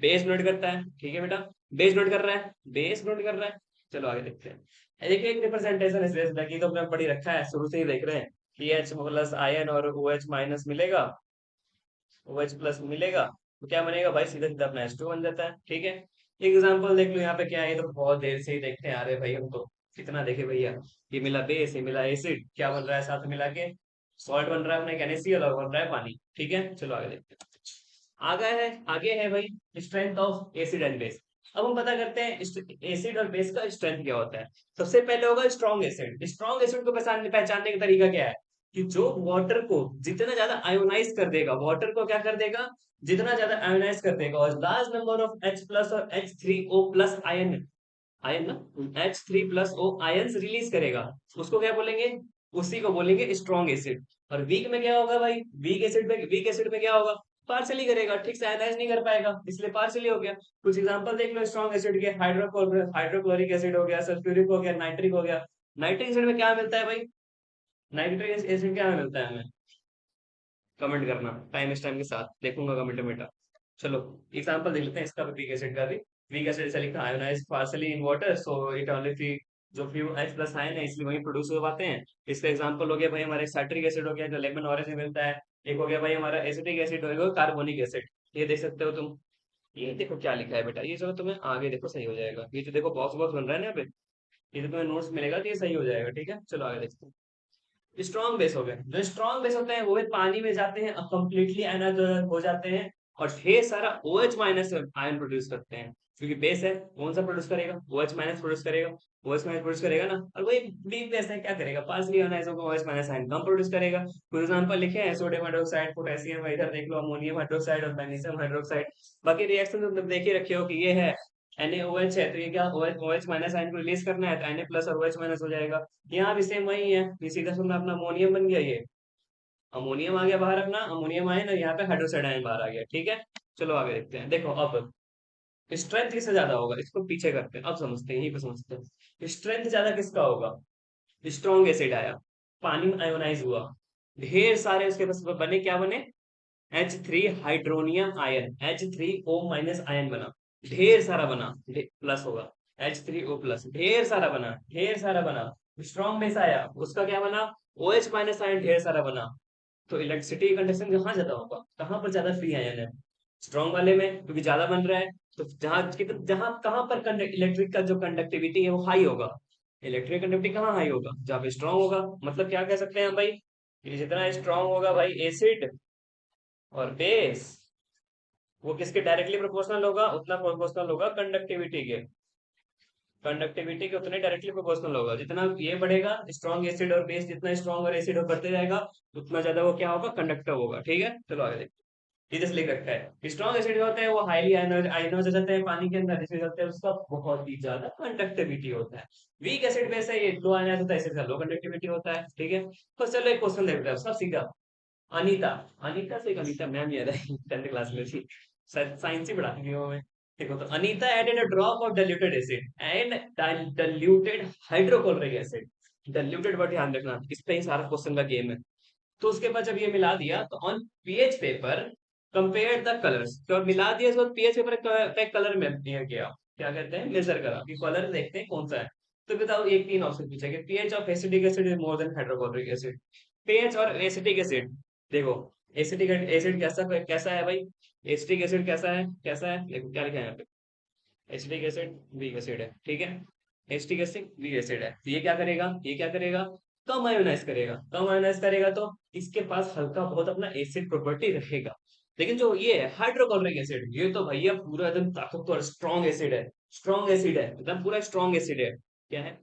बेस नोट करता है, ठीक है बेटा, बेस नोट कर रहा है, बेस नोट कर रहा है। चलो आगे देखते हैं, देखिए एक रिप्रेजेंटेशन इस बेस की तो अपने पढ़ी रखा है, शुरू से ही देख रहे हैं कि H प्लस आयन और OH माइनस मिलेगा, OH प्लस मिलेगा, तो क्या बनेगा भाई, सीधा सीधा अपना H2 बन जाता है, ठीक है। एग्जाम्पल देख लो यहाँ पे क्या है, ये तो बहुत देर से ही देखते हैं आ रहे भाई हम तो, कितना देखे भैया, ये मिला बेस, ये मिला एसिड, क्या बन रहा है साथ में मिला के, सॉल्ट बन रहा है अपने NaCl और बन रहा है पानी, ठीक है। चलो आगे देखते हैं, आगे है भाई strength of acid and base. अब हम पता करते हैं एसिड और बेस का स्ट्रेंथ क्या होता है। सबसे पहले होगा स्ट्रॉन्ग एसिड। स्ट्रॉन्ग एसिड को पहचानने का तरीका क्या है, कि जो वाटर को जितना ज्यादा आयोनाइज कर देगा, वाटर को क्या कर देगा, जितना ज्यादा आयोनाइज कर देगा, और large number of H plus और H3O प्लस आयन, आयन ना, H3+O आयंस रिलीज करेगा, उसको क्या बोलेंगे, उसी को बोलेंगे स्ट्रॉन्ग एसिड। और वीक में क्या होगा भाई, वीक एसिड में क्या होगा, पार्सली करेगा, ठीक से आयनाइज नहीं कर पाएगा, इसलिए पार्सली हो गया। कुछ एग्जांपल देख लो स्ट्रॉन्ग एसिड के, हाइड्रोक्लोरिक एसिड हो गया, सल्फ्यूरिक हो गया, नाइट्रिक हो गया। नाइट्रिक एसिड में क्या मिलता है भाई, नाइट्रिक एसिड क्या मिलता है हमें, कमेंट करना टाइम के साथ, देखूंगा कमेंट में। चलो एग्जांपल देख लेते हैं इसका, वीक एसिड का भी। वीक एसिड ऐसा लिखा, ionize partially in water, so it only free, जो फ्यू H प्लस आयन है इसलिए वही प्रोड्यूस हो पाते हैं। इसका एग्जांपल हो गया भाई हमारे साइट्रिक एसिड हो गया, जो लेमन ऑरेंज में मिलता है। एक हो गया भाई हमारा एसिटिक एसिड, हो गया कार्बोनिक एसिड, ये देख सकते हो तुम। ये देखो क्या लिखा है बेटा, ये जो तुम्हें आगे देखो सही हो जाएगा, ये जो देखो बॉक्स बॉक्स बन रहा है ना यहाँ पे, ये तो तुम्हें नोट्स मिलेगा तो ये सही हो जाएगा, ठीक है। चलो आगे देखते हैं, स्ट्रॉन्ग बेस हो गए, जो स्ट्रॉन्ग बेस होते हैं वो भी पानी में जाते हैं, कंप्लीटली आयनाइज हो जाते हैं, और ढेर सारा OH माइनस आयन प्रोड्यूस करते हैं। क्योंकि बेस है, कौन सा प्रोड्यूस करेगा, OH माइनस प्रोड्यूस करेगा, OH माइनस प्रोड्यूस करेगा ना, और वही वीक बेस है, क्या करेगा, पार्सली आयनाइज होगा, OH माइनस आयन कम प्रोड्यूस करेगा। फॉर एग्जांपल लिखे हैं सोडियम हाइड्रोक्साइड, पोटेशियम, इधर देख लो अमोनियम हाइड्रोक्साइड और मैग्नीशियम हाइड्रोक्साइड। बाकी रिएक्शन तुम देख ही रखे हो कि ये है NaOH है, तो ये क्या OH माइनस आयन को रिलीज करना है, तो Na प्लस और OH माइनस हो जाएगा। यहाँ भी सेम वही है, ये सीधा सुनना अपना अमोनियम बन गया, ये अमोनियम आ गया बाहर, अपना अमोनियम आयन, और यहाँ पे हाइड्रोक्साइड आयन बाहर आ गया, ठीक है। चलो आगे देखते हैं, देखो अब स्ट्रेंथ किससे ज्यादा होगा, इसको पीछे करते हैं, अब समझते हैं, यहीं पे समझते हैं स्ट्रेंथ ज्यादा किसका होगा। स्ट्रॉन्ग एसिड आया, पानी में आयोनाइज हुआ, ढेर सारे उसके पास बने, क्या बने, H3 hydronium ion, H3O minus ion बना, ढेर सारा बना, प्लस होगा, H3O प्लस, ढेर सारा बना, ढेर सारा बना। स्ट्रॉन्ग बेस आया, उसका क्या बना, OH माइनस आयन ढेर सारा बना। तो इलेक्ट्रिसिटी कंडक्शन कहाँ ज्यादा होगा, कहाँ पर ज्यादा फ्री आयन है, स्ट्रॉन्ग वाले में, क्योंकि ज्यादा बन रहा है, तो जहां कहां पर इलेक्ट्रिक का जो कंडक्टिविटी है वो हाई होगा, इलेक्ट्रिक कंडक्टिविटी कहाँ हाई होगा, जहाँ पे स्ट्रांग होगा। मतलब क्या कह सकते हैं हम भाई, कि जितना स्ट्रांग होगा भाई एसिड और बेस, वो किसके डायरेक्टली प्रोपोर्शनल होगा, उतना प्रोपोर्शनल होगा कंडक्टिविटी के उतने डायरेक्टली प्रोपोर्शनल होगा। जितना ये बढ़ेगा स्ट्रॉन्ग एसिड और बेस, जितना स्ट्रॉन्ग और एसिड बढ़ते जाएगा उतना ज्यादा वो क्या होगा, कंडक्टिव होगा। ठीक है, चलो आगे देखते हैं। ये जैसे लिख रखा है, स्ट्रॉन्ग एसिड जो होते हैं वो हाईली आयनाइज हो जाते हैं पानी के अंदर, जिसमें चलते हैं उसका बहुत ही ज्यादा कंडक्टिविटी होता है। वीक एसिड बेस है, ये लो आयनाइज होता है, इसका लो कंडक्टिविटी होता है। ठीक है, तो चलो एक क्वेश्चन देखते हैं सब सीधा। अनीता, अनीता से एक अनीता मैम याद है, 10th क्लास में थी, शायद साइंस ही पढ़ाती थी वो मैं। देखो तो Anita added a drop of diluted acid and diluted hydrochloric acid. Diluted word ध्यान रखना, इस पे ही सारा क्वेश्चन का गेम है। तो उसके बाद जब ये मिला दिया तो on pH paper compare the colours, तो मिला दिया इसको पीएच पेपर पे कलर में दिया गया, क्या कहते हैं मेजर करा कि कलर देखते हैं कौन सा है। तो बताओ, एक तीन ऑप्शन पूछा कि pH of acetic acid is more than hydrochloric acid. PH और एसिटिक एसिड, देखो एसिटिक एसिड कैसा कैसा है भाई, एसिटिक एसिड कैसा है देखो क्या लिखा है यहाँ पे, एसिटिक एसिड वीक एसिड है। ठीक है, एसिटिक एसिड वीक एसिड है, तो ये क्या करेगा, ये क्या करेगा, कम आयोनाइज करेगा। कम आयोनाइज करेगा तो इसके पास हल्का बहुत अपना एसिड प्रॉपर्टी रहेगा। लेकिन जो ये है हाइड्रोक्लोरिक एसिड, ये तो भैया पूरा एकदम ताकतवर स्ट्रॉन्ग एसिड है, स्ट्रॉन्ग एसिड है एकदम पूरा स्ट्रॉन्ग एसिड है। क्या है,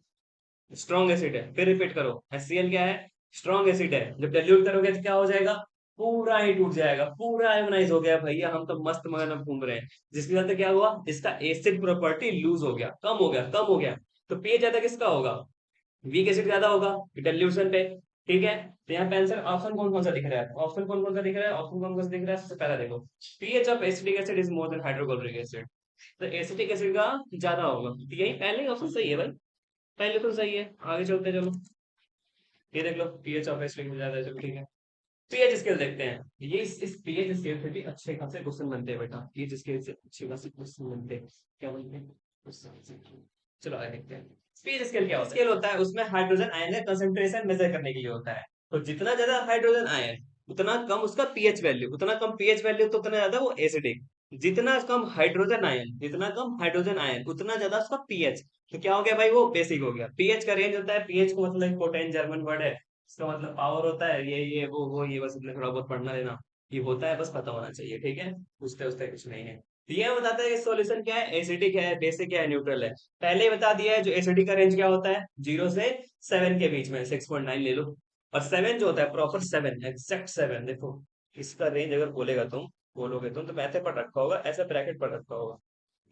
स्ट्रॉन्ग एसिड है। फिर रिपीट करो, HCl क्या है, स्ट्रॉन्ग एसिड है। जब डाइल्यूट करोगे तो क्या हो जाएगा, पूरा ही टूट जाएगा, पूरा आयोनाइज हो गया भैया, हम तो मस्त मगन में घूम रहे हैं। जिसकी वजह से क्या हुआ, इसका एसिड प्रॉपर्टी लूज हो गया, कम हो गया, कम हो गया। तो पीएच ज्यादा किसका होगा, वीक एसिड ज्यादा होगा डाइल्यूशन पे। ठीक है, तो यहाँ पे आंसर ऑप्शन कौन कौन सा दिख रहा है, ऑप्शन कौन कौन सा दिख रहा है, ऑप्शन कौन कौन सा दिख रहा है, सबसे पहला देखो, pH of acetic acid is more than hydrochloric acid. तो एसिटिक एसिड का ज्यादा होगा, तो यही पहले ऑप्शन सही है भाई, पहले तो सही है। आगे चलते हैं, चलो ये देख लो, पीएच ऑफ एसिड ज्यादा है, चलो ठीक है। पीएच स्केल देखते हैं, ये इस पीएच स्केल से भी अच्छे खासे क्वेश्चन बनते हैं बेटा, पीएच स्केल से अच्छे खासे क्वेश्चन बनते हैं। क्या बनते हैं क्वेश्चन, चलो आगे देखते हैं। पीएच स्केल क्या होता है, स्केल होता है उसमें हाइड्रोजन आयन का कंसंट्रेशन मेजर करने के लिए होता है। तो जितना ज्यादा हाइड्रोजन आयन उतना कम उसका पीएच वैल्यू, उतना कम पीएच वैल्यू तो उतना ज्यादा वो एसिडिक। जितना कम हाइड्रोजन आयन, जितना कम हाइड्रोजन आयन उतना ज्यादा उसका पीएच। तो क्या हो गया भाई, वो बेसिक हो गया। पीएच का रेंज होता है, पीएच को मतलब पोटेंट जर्मन वर्ड है, इसका मतलब पावर होता है, ये वो ये बस इतना थोड़ा बहुत पढ़ना लेना, ये होता है बस पता होना चाहिए। ठीक है, उससे उससे कुछ नहीं है। तो ये बताता है कि सॉल्यूशन क्या है, एसिडिक है, बेसिक है, न्यूट्रल है। पहले ही बता दिया है, जो एसिडिक का रेंज क्या होता है, 0 से 7 के बीच में, 6.9 ले लो। और 7 जो होता है प्रॉपर 7, एग्जैक्ट 7, देखो इसका रेंज अगर बोलोगे तुम तो मैथे पढ़ रखा होगा, ऐसा ब्रैकेट पढ़ रखा होगा।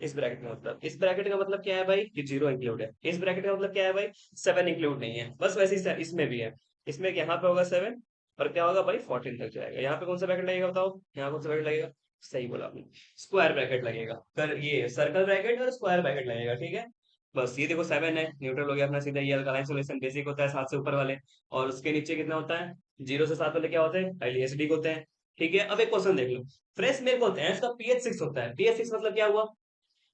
इस ब्रैकेट का मतलब, इस ब्रैकेट का मतलब क्या है भाई, कि 0 इंक्लूड है। इस ब्रैकेट का मतलब क्या है भाई, 7 इंक्लूड नहीं है। बस वैसे ही इसमें भी है, इसमें यहाँ पे होगा 7 और क्या होगा भाई 14 तक जाएगा। यहाँ पे कौन सा ब्रैकेट लगेगा बताओ, यहाँ कौन सा ब्रैकेट लगेगा, सही बोला आपने, स्क्वायर ब्रैकेट लगेगा। कर ये सर्कल ब्रैकेट और स्क्वायर ब्रैकेट लगेगा। ठीक है, बस ये देखो 7 है, न्यूट्रल हो गया अपना सीधा, ये अल्कालाइन सॉल्यूशन बेसिक होता है 7 से ऊपर वाले। और उसके नीचे कितना होता है, 0 से 7 वाले क्या होते हैं, हाईली एसिडिक होते हैं। ठीक है, अब एक क्वेश्चन देख लो, फ्रेश मिल्क होते हैं, इसका pH 6 होता है। pH 6 मतलब क्या हुआ,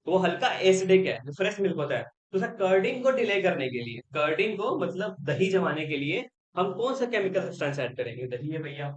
तो वो हल्का एसिडिक है, जो फ्रेश मिल्क होता है। तो सर कर्डिंग को डिले करने के लिए, कर्डिंग को मतलब दही जमाने के लिए हम कौन सा केमिकल सब्सटेंस ऐड करेंगे, दही है भैया,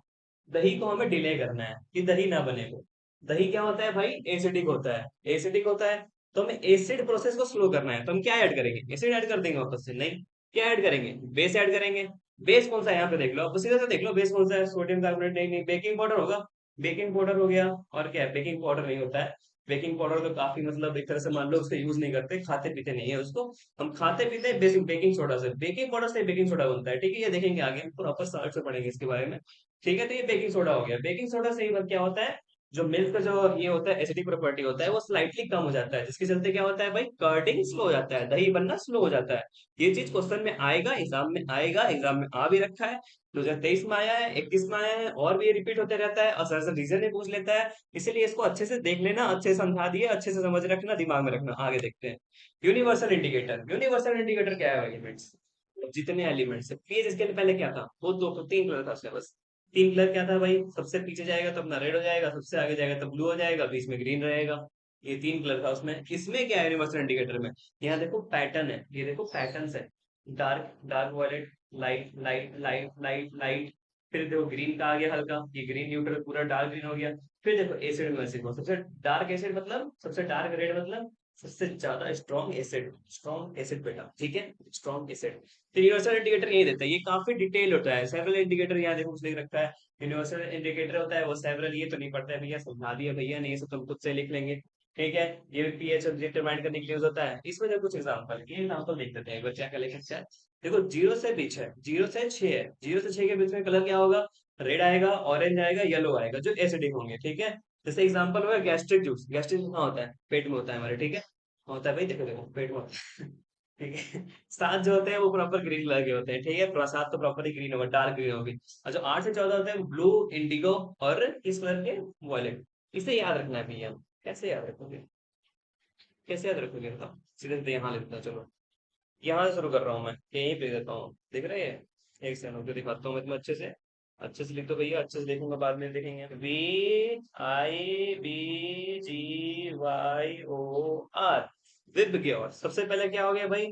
दही को हमें डिले करना है कि दही ना बने। वो दही क्या होता है भाई, एसिडिक होता है, एसिडिक होता है। तो हमें एसिड प्रोसेस को स्लो करना है, तो हम क्या ऐड करेंगे, एसिड ऐड कर देंगे वापस से, नहीं, क्या ऐड करेंगे, बेस ऐड करेंगे। बेस कौन सा है यहाँ पे देख लो, अब सीधा से देख लो बेस कौन सा है, सोडियम कार्बोनेट, नहीं बेकिंग पाउडर होगा, बेकिंग पाउडर हो गया। और क्या है, बेकिंग पाउडर नहीं होता है, बेकिंग पाउडर तो काफी मतलब एक तरह से मान लो उसका यूज नहीं करते, खाते पीते नहीं है उसको, हम खाते पीते हैं बेसिक बेकिंग सोडा से, बेकिंग पाउडर से बेकिंग सोडा बनता है। ठीक है, ये देखेंगे आगे हम प्रॉपर स्टार्ट से पढ़ेंगे इसके बारे में। ठीक है, तो ये बेकिंग सोडा हो गया, बेकिंग सोडा से ही क्या होता है, जो मिल्क का जो ये होता है एसिडिक प्रॉपर्टी होता है वो स्लाइटली कम हो जाता है, जिसके चलते क्या होता है भाई, कर्डिंग स्लो हो जाता है, दही बनना स्लो हो जाता है। ये चीज क्वेश्चन में आएगा, एग्जाम में आएगा, एग्जाम में आ भी रखा है, 2023 में आया है, 21 में आया है, और भी ये रिपीट होते रहता है, और सर रीजन भी पूछ लेता है। इसलिए इसको अच्छे से देख लेना, अच्छे से समझा दिए, अच्छे से समझ रखना, दिमाग में रखना। आगे देखते हैं, यूनिवर्सल इंडिकेटर। यूनिवर्सल इंडिकेटर क्या है एलिमेंट्स, जितने एलिमेंट्स है। पीएच इसके पहले क्या था, वो दो तीन कलर था उसका बस, तीन कलर क्या था भाई, सबसे पीछे जाएगा तो अपना रेड हो जाएगा, सबसे आगे जाएगा तो ब्लू हो जाएगा, बीच में ग्रीन रहेगा। ये तीन कलर था उसमें। इसमें क्या है यूनिवर्सल इंडिकेटर में, यहाँ देखो पैटर्न है, ये देखो पैटर्न है, dark dark violet, light light light light light, फिर देखो ग्रीन का आ गया हल्का, ये ग्रीन न्यूट्रल पूरा डार्क ग्रीन हो गया। फिर देखो एसिड में एसिड सबसे डार्क एसिड मतलब सबसे डार्क रेड मतलब सबसे ज्यादा स्ट्रॉन्ग एसिड बेटा, ठीक है, स्ट्रॉन्ग एसिड। तो यूनिवर्सल इंडिकेटर यही देता है, ये काफी डिटेल होता है। सेवरल इंडिकेटर यहाँ देखो कुछ लिख रखा है, यूनिवर्सल इंडिकेटर होता है वो सेवरल, ये तो नहीं पड़ता है भैया, समझा दिया भैया ने, ये सब तुम खुद से लिख लेंगे, ठीक है। ये पीएच डिटरमाइन करने के लिए यूज होता है। इसमें जो कुछ एग्जांपल, ये एग्जांपल देख लेते हैं एक बार, क्या क्या लिखा है। देखो जीरो से बीच है, जीरो से 6 है, जीरो से 6 के बीच में कलर क्या होगा, रेड आएगा, ऑरेंज आएगा, येलो आएगा, जो एसिडिक होंगे, ठीक है। जैसे एग्जांपल हुआ गैस्ट्रिक जूस, गैस्ट्रिक जूस कहाँ होता है, पेट में होता है हमारे, ठीक है, होता है भाई, देखो देखो पेट में होता है ठीक है। 7 जो होते हैं वो प्रॉपर ग्रीन कलर के होते हैं, ठीक है, 7 तो प्रॉपर ही ग्रीन होगा, डार्क ग्रीन होगी। और जो 8 से 14 होते हैं ब्लू, इंडिगो और किस कलर के, वॉयलेट। इसे याद रखना है भैया। कैसे याद रखोगे, कैसे याद रखोगे बताओ, सीधे सीधे यहाँ लिख देता हूँ, चलो यहाँ से शुरू कर रहा हूँ मैं, यहीं पे देता हूँ, दिख रहा है ये? एक सेकंड रुको, दिखाता हूँ मैं तुम्हें अच्छे से। अच्छे से लिख दो भैया, अच्छे से देखूंगा, बाद में देखेंगे। VIBGYOR, विब ग्योर। सबसे पहले क्या हो गया भाई,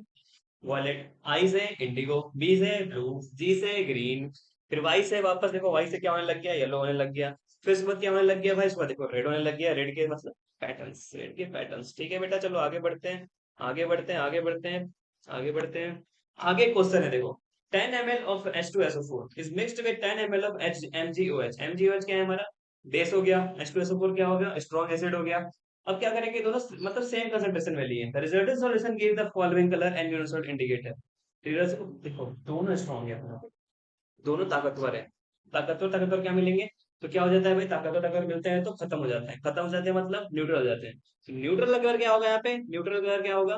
वॉलेट। आई से इंडिगो, बी से ब्लू, जी से ग्रीन, फिर वाई से वापस देखो, वाई से क्या होने लग गया, येलो होने लग गया। फिर उसके बाद क्या होने लग गया भाई, उसके बाद देखो रेड होने लग गया, रेड के मतलब पैटर्न्स, रेड के पैटर्न्स, ठीक है बेटा। चलो आगे बढ़ते हैं, आगे बढ़ते हैं, आगे बढ़ते हैं, आगे बढ़ते हैं। आगे क्वेश्चन है देखो, 10 ml of H2SO4 is mixed with 10 ml of MgOH। MgOH क्या है हमारा, बेस हो गया, H2SO4 क्या हो गया, स्ट्रॉन्ग एसिड हो गया। अब क्या करेंगे, दोनों मतलब सेम कंसंट्रेशन में लिए। The resultant solution give the following colour and universal indicator. देखो दोनों स्ट्रॉन्ग है अपना, दोनों ताकतवर है। ताकतवर ताकतवर क्या मिलेंगे, तो क्या हो जाता है भाई, ताकतवर ताकतवर मिलते हैं तो खत्म हो जाते हैं, खत्म हो जाते हैं मतलब न्यूट्रल हो जाते हैं। तो न्यूट्रल कलर क्या होगा यहाँ पे, न्यूट्रल कलर क्या होगा,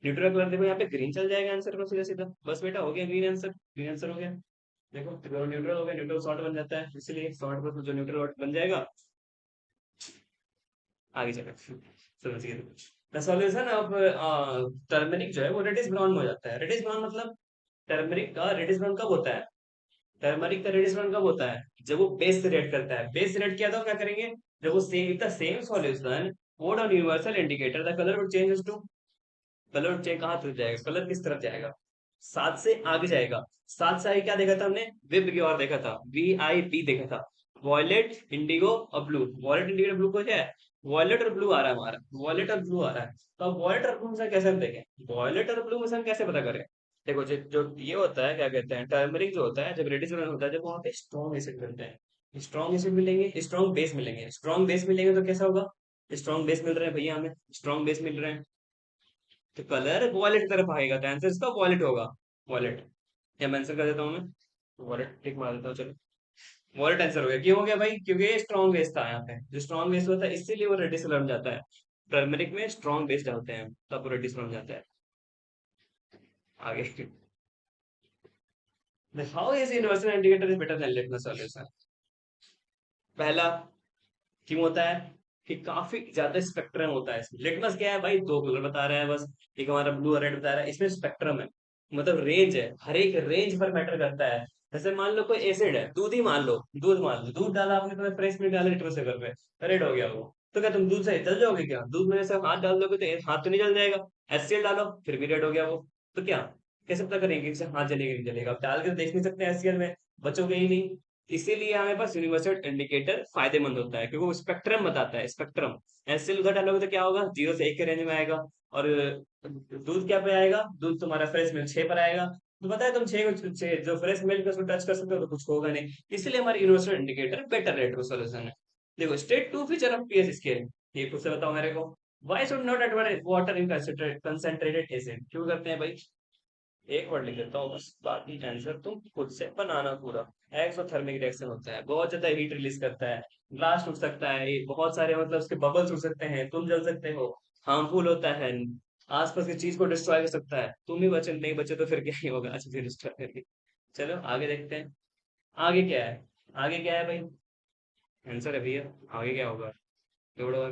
न्यूट्रल कलर देखो यहाँ पे ग्रीन चल जाएगा आंसर में, सीधा सीधा बस बेटा, हो गया ग्रीन आंसर, ग्रीन आंसर हो गया। देखो तो न्यूट्रल हो गया, न्यूट्रल शॉर्ट बन जाता है, इसलिए शॉर्ट पर जो न्यूट्रल बन जाएगा, आगे चलो समझिए। द सॉल्यूशन ऑफ टर्मरिक जो है वो रेडिश ब्राउन में हो जाता है। रेडिश ब्राउन मतलब टर्मरिक का रेडिश ब्राउन कब होता है, टर्मरिक का रेडिश ब्राउन कब होता है, जब वो बेस से रिएक्ट करता है। बेस से रिएक्ट किया तो क्या करेंगे, जब वो सेम द सेम सॉल्यूशन वोट on universal indicator the colour would change to, colour change कहाँ तरफ जाएगा, कलर किस तरफ जाएगा, 7 से आगे जाएगा। 7 से आगे क्या देखा था हमने, विब की ओर देखा था, VIB देखा था, वॉयलेट, इंडिगो और ब्लू। वॉयलेट, इंडिगो, ब्लू को क्या है, वॉयलेट और ब्लू आ रहा है हमारा, वॉयलेट और ब्लू आ रहा है। तो अब वॉयलेट और ब्लू से कैसे हम देखें, वॉयलेट और ब्लू में से हम कैसे पता करें। देखो जो जो ये होता है क्या कहते हैं, टर्मरिक जो होता है, जब रेडिश ब्राउन होता है, जब वहाँ पे स्ट्रॉन्ग एसिड मिलते हैं, स्ट्रॉन्ग एसिड मिलेंगे, स्ट्रॉन्ग बेस मिलेंगे, स्ट्रॉन्ग बेस मिलेंगे तो कैसा होगा, स्ट्रॉन्ग बेस मिल रहे हैं भैया हमें, स्ट्रॉन्ग बेस मिल रहे हैं, तो कलर वॉलेट की तरफ आएगा, तो आंसर इसका वॉलेट होगा, वॉलेट। या मैं आंसर कर देता हूँ मैं, वॉलेट टिक मार देता हूँ, चलो वॉलेट आंसर हो गया। क्यों हो गया भाई, क्योंकि ये स्ट्रॉन्ग बेस था, यहाँ पे जो स्ट्रॉन्ग बेस होता है इसीलिए वो रेडिश कलर में जाता है। टर्मरिक में स्ट्रॉन्ग बेस डालते हैं तब वो रेडिश कलर में जाता है। आगे, how is universal indicator is better than litmus solution. पहला, क्यों होता है कि काफी ज्यादा स्पेक्ट्रम होता है इसमें। लिटमस क्या है भाई, दो कलर बता रहा है बस, एक हमारा ब्लू और रेड बता रहा है, इसमें स्पेक्ट्रम है, मतलब रेंज है, हर एक रेंज पर मैटर करता है। जैसे मान लो कोई एसिड है, दूध ही मान लो, दूध मान लो, दूध डाला आपने, तुम्हें फ्रेश मिल्क डाला लिटमस पेपर पे, रेड हो गया वो, तो क्या तुम दूध से जल जाओगे क्या, दूध में से हाथ डाल दोगे तो हाथ तो नहीं जल जाएगा, HCl डालो फिर भी रेड हो गया वो, तो क्या, कैसे पता करेंगे कि हाथ जलेगा नहीं जलेगा, अब डाल के तो देख नहीं सकते HCl में, बचोगे ही नहीं। इसीलिए हमारे पास यूनिवर्सल इंडिकेटर फायदेमंद होता है, क्योंकि वो स्पेक्ट्रम बताता है, स्पेक्ट्रम। एसएल उधर डालोगे तो क्या होगा, 0 से 1 के रेंज में आएगा, और दूध क्या पे आएगा, दूध तुम्हारा फ्रेश मिल्क 6 पर आएगा, तो पता है तुम 6 जो फ्रेश मिल्क उसको टच कर सकते हो तो कुछ होगा नहीं। इसलिए हमारे यूनिवर्सल इंडिकेटर बेटर रेट का सोल्यूशन है। देखो state 2 feature of pH scale, ये खुद से बताओ मेरे को। Why should not add water in concentrated acid, क्यों करते हैं भाई, एक वर्ड लिख देता हूँ बस, बाकी आंसर तुम खुद से बनाना पूरा। एक्सोथर्मिक रिएक्शन होता है, बहुत ज्यादा हीट रिलीज करता है, ग्लास टूट सकता है, ये बहुत सारे मतलब उसके बबल्स उड़ सकते हैं, तुम जल सकते हो, हार्मफुल होता है, आसपास की चीज को डिस्ट्रॉय कर सकता है, तुम ही बचे नहीं बचे तो फिर क्या ही होगा, अच्छा फिर डिस्ट्रॉय करके। चलो आगे देखते हैं, आगे क्या है, आगे क्या है भाई, आंसर है भैया, आगे क्या होगा, जोड़ो।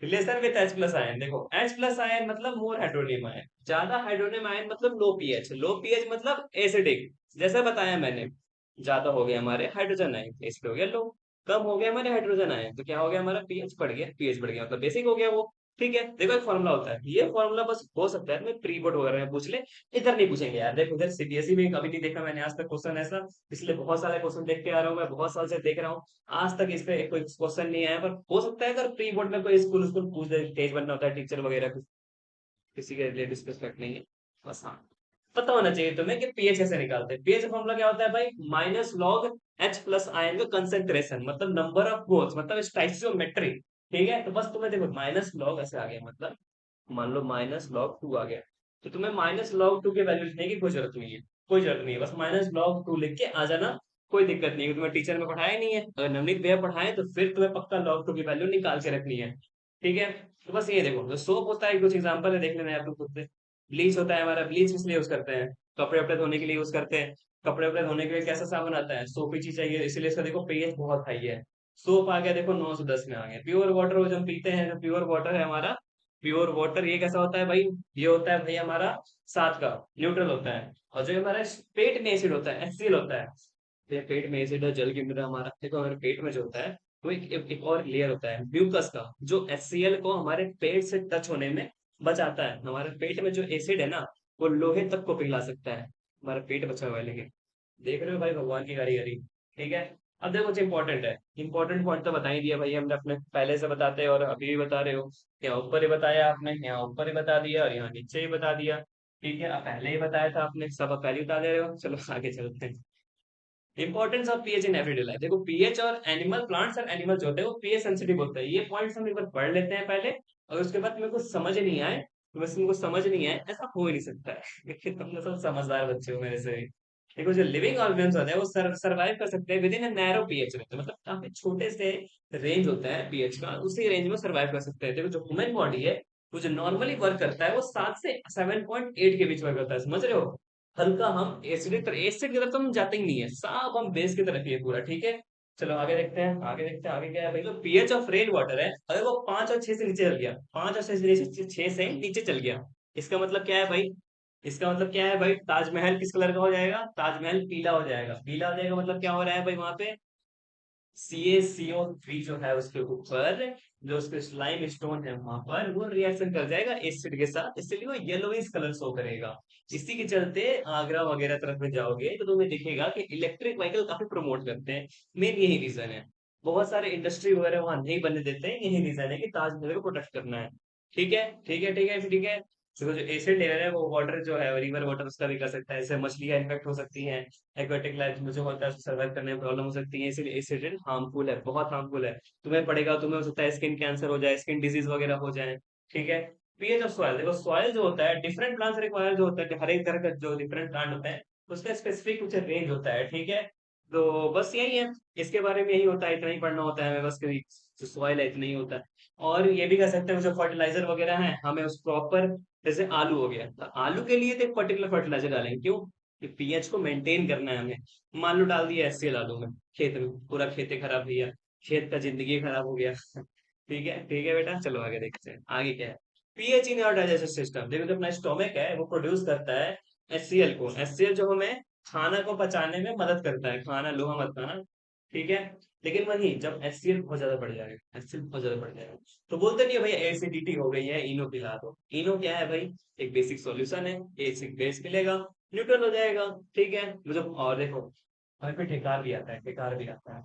Relation with H plus ion, देखो H प्लस आयन मतलब मोर हाइड्रोनियम आयन, ज्यादा हाइड्रोनियम आयन मतलब लो पीएच, लो पीएच मतलब एसिडिक, जैसा बताया मैंने। ज्यादा हो गया हमारे हाइड्रोजन आयन, एसिड हो गया लो, कम हो गया हमारे हाइड्रोजन आयन, तो क्या हो गया हमारा पीएच बढ़ गया, पीएच बढ़ गया मतलब बेसिक हो गया वो। ठीक है, देखो एक फॉर्मूला होता है, ये फॉर्मूला बस हो सकता है तुम्हें प्री बोर्ड वगैरह में पूछ ले, इधर नहीं पूछेंगे यार। देखो इधर सीबीएसई में कभी नहीं देखा मैंने आज तक क्वेश्चन ऐसा, पिछले बहुत सारे क्वेश्चन देखते आ रहा हूँ मैं, बहुत साल से देख रहा हूँ, आज तक इस पे कोई क्वेश्चन नहीं आया। पर हो सकता है अगर प्री बोर्ड में कोई स्कूल स्कूल पूछ दे, तेज बनना होता है टीचर वगैरह, किसी के रिलेटिव रिस्पेक्ट नहीं है, बस हाँ पता होना चाहिए तुम्हें कि पीएच कैसे निकालते हैं। पीएच फॉर्मूला क्या होता है भाई, minus log H plus ion का कंसेंट्रेशन, मतलब नंबर ऑफ मोल्स, मतलब स्टोइचियोमेट्री। ठीक है, तो बस तुम्हें देखो माइनस लॉग ऐसे आ गया, मतलब मान लो माइनस लॉग टू आ गया, तो तुम्हें माइनस लॉग टू के वैल्यू लिखने की कोई जरूरत नहीं है, कोई जरूरत नहीं है, बस माइनस लॉग टू लिख के आ जाना। कोई दिक्कत नहीं है, तुम्हें टीचर ने पढ़ाया नहीं है, अगर नवनीत भैया पढ़ाए तो फिर तुम्हें पक्का लॉग टू की वैल्यू निकाल के रखनी है। ठीक है, तो बस ये देखो, जो सोप होता है कुछ एग्जांपल है देख लेना आप लोग खुद से। ब्लीच होता है हमारा, ब्लीच किस लिए यूज करते हैं, कपड़े वपड़े धोने के लिए यूज करते हैं। कपड़े वपड़े धोने के लिए कैसा साबुन आता है, सोपी चीज चाहिए, इसीलिए इसका देखो पीएच बहुत हाई है। सोप आ गया देखो 9 से 10 में आ गया। प्योर वाटर जो हम पीते हैं, जो प्योर वाटर है हमारा, प्योर वाटर ये कैसा होता है भाई, ये होता है भाई हमारा 7 का, न्यूट्रल होता है। और जो हमारा पेट में एसिड होता है, HCl होता है, ये पेट में एसिड है, जल की मृदा हमारा, देखो हमारे पेट में जो होता है वो एक और लेयर होता है म्यूकस का, जो HCl को हमारे पेट से टच होने में बचाता है। हमारे पेट में जो एसिड है ना, वो लोहे तक को पिघला सकता है, हमारा पेट बचा हुआ है लेकिन। देख रहे हो भाई भगवान की कारीगरी। ठीक है, अब देखो कुछ इंपॉर्टेंट है, इंपॉर्टेंट पॉइंट तो बता ही दिया भाई हमने अपने पहले से बताते हैं, और अभी भी बता रहे हो। यहाँ ऊपर ही बताया आपने, यहाँ ऊपर ही बता दिया, और यहाँ नीचे ही बता दिया। ठीक है, अब पहले ही बताया था आपने, सब अब पहले ही बता दे रहे हो, चलो आगे चलते हैं। Importance of pH in everyday life, देखो पीएच और एनिमल, प्लांट्स और एनिमल जो होते हैं वो पीएच सेंसिटिव होते हैं, ये पॉइंट्स हम एक बार पढ़ लेते हैं पहले, और उसके बाद मेरे को समझ नहीं आए तो बस तुमको समझ नहीं आए, ऐसा हो ही नहीं सकता है देखिए तुम लोग सब समझदार बच्चे हो मेरे से भी। देखो जो लिविंग ऑर्गेन्स होते हैं वो सर्वाइव कर सकते हैं विद इन नैरो पीएच में, मतलब काफी छोटे से रेंज होता है पीएच का, उसी रेंज में सर्वाइव कर सकते हैं। देखो जो ह्यूमन बॉडी है, वो जो नॉर्मली वर्क करता है वो 7 से 7.8 के बीच वर्क करता है, समझ रहे हो। हल्का हम एसिडिक तरफ, एसिड की तरफ तो हम जाते ही नहीं है, सब हम बेस की तरफ ही है पूरा। ठीक है, चलो आगे देखते हैं, आगे देखते हैं, आगे क्या है भाई, तो पीएच ऑफ रेन वाटर है, अगर वो 5 और 6 से नीचे चल गया, 5 और 6 से नीचे चल गया, इसका मतलब क्या है भाई, इसका मतलब क्या है भाई, ताजमहल किस कलर का हो जाएगा, ताजमहल पीला हो जाएगा। पीला हो जाएगा मतलब क्या हो रहा है भाई वहां पे, CaCO3 जो है उसके ऊपर, जो उसके स्लाइम स्टोन है वहां पर, वो रिएक्शन कर जाएगा एसिड के साथ, इसलिए वो येलोइश कलर शो करेगा। इसी के चलते आगरा वगैरह तरफ में जाओगे तो तुम्हें दिखेगा कि इलेक्ट्रिक व्हीकल काफी प्रमोट करते हैं, मेन यही रीजन है। बहुत सारे इंडस्ट्री वगैरह वहां नहीं बनने देते हैं, यही रीजन है कि ताजमहल को प्रोटेक्ट करना है। ठीक है, ठीक है, ठीक है, ठीक है। तो जो एसिड लेयर है वो वाटर जो है, रिवर वाटर उसका भी कर सकता है, इससे मछलियां इन्फेक्ट हो सकती हैं, एक्वेटिक लाइफ में जो होता है सर्वाइव करने में प्रॉब्लम हो सकती है, इसलिए एसिड हार्मफुल है, बहुत हार्मफुल है। तुम्हें पड़ेगा, तुम्हें हो सकता है स्किन कैंसर हो जाए, स्किन डिजीज वगैरह हो जाए। ठीक है, पीएच ऑफ सॉइल, देखो सॉइल जो होता है डिफरेंट प्लांट्स रिक्वायर जो होता है, हर एक तरह का जो डिफरेंट प्लांट होता है उसका स्पेसिफिक कुछ रेंज होता है। ठीक है, तो बस यही है, इसके बारे में यही होता है, इतना ही पढ़ना होता है हमें बस, कभी जो सॉइल है इतना ही होता है। और ये भी कह सकते हैं जो फर्टिलाइजर वगैरह है हमें उस प्रॉपर, जैसे आलू हो गया, तो आलू के लिए तो एक पर्टिकुलर फर्टिलाइजर डालेंगे, क्यों, कि पीएच को मेंटेन करना है हमें। मान लो डाल दिया HCl आलू में, खेत में पूरा खेत ही खराब भैया, खेत का जिंदगी खराब हो गया ठीक है, ठीक है बेटा, चलो आगे देखते हैं आगे क्या है। PH in your digestive system, देखो जो अपना स्टोमक है वो प्रोड्यूस करता है HCl को, HCl जो हमें खाना को पचाने में मदद करता है, खाना लोहा मत खाना। ठीक है, लेकिन वही जब HCl बहुत ज्यादा बढ़ जाएगा, HCl बहुत ज्यादा बढ़ जाएगा, तो बोलते नहीं है भैया एसिडिटी हो गई है, इनो पिला दो। इनो क्या है भाई, एक बेसिक सॉल्यूशन है, बेसिक बेस मिलेगा, न्यूट्रल हो जाएगा। ठीक है, मतलब और देखो वहीं पे ढेकार भी आता है, ढेकार भी आता है,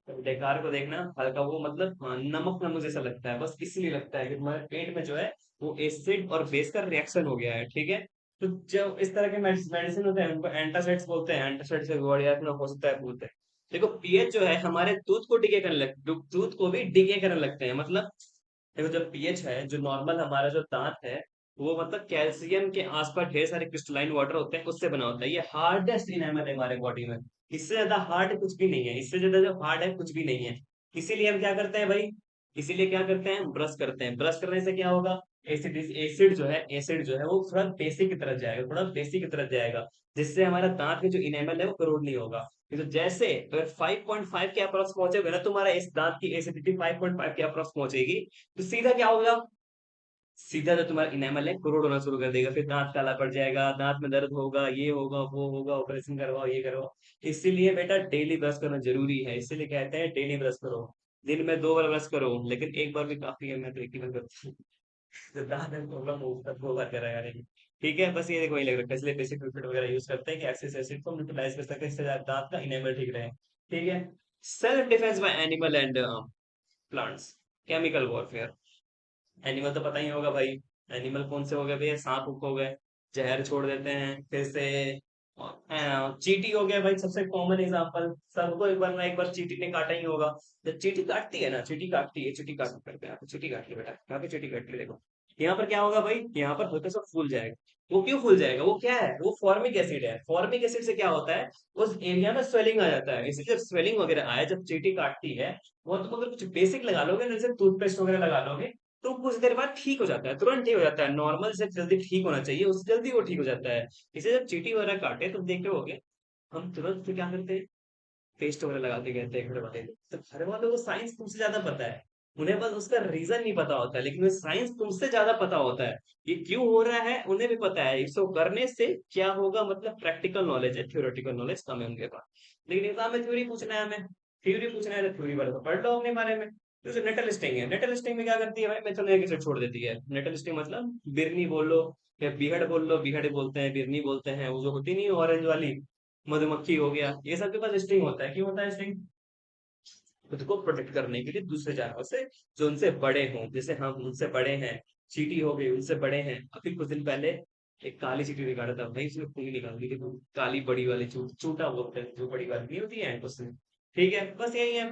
तो ढेकार को देखना हल्का, वो मतलब नमक नमक जैसा लगता है, बस इसलिए लगता है कि तुम्हारे पेट में जो है वो एसिड और बेस का रिएक्शन हो गया है। ठीक है, तो जब इस तरह के मेडिसिन होते हैं उनको एंटासिड्स बोलते हैं, एंटासिड से वर्ड याद ना हो सकता है बोलते हैं। देखो पीएच जो है हमारे दूध को डिके करने लग, दूध को भी डिके करने लगते हैं, मतलब देखो जो पीएच है, जो नॉर्मल हमारा जो दांत है, वो मतलब कैल्शियम के आसपास ढेर सारे क्रिस्टलाइन वाटर होते हैं, उससे बना होता है, ये हार्डेस्ट इनेमल है हमारे बॉडी में, इससे ज्यादा हार्ड कुछ भी नहीं है, इससे ज्यादा जो हार्ड है कुछ भी नहीं है। इसीलिए हम क्या करते हैं भाई, इसीलिए क्या करते हैं, ब्रश करते हैं, ब्रश करने से क्या होगा, एसिड एसिड जो है, एसिड जो है वो थोड़ा बेसिक की तरफ जाएगा, थोड़ा बेसिक की तरफ जाएगा, जिससे हमारा दांत में जो इनेमल है वो करोड नहीं होगा। तो जैसे अगर 5.5 के अप्रॉक्स पहुंचेगा ना, तुम्हारा इस दांत की एसिडिटी 5.5 के अप्रॉक्स पहुंचेगी, तो सीधा क्या होगा, सीधा जो तुम्हारा इनेमल है करोड़ होना शुरू कर देगा, फिर दांत काला पड़ जाएगा, दांत में दर्द होगा, ये होगा वो होगा, ऑपरेशन करवाओ ये करवाओ। इसीलिए बेटा डेली ब्रश करना जरूरी है, इसीलिए कहते हैं डेली ब्रश करो। दिन में 2 बार ब्रश करो, लेकिन एक बार भी काफी है, मैं तो एक ही बार करता हूँ। तो दांत में प्रॉब्लम हो तब 2 बार करेगा नहीं। ठीक है, बस ये देखो वही लग रहा है, इसलिए बेसिक लिक्विड वगैरह यूज करते हैं कि एक्सेस एसिड को न्यूट्रलाइज कर सके, इससे दांत का इनेबल ठीक रहे। ठीक है। Self defence bye animal and plants. Chemical warfare. Animal तो पता ही होगा भाई। एनिमल कौन से हो गए भैया? सांप उप हो गए, जहर छोड़ देते हैं। फिर से चींटी हो गया भाई, सबसे कॉमन एग्जांपल, सबको एक बार चींटी ने काटा ही होगा। जब चींटी काटती है ना, चींटी काटती है, चींटी काट करके यहाँ पे चींटी काट ली बेटा, यहाँ पे चींटी काट ली देखो। यहाँ पर क्या होगा भाई? यहाँ पर हल्का सा फूल जाएगा। वो क्यों फूल जाएगा? वो क्या है? वो फॉर्मिक एसिड है। फॉर्मिक एसिड से क्या होता है? उस एरिया में स्वेलिंग आ जाता है। इसलिए जब स्वेलिंग वगैरह आए, जब चींटी काटती है, वो तुम अगर कुछ बेसिक लगा लोगे ना, जैसे टूथपेस्ट वगैरह लगा लोगे, तो कुछ देर बाद ठीक हो जाता है, तुरंत ठीक हो जाता है। नॉर्मल से जल्दी ठीक होना चाहिए, उससे जल्दी वो ठीक हो जाता है। इसे जब चींटी वगैरह काटे, तुम देख रहे होगे, हम तुरंत से क्या करते हैं? पेस्ट वगैरह लगाते कहते हैं घर वाले। तो घर वालों को साइंस तुमसे ज्यादा पता है। उन्हें बस उसका रीजन नहीं पता होता है, लेकिन साइंस तुमसे ज्यादा पता होता है। ये क्यों हो रहा है उन्हें भी पता है, इसको करने से क्या होगा, मतलब प्रैक्टिकल नॉलेज है, थ्योरेटिकल नॉलेज कम है उनके पास। लेकिन एग्जाम में थ्योरी पूछना है हमें, थ्योरी पूछना है तो थ्योरी वाले तो पढ़ लो अपने बारे में। जैसे नेटल लिस्टिंग है, नेटल लिस्टिंग में क्या करती है भाई? मेथड एक से छोड़ देती है। नेटल लिस्टिंग मतलब बिरनी बोल लो या बीहड़ बोल लो, बीहड़ बोलते हैं, बिरनी बोलते हैं, वो जो होती नहीं ऑरेंज वाली, मधुमक्खी हो गया, ये सब के पास स्टिंग होता है। क्यों होता है स्टिंग? खुद को प्रोटेक्ट करने के लिए दूसरे जानवर से, जो उनसे बड़े हों। जैसे हम उनसे बड़े हैं, चींटी हो गई उनसे बड़े हैं। अभी कुछ दिन पहले एक काली चींटी निकाला था भाई, उसने खून निकाल दी थी। काली बड़ी वाली चूटा बोलते हैं, जो बड़ी वाली नहीं होती है उसने। ठीक है, बस यही है।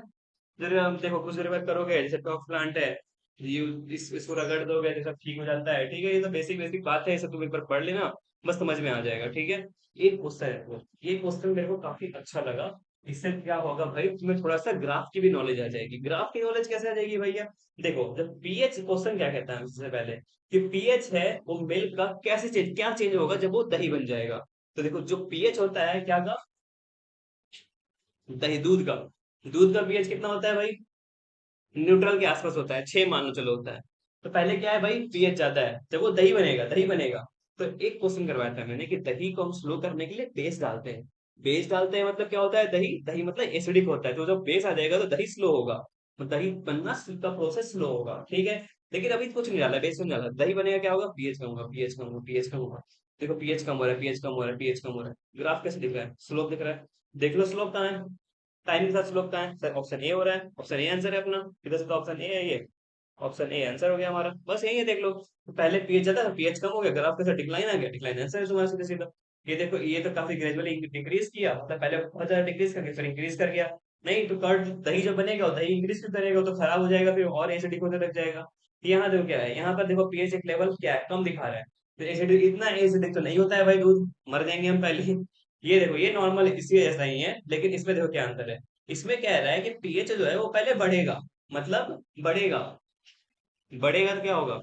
फिर हम देखो कुछ देर बाद करोगे, जैसे टॉप प्लांट है, ये इसको रगड़ दोगे तो सब ठीक हो जाता है। ठीक है, ये तो बेसिक बेसिक बात है, इसे तुम एक बार पढ़ लेना, बस समझ में आ जाएगा। ठीक है। एक क्वेश्चन है वो, ये क्वेश्चन मेरे को काफी अच्छा लगा। इससे क्या होगा भाई, तुम्हें थोड़ा सा ग्राफ की भी नॉलेज आ जाएगी। ग्राफ की नॉलेज कैसे आ जाएगी भैया? देखो, जब पीएच, क्वेश्चन क्या कहता है सबसे पहले, कि पीएच है वो मिल्क का कैसे चेंज, क्या चेंज होगा जब वो दही बन जाएगा। तो देखो, जो पीएच होता है क्या का? दही, दूध का। दूध का पीएच कितना होता है भाई? न्यूट्रल के आसपास होता है, 6 मान लो चलो होता है। तो पहले क्या है भाई? पीएच जाता है, जब वो दही बनेगा, दही बनेगा। तो एक क्वेश्चन करवाया था मैंने कि दही को हम स्लो करने के लिए बेस डालते हैं। बेस डालते हैं मतलब क्या होता है? दही, दही मतलब एसिडिक होता है, तो जब बेस आ जाएगा तो दही स्लो होगा, तो दही बनना का प्रोसेस स्लो होगा। ठीक है। लेकिन अभी कुछ नहीं डाला, बेस नहीं डाला, दही बनेगा, क्या होगा? पीएच कम होगा, पीएच कम होगा, पीएच कम होगा। देखो पीएच कम हो रहा है, पीएच कम हो रहा है, पीएच कम हो रहा है। ग्राफ कैसे दिख रहा है? स्लोप दिख रहा है। देख लो स्लोप कहाँ है, टाइम के साथ स्लोप कहाँ है? सर ऑप्शन ए हो रहा है, ऑप्शन ए आंसर है अपना। इधर से तो ऑप्शन ए है ये, ऑप्शन ए आंसर हो गया हमारा, बस यही है देख लो। तो पहले पीएच ज्यादा था, पीएच कम हो गया, ग्राफ कैसे डिक्लाइन आ गया, डिक्लाइन आंसर है तुम्हारा सीधा सीधा। ये देखो, ये तो काफी ग्रेजुअली डिक्रीज किया, मतलब पहले बहुत ज्यादा डिक्रीज करके फिर इंक्रीज कर गया। नहीं तो कर्ड, दही जो बनेगा वो दही इंक्रीज क्यों करेगा? वो तो खराब हो जाएगा, फिर और एसिडिक होने लग जाएगा। तो यहाँ देखो क्या है, यहाँ पर देखो पीएच एक लेवल क्या है, कम दिखा रहा है। तो एसिडिक, इतना एसिडिक तो नहीं होता है भाई दूध, मर जाएंगे हम पहले ही। ये देखो, ये नॉर्मल इसी जैसा ही है, लेकिन इसमें देखो क्या अंतर है। इसमें कह रहा है कि पीएच जो है वो पहले बढ़ेगा, मतलब बढ़ेगा। बढ़ेगा तो क्या होगा?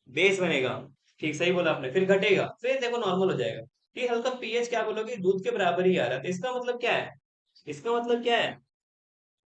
बेस बनेगा। ठीक, सही बोला आपने। फिर घटेगा, फिर देखो नॉर्मल हो जाएगा। ये हल्का पीएच क्या बोलोगे, दूध के बराबर ही आ रहा है, तो इसका मतलब क्या है? इसका मतलब क्या है?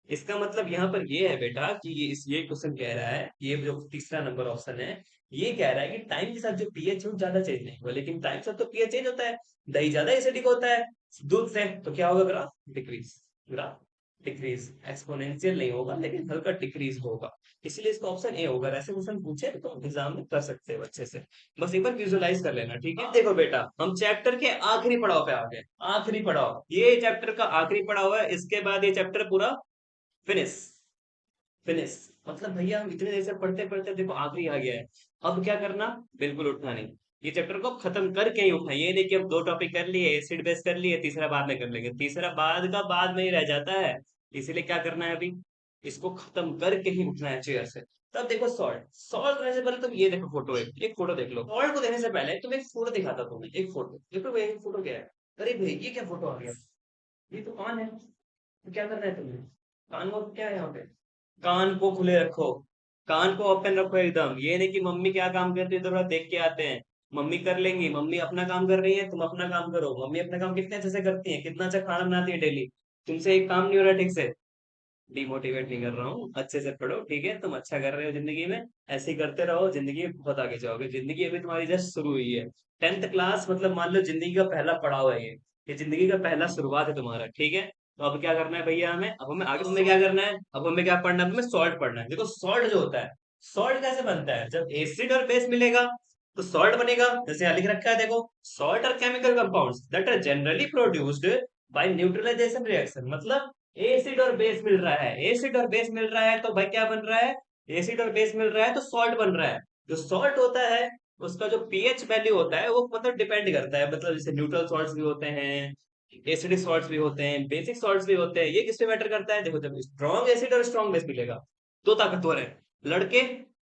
इसका मतलब यहाँ पर ये है बेटा कि ये क्वेश्चन कह रहा है, ये जो तीसरा नंबर ऑप्शन है, ये कह रहा है कि टाइम के साथ जो पीएच है वो ज्यादा चेंज नहीं हुआ, लेकिन टाइम के साथ तो पीएच चेंज होता है। दही ज्यादा एसिडिक होता है दूध से, तो क्या होगा? Graph decrease, graph decrease, exponential नहीं होगा, लेकिन हल्का डिक्रीज होगा। इसलिए इसका ऑप्शन ए होगा। ऐसे क्वेश्चन पूछे तो एग्जाम में कर सकते हो अच्छे से, बस एक बार विजुअलाइज कर लेना। ठीक है, देखो बेटा, हम चैप्टर के आखिरी पड़ाव पे आ गए। आखिरी पड़ाव, ये चैप्टर का आखिरी पड़ाव है, इसके बाद ये चैप्टर पूरा फिनिश। फिनिश मतलब भैया हम इतने देर से पढ़ते पढ़ते देखो आखिरी आ गया है। अब क्या करना? बिल्कुल उठना नहीं। ये चैप्टर को खत्म करके ही उठना, ये नहीं कि अब 2 टॉपिक कर लिए, एसिड बेस कर लिए, तीसरा बाद में कर लेंगे, तीसरा बाद का बाद में ही रह जाता है। इसीलिए क्या करना है अभी? इसको खत्म करके ही उठना है चेयर से। तब देखो सॉल्ट, सॉल्ट करने से पहले तुम ये देखो फोटो, एक फोटो देख लो। सॉल्ट को देखने से पहले तुम एक फोटो दिखाता, तुम्हें एक फोटो देखो भाई, एक फोटो क्या है? अरे भाई ये क्या फोटो आ गया? ये तो कान है, तो क्या करना है तुम्हें? कान को क्या है यहाँ पे? कान को खुले रखो, कान को ओपन रखो एकदम। ये नहीं कि मम्मी क्या काम करती है थोड़ा देख के आते हैं। मम्मी कर लेंगी, मम्मी अपना काम कर रही है, तुम अपना काम करो। मम्मी अपना काम कितने अच्छे से करती है, कितना अच्छा खाना बनाती है डेली। तुमसे एक काम नहीं हो रहा ठीक से। डिमोटिवेट नहीं कर रहा हूँ, अच्छे से पढ़ो। ठीक है, तुम अच्छा कर रहे हो जिंदगी में, ऐसे ही करते रहो, जिंदगी में बहुत आगे जाओगे। जिंदगी अभी तुम्हारी जस्ट शुरू हुई है। 10th क्लास मतलब मान लो जिंदगी का पहला पड़ाव है ये जिंदगी का पहला शुरुआत है तुम्हारा। ठीक है, तो अब क्या करना है भैया हमें, अब हमें आगे हमें क्या करना है, अब हमें क्या पढ़ना है, हमें सॉल्ट पढ़ना है। देखो सॉल्ट जो होता है, सॉल्ट कैसे बनता है, जब एसिड और बेस मिलेगा तो सॉल्ट बनेगा। जैसे यहाँ लिख रखा है देखो, salt are chemical compounds that are generally produced by neutralisation reaction. मतलब एसिड और बेस मिल रहा है, एसिड और बेस मिल रहा है तो भाई क्या बन रहा है, एसिड और बेस मिल रहा है तो सॉल्ट बन रहा है। जो सॉल्ट होता है उसका जो पीएच वैल्यू होता है वो मतलब डिपेंड करता है, मतलब जैसे न्यूट्रल सॉल्ट्स भी होते हैं, एसिडिक सॉल्ट्स भी होते हैं, बेसिक सॉल्ट्स भी होते हैं। ये किस पे मैटर करता है, देखो जब स्ट्रॉन्ग एसिड और स्ट्रॉन्ग बेस मिलेगा तो ताकतवर है, लड़के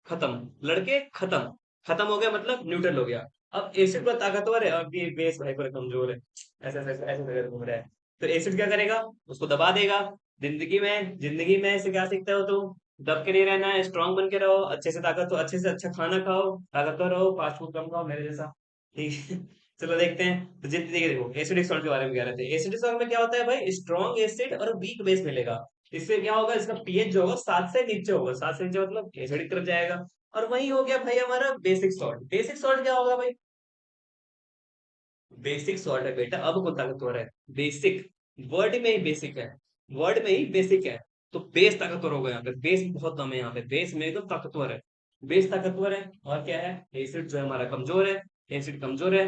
खत्म, लड़के खत्म, खत्म हो गया मतलब न्यूट्रल हो गया। अब एसिड पर ताकतवर है, अब ये बेस भाई पर कमजोर है, ऐसा ऐसा ऐसा ऐसा घूम रहा है। तो एसिड क्या करेगा, उसको दबा देगा। जिंदगी में ऐसे क्या सीखते हो तुम, दब के नहीं रहना है, स्ट्रांग बन के रहो, अच्छे से ताकत, अच्छे से अच्छा खाना खाओ, ताकतवर रहो, फास्ट फूड कम खाओ मेरे जैसा। ठीक है चलो देखते हैं। तो जितनी देखिए, देखो एसिडिक सॉल्ट के बारे में कह रहे थे, एसिडिक सॉल्ट में क्या होता है भाई, स्ट्रॉन्ग एसिड और वीक बेस मिलेगा। इससे क्या होगा, इसका पीएच जो होगा 7 से नीचे होगा, 7 से नीचे मतलब एसिडिक तरफ जाएगा। और वही हो गया भाई हमारा बेसिक सॉल्ट। बेसिक सॉल्ट क्या होगा भाई, बेसिक सॉल्ट है बेटा, अब कौन ताकतवर है, बेसिक, वर्ड में ही बेसिक है, वर्ड में ही बेसिक है। तो बेस ताकतवर होगा, यहाँ पे बेस बहुत कम है, यहाँ पे बेस में एकदम ताकतवर है, बेस ताकतवर है। और क्या है, एसिड जो है हमारा कमजोर है, एसिड कमजोर है।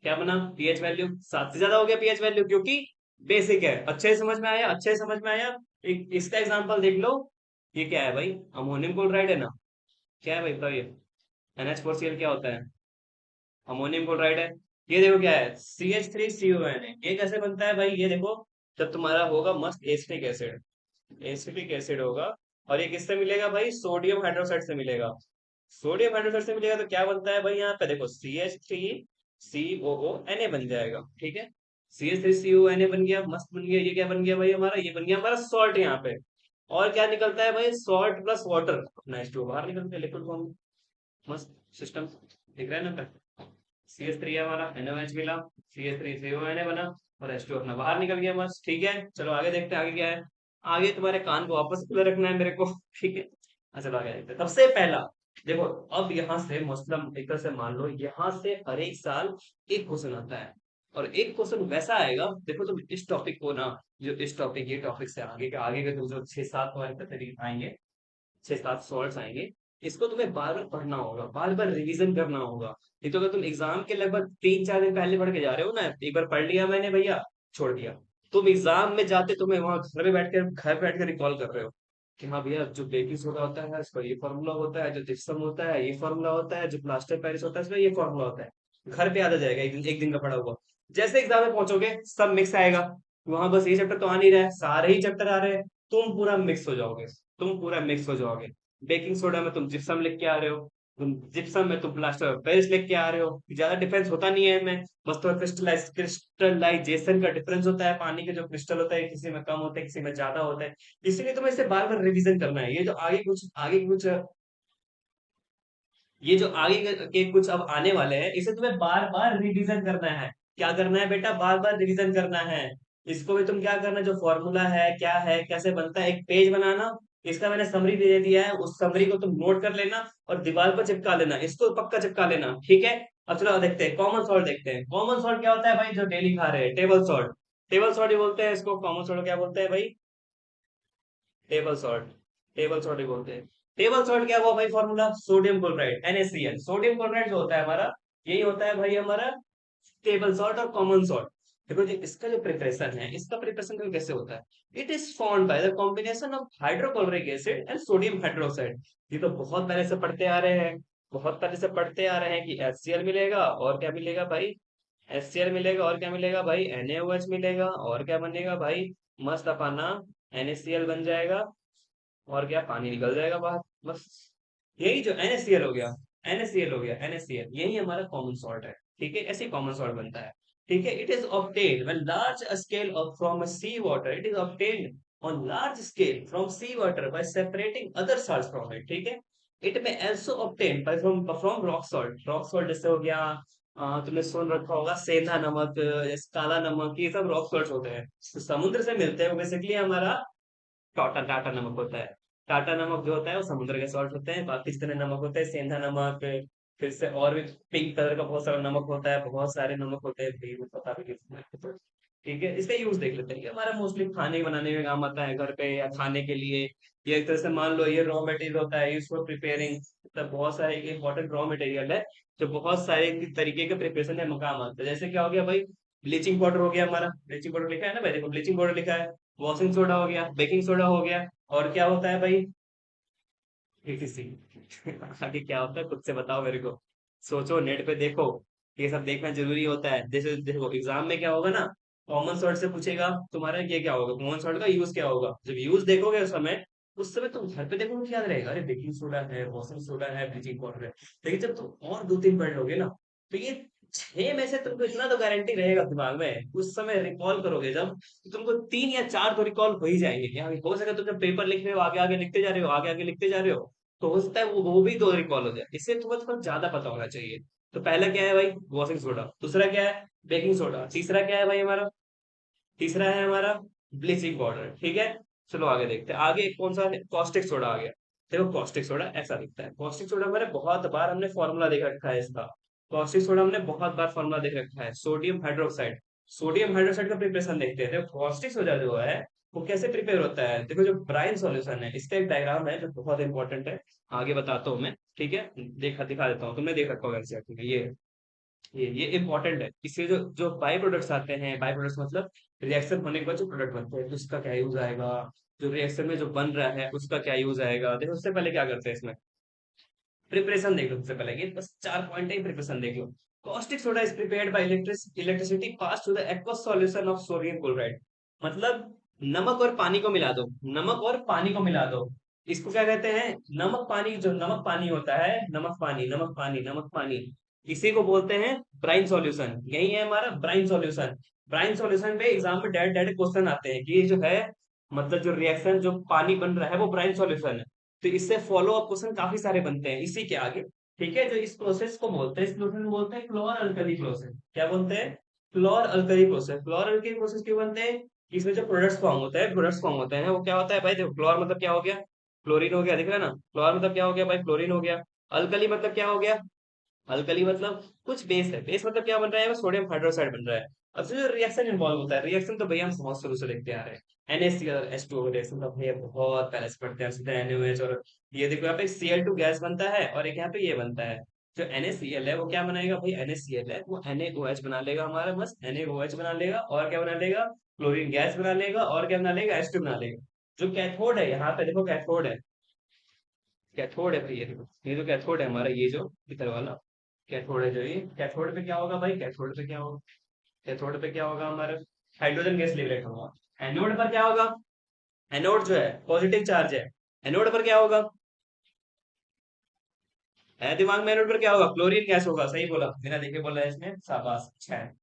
क्या बना, पीएच वैल्यू 7 से ज्यादा हो गया पीएच वैल्यू, क्योंकि बेसिक है। अच्छे से समझ में आया, अच्छे से समझ में आया। एक इसका एग्जांपल देख लो, ये क्या है भाई, अमोनियम क्लोराइड है ना, क्या है भाई बताइए, NH4Cl क्या होता है, अमोनियम क्लोराइड है। ये देखो क्या है, CH3CON है। ये कैसे बनता है भाई, ये देखो, जब तुम्हारा होगा मस्त एसिटिक एसिड, एसिटिक एसिड होगा, और ये किससे मिलेगा भाई, सोडियम हाइड्रोक्साइड से मिलेगा। सोडियम हाइड्रोक्साइड से मिलेगा तो क्या बनता है भाई, यहाँ पे देखो CH3COONA बन जाएगा, ठीक है। CH3COONA बन गया, मस्त बन गया। ये क्या बन गया भाई हमारा, ये बन गया हमारा सॉल्ट यहाँ पे। और क्या निकलता है भाई, सॉल्ट प्लस वाटर, अपना H2O बाहर निकलता है लिक्विड फॉर्म में। मस्त सिस्टम दिख रहा है ना। CH3 है हमारा, NaOH मिला, CH3CONA बना, और H2 अपना बाहर निकल गया, बस ठीक है। चलो आगे देखते हैं आगे क्या है। आगे तुम्हारे कान को वापस खुले रखना है मेरे को ठीक है। चलो आगे देखते हैं। सबसे पहला देखो, अब यहाँ से मतलब एक तरह से मान लो, यहाँ से हर एक साल एक क्वेश्चन आता है, और एक क्वेश्चन वैसा आएगा, देखो तुम इस टॉपिक को ना, जो इस टॉपिक, ये टॉपिक से आगे के जो 6-7 तुम्हारे तरीके आएंगे, 6-7 सॉल्ट्स आएंगे, इसको तुम्हें बार बार पढ़ना होगा, बार बार रिवीजन करना होगा। नहीं तो अगर तुम एग्जाम के लगभग 3-4 दिन पहले पढ़ के जा रहे हो ना, एक बार पढ़ लिया मैंने भैया, छोड़ दिया, तुम एग्जाम में जाते तुम्हें वहां घर पे बैठ कर रिकॉल कर रहे हो कि हाँ भैया, जो बेकिंग सोडा होता है इसका ये फॉर्मूला होता है, जो जिप्सम होता है ये फॉर्मूला होता है, जो प्लास्टर पेरिस होता है इसका ये फॉर्मूला होता है। घर पे याद आ जाएगा, एक दिन का पढ़ा हुआ। जैसे एग्जाम में पहुंचोगे सब मिक्स आएगा, वहां बस ये चैप्टर तो आ नहीं रहा है, सारे ही चैप्टर आ रहे हैं, तुम पूरा मिक्स हो जाओगे, तुम पूरा मिक्स हो जाओगे। बेकिंग सोडा में तुम जिप्सम लिख के आ रहे हो, तुम जिप्सम में तुम प्लास्टर ऑफ पेरिस लिख के आ रहे हो, ज्यादा डिफरेंस होता नहीं है इनमें। बस थोड़ा क्रिस्टलाइजेशन का डिफरेंस होता है, पानी के जो क्रिस्टल होता है किसी में कम होता है किसी में ज्यादा होता है। इसीलिए तुम्हें इसे बार बार रिवीजन करना है। ये जो आगे के कुछ अब आने वाले हैं, इसे तुम्हें बार बार रिवीजन करना है। क्या करना है बेटा, बार बार रिवीजन करना है। इसको भी तुम क्या करना, जो फॉर्मूला है क्या है कैसे बनता है, एक पेज बनाना, इसका मैंने समरी दे दिया है, उस समरी को तुम नोट कर लेना और दीवार पर चिपका लेना, इसको पक्का चिपका लेना, ठीक है। अब चलो देखते हैं कॉमन सॉल्ट, देखते हैं कॉमन सॉल्ट क्या होता है भाई, जो डेली खा रहे हैं, टेबल सॉल्ट। टेबल सॉल्ट ही बोलते हैं इसको, कॉमन सॉल्ट क्या बोलते हैं भाई, टेबल सॉल्ट, टेबल सॉल्ट ही बोलते हैं। टेबल सॉल्ट क्या हुआ भाई, formula sodium chloride NaCl। Sodium chloride जो होता है हमारा, यही होता है भाई हमारा टेबल सॉल्ट और कॉमन सॉल्ट। देखो जी, इसका जो प्रिपरेशन है, इसका प्रिपरेशन कैसे होता है, it is formed by the combination of hydrochloric acid and sodium hydroxide. ये तो बहुत पहले से पढ़ते आ रहे हैं, बहुत पहले से पढ़ते आ रहे हैं कि HCl मिलेगा और क्या मिलेगा भाई, HCl मिलेगा और क्या मिलेगा भाई, NaOH मिलेगा और क्या बनेगा भाई, मस्त अपना NaCl बन जाएगा, और क्या पानी निकल जाएगा बाहर, बस। यही जो NaCl हो गया, NaCl हो गया, NaCl यही हमारा कॉमन सॉल्ट है, ठीक है। ऐसे कॉमन सॉल्ट बनता है, ठीक है। It is obtained when large scale of from sea water, it is obtained on large scale from sea water by separating other salts from it, ठीक है। इट में also obtained by from rock salt. Rock salt जैसे हो गया, तुमने सुन रखा होगा सेंधा नमक, जैसे काला नमक, ये सब रॉक सॉल्ट होते हैं, तो समुद्र से मिलते हैं बेसिकली हमारा। टाटा टाटा नमक होता है, टाटा नमक जो होता है वो समुद्र के सॉल्ट होते हैं। बाकी जितने नमक होते हैं, सेंधा नमक, फिर से और भी पिंक कलर का बहुत सारा नमक होता है, बहुत सारे नमक होते हैं, भी पता भी नहीं। ठीक है, इसका यूज देख लेते हैं। ये हमारा मोस्टली खाने बनाने में काम आता है घर पे या खाने के लिए। ये एक तरह से मान लो ये रॉ मटेरियल होता है, यूज फॉर प्रिपेयरिंग। मतलब बहुत सारे इंपॉर्टेंट रॉ मटेरियल है जो बहुत सारे तरीके के प्रिपरेशन में काम आता है। जैसे क्या हो गया भाई, ब्लीचिंग पाउडर हो गया, हमारा ब्लीचिंग पाउडर लिखा है ना भाई, देखो ब्लीचिंग पाउडर लिखा है। वॉशिंग सोडा हो गया, बेकिंग सोडा हो गया। और क्या होता है भाई, एटीसी। आगे क्या होता है खुद से बताओ मेरे को, सोचो नेट पे देखो। ये सब देखना जरूरी होता है। जैसे देखो एग्जाम में क्या होगा ना, कॉमन सॉर्ट से पूछेगा तुम्हारा ये क्या होगा, कॉमन सॉर्ट का यूज क्या होगा। जब यूज देखोगे उस समय तुम घर पे देखोगे तो याद रहेगा, अरे बेकिंग सोडा है, वॉशिंग सोडा है, ब्लीचिंग पाउडर है। लेकिन जब तुम और दो तीन पढ़ लोगे ना, तो ये छह में से तुमको इतना तो गारंटी रहेगा दिमाग में, उस समय रिकॉल करोगे जब, तो तुमको तीन या चार तो रिकॉल हो ही जाएंगे। या हो सके तुम जब पेपर लिख रहे हो आगे आगे लिखते जा रहे हो, आगे आगे लिखते जा रहे हो, तो हो सकता है वो भी दो रिकॉल हो जाए। इससे तुम्हें थोड़ा ज्यादा पता होना चाहिए। तो पहला क्या है भाई, वॉशिंग सोडा। दूसरा क्या है, बेकिंग सोडा। तीसरा क्या है भाई हमारा, तीसरा है हमारा ब्लीचिंग पाउडर। ठीक है, चलो आगे देखते हैं। आगे कौन सा है, कॉस्टिक सोडा आ गया। देखो कॉस्टिक सोडा ऐसा दिखता है। कॉस्टिक सोडा हमारे बहुत बार हमने फॉर्मूला देख रखा है इसका। कॉस्टिक सोडा हमने बहुत बार फॉर्मूला देख रखा है, सोडियम हाइड्रोक्साइड। सोडियम हाइड्रोक्साइड का प्रिपरेशन देखते हैं। देखो कॉस्टिक सोडा जो है वो कैसे प्रिपेयर होता है। देखो जो ब्राइन सॉल्यूशन है, इसका एक डायग्राम है जो बहुत इंपॉर्टेंट है, आगे बताता हूँ मैं। ठीक है, देखा दिखा देता हूँ, तुमने देख रखा होगा एनसीईआरटी में। ये इंपॉर्टेंट है। इससे जो जो बाई प्रोडक्ट्स आते हैं, बाई प्रोडक्ट्स मतलब रिएक्शन होने के बाद जो प्रोडक्ट बनते हैं, तो उसका क्या यूज आएगा, जो रिएक्शन में जो बन रहा है उसका क्या यूज आएगा। देखो उससे पहले क्या करते हैं इसमें, प्रिपरेशन देख लो। सबसे पहले ये बस चार पॉइंट है, प्रिपरेशन देख लो। Caustic soda is prepared by electricity pass through the aqueous solution of sodium chloride. मतलब नमक और पानी को मिला दो, नमक और पानी को मिला दो। इसको क्या कहते हैं, नमक पानी। जो नमक पानी होता है, नमक पानी, नमक पानी, नमक पानी, इसी को बोलते हैं ब्राइन सॉल्यूशन। यही है हमारा ब्राइन सॉल्यूशन। ब्राइन सॉल्यूशन पे एग्जाम में डायरेक्ट डायरेक्ट क्वेश्चन आते हैं कि ये जो है, मतलब जो रिएक्शन जो पानी बन रहा है वो ब्राइन सॉल्यूशन है। तो इससे फॉलो अप क्वेश्चन काफी सारे बनते हैं इसी के आगे। ठीक है, जो इस प्रोसेस को बोलते हैं, इस प्रोसेस को बोलते हैं क्लोर अल्कली प्रोसेस। क्या बोलते हैं, क्लोर अल्कली प्रोसेस। क्लोर अल्कली प्रोसेस क्यों बनते हैं, इसमें जो प्रोडक्ट्स फॉर्म होता है, प्रोडक्ट्स फॉर्म होते हैं वो क्या होता है भाई, देखो क्लोर मतलब क्या हो गया, क्लोरीन हो गया, दिख रहा है ना। क्लोर मतलब क्या हो गया भाई, क्लोरीन हो गया। अल्कली मतलब क्या हो गया, अल्कली मतलब कुछ बेस है। बेस मतलब क्या बन रहा है, सोडियम हाइड्रोक्साइड बन रहा है। अब जो रिएक्शन इन्वॉल्व होता है, रिएक्शन तो भैया हम बहुत शुरू से देखते आ रहे हैं। NaCl H2O रिएक्शन तो भैया बहुत पहले से पढ़ते हैं, सीधा NaOH। और ये देखो यहाँ पे Cl2 गैस बनता है और एक यहाँ पे ये बनता है। जो NaCl है वो क्या बनाएगा भाई, NaCl है वो NaOH बना लेगा हमारा, बस NaOH बना लेगा। और क्या बना लेगा, क्लोरीन गैस बना लेगा। और क्या बना लेगा, H2 बना लेगा। जो कैथोड है, यहाँ पे देखो कैथोड है, कैथोड है भाई, ये देखो ये जो कैथोड है हमारा, ये जो इधर वाला कैथोड है। जो ये कैथोड पे क्या होगा भाई, कैथोड पे क्या होगा, कैथोड पे क्या होगा हमारा, हाइड्रोजन गैस लिबरेट होगा। एनोड पर क्या होगा, एनोड जो है पॉजिटिव चार्ज है। एनोड पर क्या होगा, है दिमाग में, एनोड पर क्या होगा, क्लोरीन गैस होगा। सही बोला, बिना देखे बोला है इसमें, शाबाश, अच्छा है।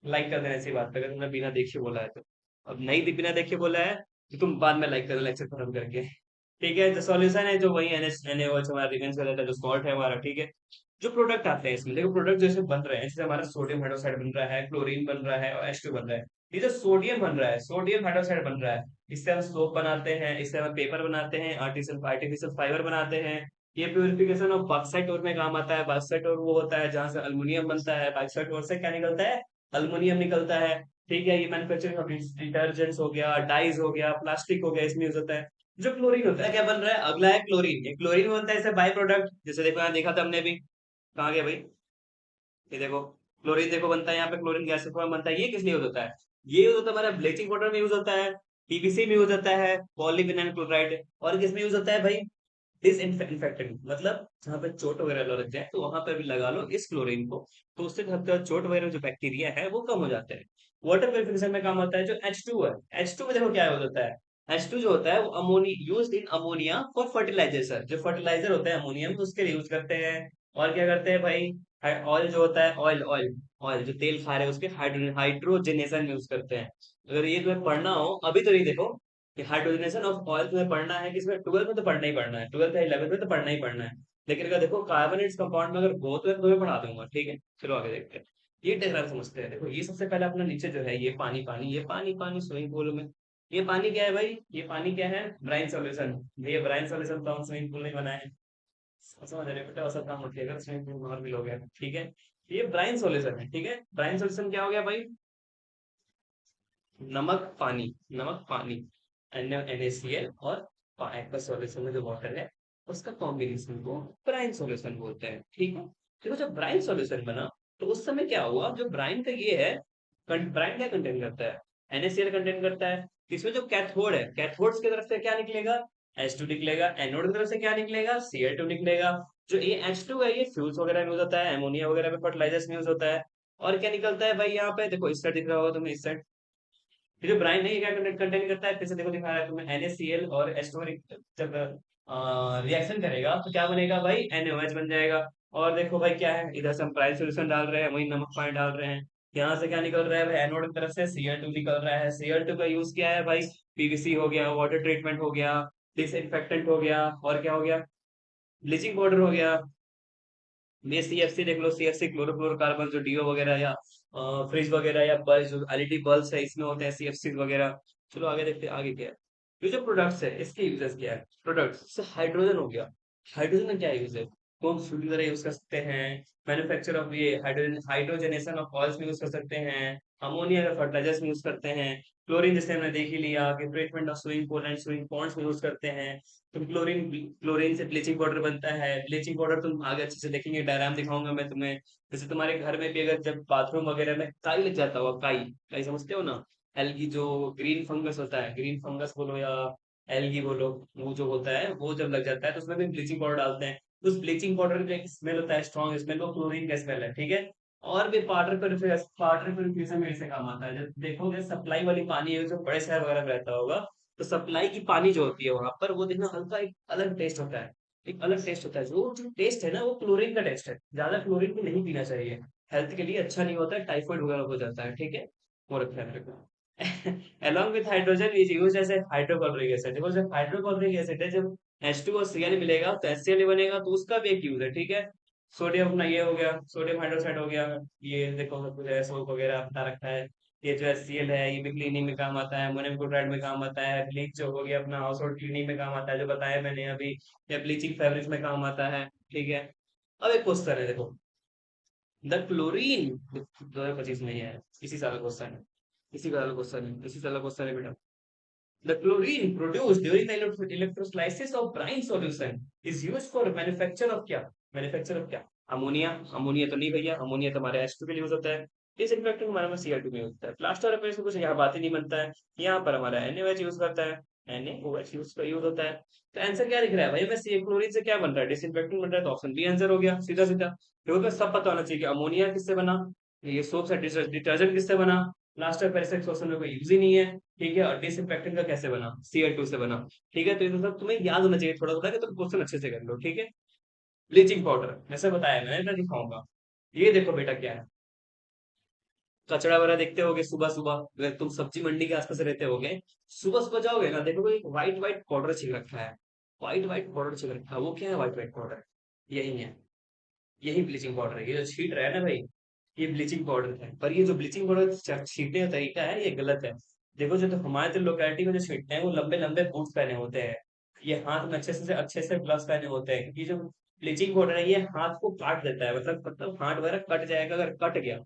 लाइक कर देना ऐसी बात पे, अगर तुमने बिना देखे बोला है तो। अब नहीं बिना देखे बोला है तो तुम बाद में लाइक करो लेक्चर खत्म करके। ठीक है, जो सॉल्यूशन है जो वही NaOH हमारा रिवेंस कर देता है, जो सॉल्ट है हमारा। ठीक है, जो प्रोडक्ट आते हैं इसमें, देखो प्रोडक्ट जैसे बन रहे हैं, जैसे हमारा सोडियम हाइड्रोक्साइड बन रहा है, क्लोरीन बन रहा है और H2 बन रहा है। ये जो सोडियम बन रहा है, सोडियम हाइड्रोक्साइड बन रहा है, इससे हम सोप बनाते हैं, इससे हम पेपर बनाते हैं, आर्टिफिशियल आर्टिफिशियल फाइबर बनाते हैं। ये प्यूरिफिकेशन ऑफ बॉक्साइट और में काम आता है। बॉक्साइट और वो होता है जहां से अल्युमिनियम बनता है, बॉक्साइट और से क्या निकलता है, अल्युमिनियम निकलता है। ठीक है, ये मैन्युफैक्चरिंग ऑफ डिटर्जेंट्स हो गया, डाइज हो गया, प्लास्टिक हो गया, इसमें यूज होता है। जो क्लोरीन होता है, क्या बन रहा है, अगला है क्लोरीन। ये क्लोरीन बनता है इसे बाय प्रोडक्ट, जैसे देखो यहाँ देखा था हमने भी, कहाँ गया भाई, ये देखो क्लोरीन देखो बनता है यहाँ पे, क्लोरीन गैस फॉर्म बनता है। ये किस लिए यूज होता है, ये यूज होता है हमारा ब्लीचिंग पाउडर में यूज होता है, PVC में यूज होता है, पॉलीविनाइल क्लोराइड। और किस में यूज होता है भाई, डिसइंफेक्टेंट। मतलब जहाँ पे चोट वगैरह लग जाए तो वहां पर भी लगा लो इस क्लोरीन को, तो उससे चोट वगैरह जो बैक्टीरिया है वो कम हो जाते हैं। वाटर प्यूरिफिकेशन में काम आता है जो H2 है। H2 में देखो क्या यूज होता है, H2 जो होता है वो अमोनी use in ammonia for fertiliser. जो फर्टिलाइजर होता है अमोनियम, उसके लिए यूज करते हैं। और क्या करते हैं भाई, ऑयल जो होता है, ऑयल ऑयल ऑयल जो तेल खा रहे हैं उसके हाइड्रोजनेशन यूज करते हैं। अगर ये तुम्हें पढ़ना हो अभी तो नहीं, देखो कि हाइड्रोजनेशन ऑफ ऑयल तुम्हें पढ़ना है, किसमें, 12th में तो पढ़ना ही पढ़ना है, 12th या 11th में तो पढ़ना ही पढ़ना है। लेकिन अगर देखो कार्बोनेट्स कंपाउंड में अगर हो तो तुम्हें पढ़ा दूंगा। ठीक है, चलो आगे देखते हैं। ये डायग्राम समझते हैं। देखो ये सबसे पहले अपना नीचे जो है, ये पानी पानी, ये पानी पानी स्विमिंग पूल में। ये पानी क्या है भाई, ये पानी क्या है, ब्राइन सॉल्यूशन। ये ब्राइन सॉल्यूशन तो हम स्विमिंग पूल में बनाए हैं, समझ रहे हो बेटा, औसत काम उठिएगा तो स्विमिंग पूल बाहर भी लोग हैं। ठीक है, ये ब्राइन सॉल्यूशन है। ठीक है, ब्राइन सॉल्यूशन क्या हो गया भाई, नमक पानी, नमक पानी, NaCl और एक्वा सॉल्यूशन में जो वाटर है उसका कॉम्बिनेशन को ब्राइन सॉल्यूशन बोलते हैं। ठीक है, देखो जब ब्राइन सॉल्यूशन बना तो उस समय क्या हुआ, जो ब्राइन का ये है, ब्राइन क्या कंटेन करता है, NaCl कंटेन करता है। इसमें जो कैथोड है, कैथोड की तरफ से क्या निकलेगा, H2 निकलेगा, एनोड की तरफ से क्या निकलेगा, Cl2 निकलेगा। जो ये H2 है ये फ्यूल्स वगैरह में यूज होता है, अमोनिया वगैरह में फर्टिलाइजर्स में यूज होता है। और क्या निकलता है भाई, यहाँ पे देखो इस साइड दिख रहा होगा तुम्हें, इस साइड ये जो ब्राइन है ये क्या कंटेन करता है, फिर से देखो दिखा रहा है तुम्हें, NaCl और H2 जब रिएक्शन करेगा तो क्या बनेगा भाई, NaOH बन जाएगा। और देखो भाई क्या है, इधर से हम प्राइल सॉल्यूशन डाल रहे हैं, वही नमक पानी डाल रहे हैं। यहाँ से क्या निकल रहा है भाई, एनोड की तरफ से Cl2 निकल रहा है। Cl2 का यूज क्या है भाई, पीवीसी हो गया, वाटर ट्रीटमेंट हो गया, डिसइंफेक्टेंट हो गया, और क्या हो गया, ब्लीचिंग पाउडर हो गया। ये CFC देख लो, CFC क्लोरोफ्लोरोकार्बन, जो डीओ वगैरह या फ्रिज वगैरह या बल्ब, जो एलईडी बल्ब है इसमें होते हैं CFC वगैरह। चलो आगे देखते हैं, आगे क्या है। ये जो प्रोडक्ट्स है इसके यूजेस क्या है, प्रोडक्ट्स जैसे हाइड्रोजन हो गया, हाइड्रोजन का क्या यूज है, कौन फ्यूल की तरह यूज कर सकते हैं, मैन्युफैक्चर ऑफ ये हाइड्रोजन, हाइड्रोजनेशन ऑफ ऑयल्स में यूज कर सकते हैं, अमोनिया का फर्टिलाइजर्स में यूज करते हैं, क्लोरीन जैसे हमने देख ही लिया कि treatment of swimming pool and swimming ponds में यूज करते हैं। तो क्लोरीन, क्लोरीन से ब्लीचिंग पाउडर बनता है। ब्लीचिंग पाउडर तुम आगे अच्छे से देखेंगे, डायग्राम दिखाऊंगा मैं तुम्हें। जैसे तुम्हारे घर में भी अगर जब बाथरूम वगैरह में काई लग जाता होगा, काई, काई समझते हो ना, एल्गी, जो ग्रीन फंगस होता है, ग्रीन फंगस बोलो या एल्गी बोलो, वो जो होता है वो जब लग जाता है तो उसमें भी ब्लीचिंग पाउडर डालते हैं। उस ब्लीचिंग पाउडर का जो एक स्मेल होता है, स्ट्रॉन्ग स्मेल, वो क्लोरीन का स्मेल है। ठीक है, और भी वाटर प्यूरिफिकेशन में इससे काम आता है। जब देखोगे सप्लाई वाली पानी है जो बड़े शहर वगैरह में रहता होगा, तो सप्लाई की पानी जो होती है वहां पर, वो देखना हल्का एक अलग टेस्ट होता है, एक अलग टेस्ट होता है। जो जो टेस्ट है ना वो क्लोरीन का टेस्ट है। ज्यादा क्लोरीन भी नहीं पीना चाहिए, हेल्थ के लिए अच्छा नहीं होता है, टाइफाइड वगैरह हो जाता है। ठीक है, वो रखना है मेरे को। along with hydrogen is used as a hydrochloric acid। देखो जब हाइड्रोक्लोरिक एसिड है, जब H2 और Cl मिलेगा तो HCl ही बनेगा, तो उसका भी एक यूज है। ठीक है, सोडियम अपना ये हो गया, सोडियम हाइड्रोक्साइड हो गया, ये देखो सब कुछ है, सोप वगैरह बता रखा है। ये जो HCl है ये भी क्लीनिंग में काम आता है, अमोनियम क्लोराइड में काम आता है, ब्लीच जो हो गया अपना हाउस होल्ड क्लीनिंग में काम आता है, जो बताया मैंने अभी, या ब्लीचिंग फैब्रिक में काम आता है। ठीक है, अब एक क्वेश्चन है देखो, द क्लोरीन, 2025 में ही है, इसी साल का क्वेश्चन है, इसी साल का क्वेश्चन है, इसी साल का क्वेश्चन है बेटा। The chlorine produced during the electrolysis of brine solution is used for manufacture of क्या? Manufacture of क्या? अमोनिया। अमोनिया तो नहीं भैया, अमोनिया तो हमारे H2 के लिए यूज होता है। डिसइंफेक्टेंट हमारे में Cl2 में यूज होता है। प्लास्टर ऑफ पेरिस में कुछ यहाँ बात ही नहीं बनता है। यहाँ पर हमारा NaOH यूज करता है, NaOH यूज होता है। तो आंसर क्या दिख रहा है भाई, हमें सी क्लोरीन से क्या बन रहा है, डिसइंफेक्टेंट बन रहा है, तो ऑप्शन बी आंसर हो गया सीधा सीधा। देखो तो सब पता होना चाहिए कि अमोनिया किससे बना, ये सोप से डिटर्जेंट किससे बना, प्लास्टर पेरिस क्वेश्चन में कोई यूज ही नहीं है। ठीक है, और डिसइंफेक्टेंट का कैसे बना, Cl2 से बना। ठीक है, तो ये तो सब तुम्हें याद होना चाहिए थोड़ा थोड़ा, कि तुम क्वेश्चन अच्छे से कर लो। ठीक है, ब्लीचिंग पाउडर जैसे बताया मैंने ना, दिखाऊंगा। ये देखो बेटा क्या है, कचरा वगैरह देखते होगे सुबह सुबह, अगर तुम सब्जी मंडी के आसपास रहते होगे, सुबह सुबह जाओगे ना, देखोगे एक व्हाइट व्हाइट पाउडर छिल रखा है, व्हाइट व्हाइट पाउडर छिल रखा है, वो क्या है व्हाइट व्हाइट पाउडर, यही है, यही ब्लीचिंग पाउडर है। ये जो छीट रहा है ना भाई, ये ब्लीचिंग पाउडर है। पर ये जो ब्लीचिंग पाउडर छीटने का तरीका है ये गलत है। देखो जो, तो हमारे तो लोकेलिटी में जो छीटते हैं वो लंबे लंबे बूट्स पहने होते हैं, ये हाथ में अच्छे से ग्लव्स पहने होते हैं, क्योंकि जो ब्लीचिंग पाउडर है ये हाथ को काट देता है, मतलब हाथ वगैरह कट जाएगा, अगर कट गया,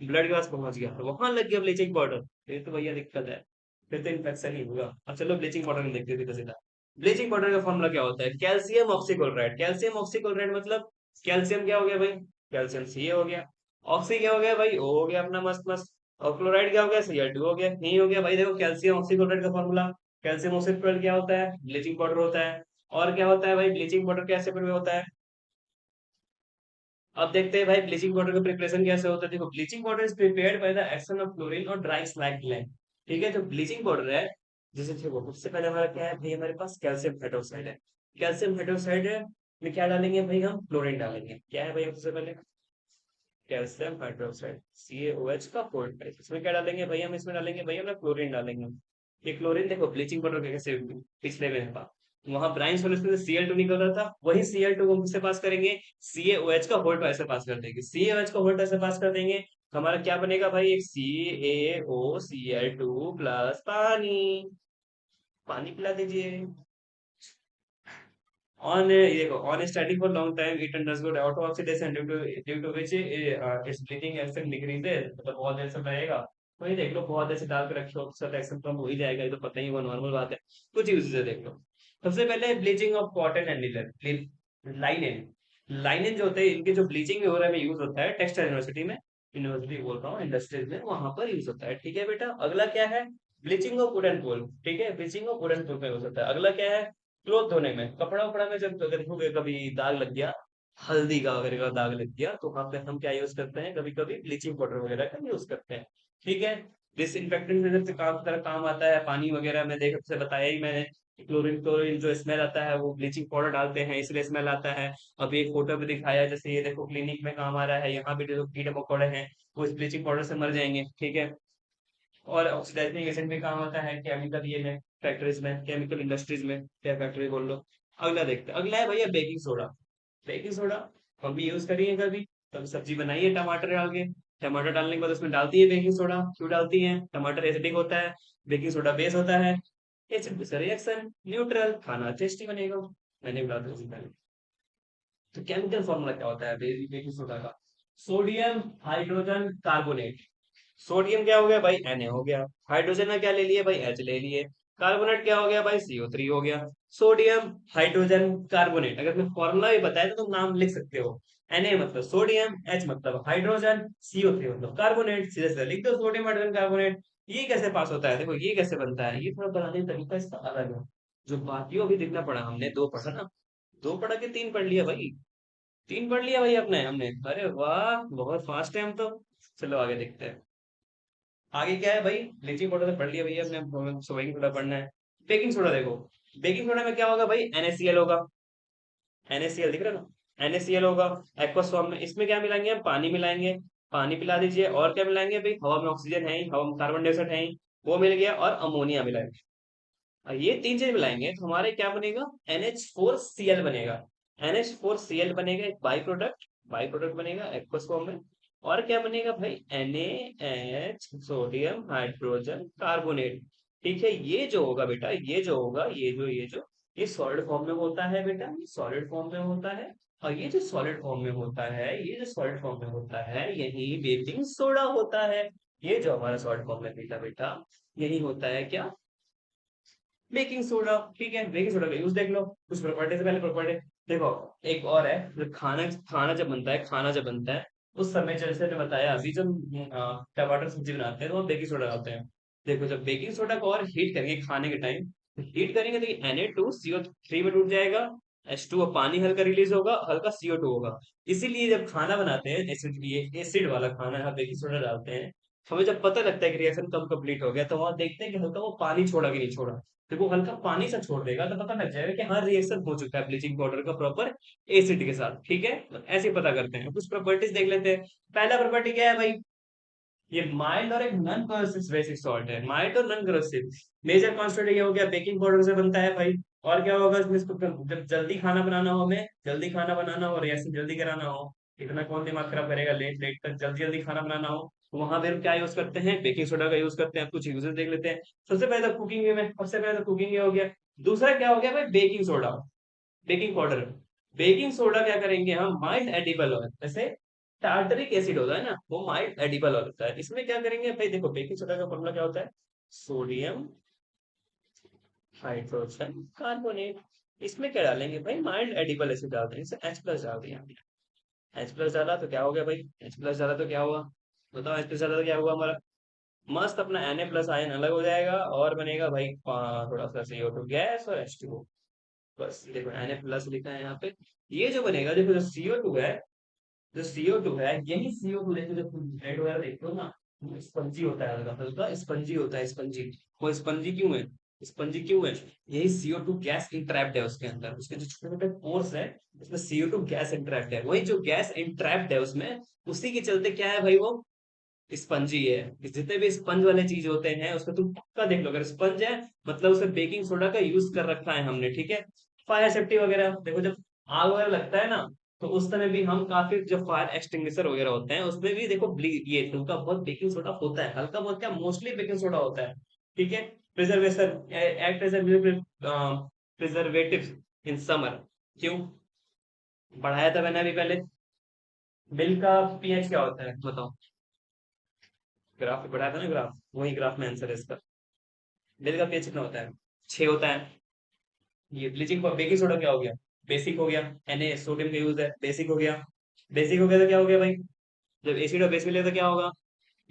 ब्लड के पास पहुंच गया तो वहां लग गया ब्लीचिंग पाउडर, फिर तो भैया दिक्कत है, फिर तो इन्फेक्शन ही होगा। अब चलो ब्लीचिंग पाउडर में देखते सीधा सीधा। ब्लीचिंग पाउडर का फॉर्मूला क्या होता है, कैल्शियम ऑक्सीक्लोराइड। कैल्शियम ऑक्सीक्लोराइड मतलब, कैल्शियम क्या हो गया भाई, कैल्शियम सी हो गया, ऑक्सी क्या हो गया भाई, ओ हो गया अपना मस्त मस्त, और क्लोराइड क्या हो गया, Cl2 हो गया, नहीं हो गया भाई। देखो कैल्शियम ऑक्सीक्लोराइड का फॉर्मूला, कैल्शियम ऑक्सीक्लोराइड क्या होता है, ब्लीचिंग पाउडर होता है। और क्या होता है भाई, ब्लीचिंग पाउडर कैसे प्रिपेयर होता है, अब देखते हैं भाई ब्लीचिंग पाउडर का प्रिपरेशन कैसे होता है। देखो bleaching powder is prepared by the action of chlorine और ड्राई स्लैग ग्लैंड। ठीक है, जो ब्लीचिंग पाउडर है, जैसे देखो सबसे पहले हमारा क्या है भाई, हमारे पास कैल्शियम हाइड्रोक्साइड है। कैल्शियम हाइड्रोक्साइड में क्या डालेंगे भाई, हम क्लोरीन डालेंगे। क्या है भाई, सबसे पहले कैल्शियम हाइड्रोक्साइड CaOH का फोर्थ टाइप, इसमें क्या डालेंगे भाई, हम इसमें डालेंगे भाई अपना क्लोरीन डालेंगे। ये क्लोरीन देखो ब्लीचिंग पाउडर कैसे, पिछले में था, वहां ब्राइन सॉल्यूशन से Cl2 निकल रहा था, वही Cl2 को हम किससे पास करेंगे, CaOH का होल्ड ऐसे पास कर देंगे, CaOH का होल्ड ऐसे पास कर देंगे, हमारा क्या बनेगा भाई, एक CaOCl2 प्लस पानी, पानी पिला दीजिए। On ये देखो, on standing for long time it undergoes auto oxidation due to which its bleeding action decreases, मतलब बहुत देर से रहेगा, वही देख लो, बहुत ऐसे डाल के रखे हो, उसका रिएक्शन कम हो ही जाएगा, ये तो पता ही, वो नॉर्मल बात है। कुछ यूज से देख लो। सबसे पहले ब्लीचिंग ऑफ कॉटन एंड लाइनेन। लाइनेन जो होते हैं, इनके जो ब्लीचिंग वगैरह में यूज होता है टेक्सटाइल यूनिवर्सिटी में, यूनिवर्सिटी बोल रहा हूँ, इंडस्ट्रीज में, वहां पर यूज होता है। ठीक है बेटा, अगला क्या है? Bleaching of wooden pole. ठीक है, ब्लीचिंग ऑफ वुडन पोल में यूज होता है। अगला क्या है? क्लोथ धोने में, कपड़ा वपड़ा में जब अगर देखोगे कभी दाग लग गया, हल्दी का वगैरह का दाग लग गया, तो वहां पे हम क्या यूज करते हैं, कभी कभी ब्लीचिंग पाउडर वगैरह का यूज करते हैं। ठीक है। डिसइंफेक्टेंट वगैरह से काम तरह काम आता है, पानी वगैरह में देख से बताया ही मैंने। क्लोरीन क्लोरीन जो स्मेल आता है वो ब्लीचिंग पाउडर डालते हैं इसलिए स्मेल आता है। अभी एक फोटो भी दिखाया, जैसे ये देखो क्लिनिक में काम आ रहा है, यहाँ भी जो कीड़े मकोड़े हैं वो इस ब्लीचिंग पाउडर से मर जाएंगे। ठीक है। और ऑक्सीडाइजिंग एजेंट भी काम आता है केमिकल ये में, फैक्ट्रीज में, केमिकल इंडस्ट्रीज में, या फैक्ट्री बोल लो। अगला देखते हैं, अगला है भैया बेकिंग सोडा। बेकिंग सोडा हम भी यूज करिए कभी, कभी सब्जी बनाई है टमाटर डाल के, टमाटर डालने के बाद उसमें डालती है बेकिंग सोडा, क्यों डालती है? टमाटर एसिडिक होता है, बेकिंग सोडा बेस होता है, एसिड से रिएक्शन न्यूट्रल, खाना टेस्टी बनेगा। मैंने बता दिया पहले। तो केमिकल फॉर्मूला क्या होता है बेकिंग सोडा का? Sodium hydrogen carbonate. सोडियम क्या हो गया भाई? Na हो गया। हाइड्रोजन में क्या ले लिए भाई? H ले लिए। कार्बोनेट क्या हो गया भाई? CO3 हो गया। सोडियम हाइड्रोजन कार्बोनेट, अगर मैं फॉर्मूला भी बताया तो तुम नाम लिख सकते हो। Na मतलब सोडियम, H मतलब हाइड्रोजन, CO3 मतलब कार्बोनेट, सीधे सीधे लिख दो सोडियम हाइड्रोजन कार्बोनेट। ये कैसे पास होता है? देखो ये कैसे बनता है, ये थोड़ा बनाने का तरीका इसका अलग है। जो बाकियों अभी दिखना पड़ा, हमने दो पढ़ा ना, दो पढ़ा के तीन पढ़ लिया भाई। तीन पढ़ लिया भाई अपने हमने, अरे वाह बहुत फास्ट है हम तो। चलो आगे देखते हैं। आगे क्या है भाई? ब्लीचिंग पाउडर तो पढ़ लिया भैया हमने, सो बेकिंग सोडा पढ़ना है। बेकिंग सोडा देखो, बेकिंग सोडा में क्या होगा भाई? NaCl होगा। NaCl दिख रहा है ना? NaCl होगा। एक्वस फॉर्म में, इसमें क्या मिलाएंगे हम? पानी मिलाएंगे। पानी पिला दीजिए, और क्या मिलाएंगे भाई? हवा में ऑक्सीजन है ही, हवा में कार्बन डाइऑक्साइड है ही, वो मिल गया, और अमोनिया मिलाएंगे। और ये तीन चीज मिलाएंगे तो हमारे क्या बनेगा? NH4Cl बनेगा। NH4Cl बनेगा एक बाई प्रोडक्ट, बाई प्रोडक्ट बनेगा एक्वस फॉर्म में। और क्या बनेगा भाई? NaH sodium hydrogen carbonate. ठीक है, ये जो होगा बेटा, ये जो होगा, ये जो ये सॉलिड फॉर्म में होता है बेटा, ये सॉलिड फॉर्म में होता है। और ये जो सॉलिड फॉर्म में होता है, ये जो सॉलिड फॉर्म में होता है, यही बेकिंग सोडा होता है। ये जो हमारा सॉलिड फॉर्म में बेटा बेटा, यही होता है क्या? Baking soda. ठीक है, बेकिंग सोडा का यूज देख लो। कुछ प्रॉपर्टी से पहले प्रॉपर्टी देखो। एक और है, जो खाना खाना जब बनता है, खाना जब बनता है उस समय, जैसे मैंने बताया अभी, जब टमाटर सब्जी बनाते हैं तो हम बेकिंग सोडा डालते हैं। देखो जब बेकिंग सोडा को और हीट करेंगे खाने के टाइम, हीट करेंगे तो ये Na2CO3 में टूट जाएगा, H2 पानी हल्का रिलीज होगा, हल्का CO2 होगा। इसीलिए जब खाना बनाते हैं एसिड, ये एसिड वाला खाना है, बेकिंग सोडा डालते हैं। हमें जब पता लगता है कि रिएक्शन कब कंप्लीट हो गया, तो वहां देखते हैं कि हल्का वो पानी छोड़ा कि नहीं छोड़ा। जब वो हल्का पानी सा छोड़ देगा तो पता लग जाएगा कि हाँ रिएक्शन हो चुका है ब्लीचिंग पाउडर का प्रॉपर एसिड के साथ। ठीक है, तो ऐसे ही पता करते हैं। कुछ प्रॉपर्टीज देख लेते हैं। पहला प्रॉपर्टी क्या है भाई? ये माइल्ड और एक नॉन करोसिव बेसिक सॉल्ट है, माइल्ड और नॉन करोसिव। मेजर कॉन्स्टेंट ये हो गया, बेकिंग पाउडर से बनता है भाई। और क्या होगा इसमें? इसको जब जल्दी खाना बनाना हो, हमें जल्दी खाना बनाना हो, रिएक्शन जल्दी कराना हो, इतना कौन दिमाग खराब करेगा, लेट लेट तक जल्दी जल्दी खाना बनाना हो, तो वहां पे हम क्या यूज करते हैं? बेकिंग सोडा का यूज करते हैं। कुछ यूजेस देख लेते हैं। सबसे पहले तो कुकिंग में, सबसे पहले तो कुकिंग हो गया। दूसरा क्या हो गया भाई? Baking soda, baking powder. Baking soda क्या करेंगे हम? माइल्ड एडिबल ऑयल, जैसे टार्टरिक एसिड होता है ना, वो माइल्ड एडिबल ऑयल होता है। इसमें क्या करेंगे भाई? देखो बेकिंग सोडा का फॉर्मूला क्या होता है? Sodium hydrogen carbonate. इसमें क्या डालेंगे भाई? माइल्ड एडिबल एसिड डालते हैं, इसे H+ डाल दिया। H+ डाला तो क्या हो गया भाई? H+ डाला तो क्या हुआ? बताओ, H+ डाला तो क्या हुआ हमारा? मस्त अपना Na+ आयन अलग हो जाएगा, और बनेगा भाई थोड़ा सा CO2 गैस और H2O। बस देखो Na+ लिखा है यहाँ पे। ये जो बनेगा, देखो जो CO2 है, जो CO2 है, यही CO2 देखो, जब तुम ब्रेड वगैरह देखते हो ना, स्पंजी होता है, हल्का हल्का स्पंजी होता है, स्पंजी। वो स्पंजी क्यों है? स्पंजी क्यों है? यही CO2 गैस इंट्रैप्ड है उसके अंदर, उसके जो छोटे छोटे पोर्स है, उसमें CO2 गैस इंट्रैप्ड है। वही जो गैस इंट्रैप्ड है उसमें, उसी के चलते क्या है भाई? वो स्पंजी है। जितने भी स्पंज वाले चीज होते हैं उसमें तुम पक्का देख लो, अगर स्पंज है मतलब उसमें बेकिंग सोडा का यूज कर रखा है हमने। ठीक है। फायर सेफ्टी वगैरह देखो, जब आग वगैरह लगता है ना, तो उस समय भी हम काफी, जो फायर एक्सटिंग्विशर वगैरह होते हैं उसमें भी देखो ये हल्का बहुत बेकिंग सोडा होता है, हल्का बहुत क्या, मोस्टली बेकिंग सोडा होता है। ठीक है। Preservation, act as preservative in summer. क्यों? बढ़ाया था मैंने अभी पहले। मिल्क का पीएच क्या होता है बताओ? ग्राफ पे पढ़ाया था ना, ग्राफ, वही ग्राफ में आंसर है इसका। बेल का पीएच कितना होता है? 6 होता है। ये ब्लीचिंग बेकिंग सोडा क्या हो गया? बेसिक हो गया। Na सोडियम का यूज है, बेसिक हो गया। बेसिक हो गया तो क्या हो गया भाई? जब एसिड और बेस मिले तो क्या होगा?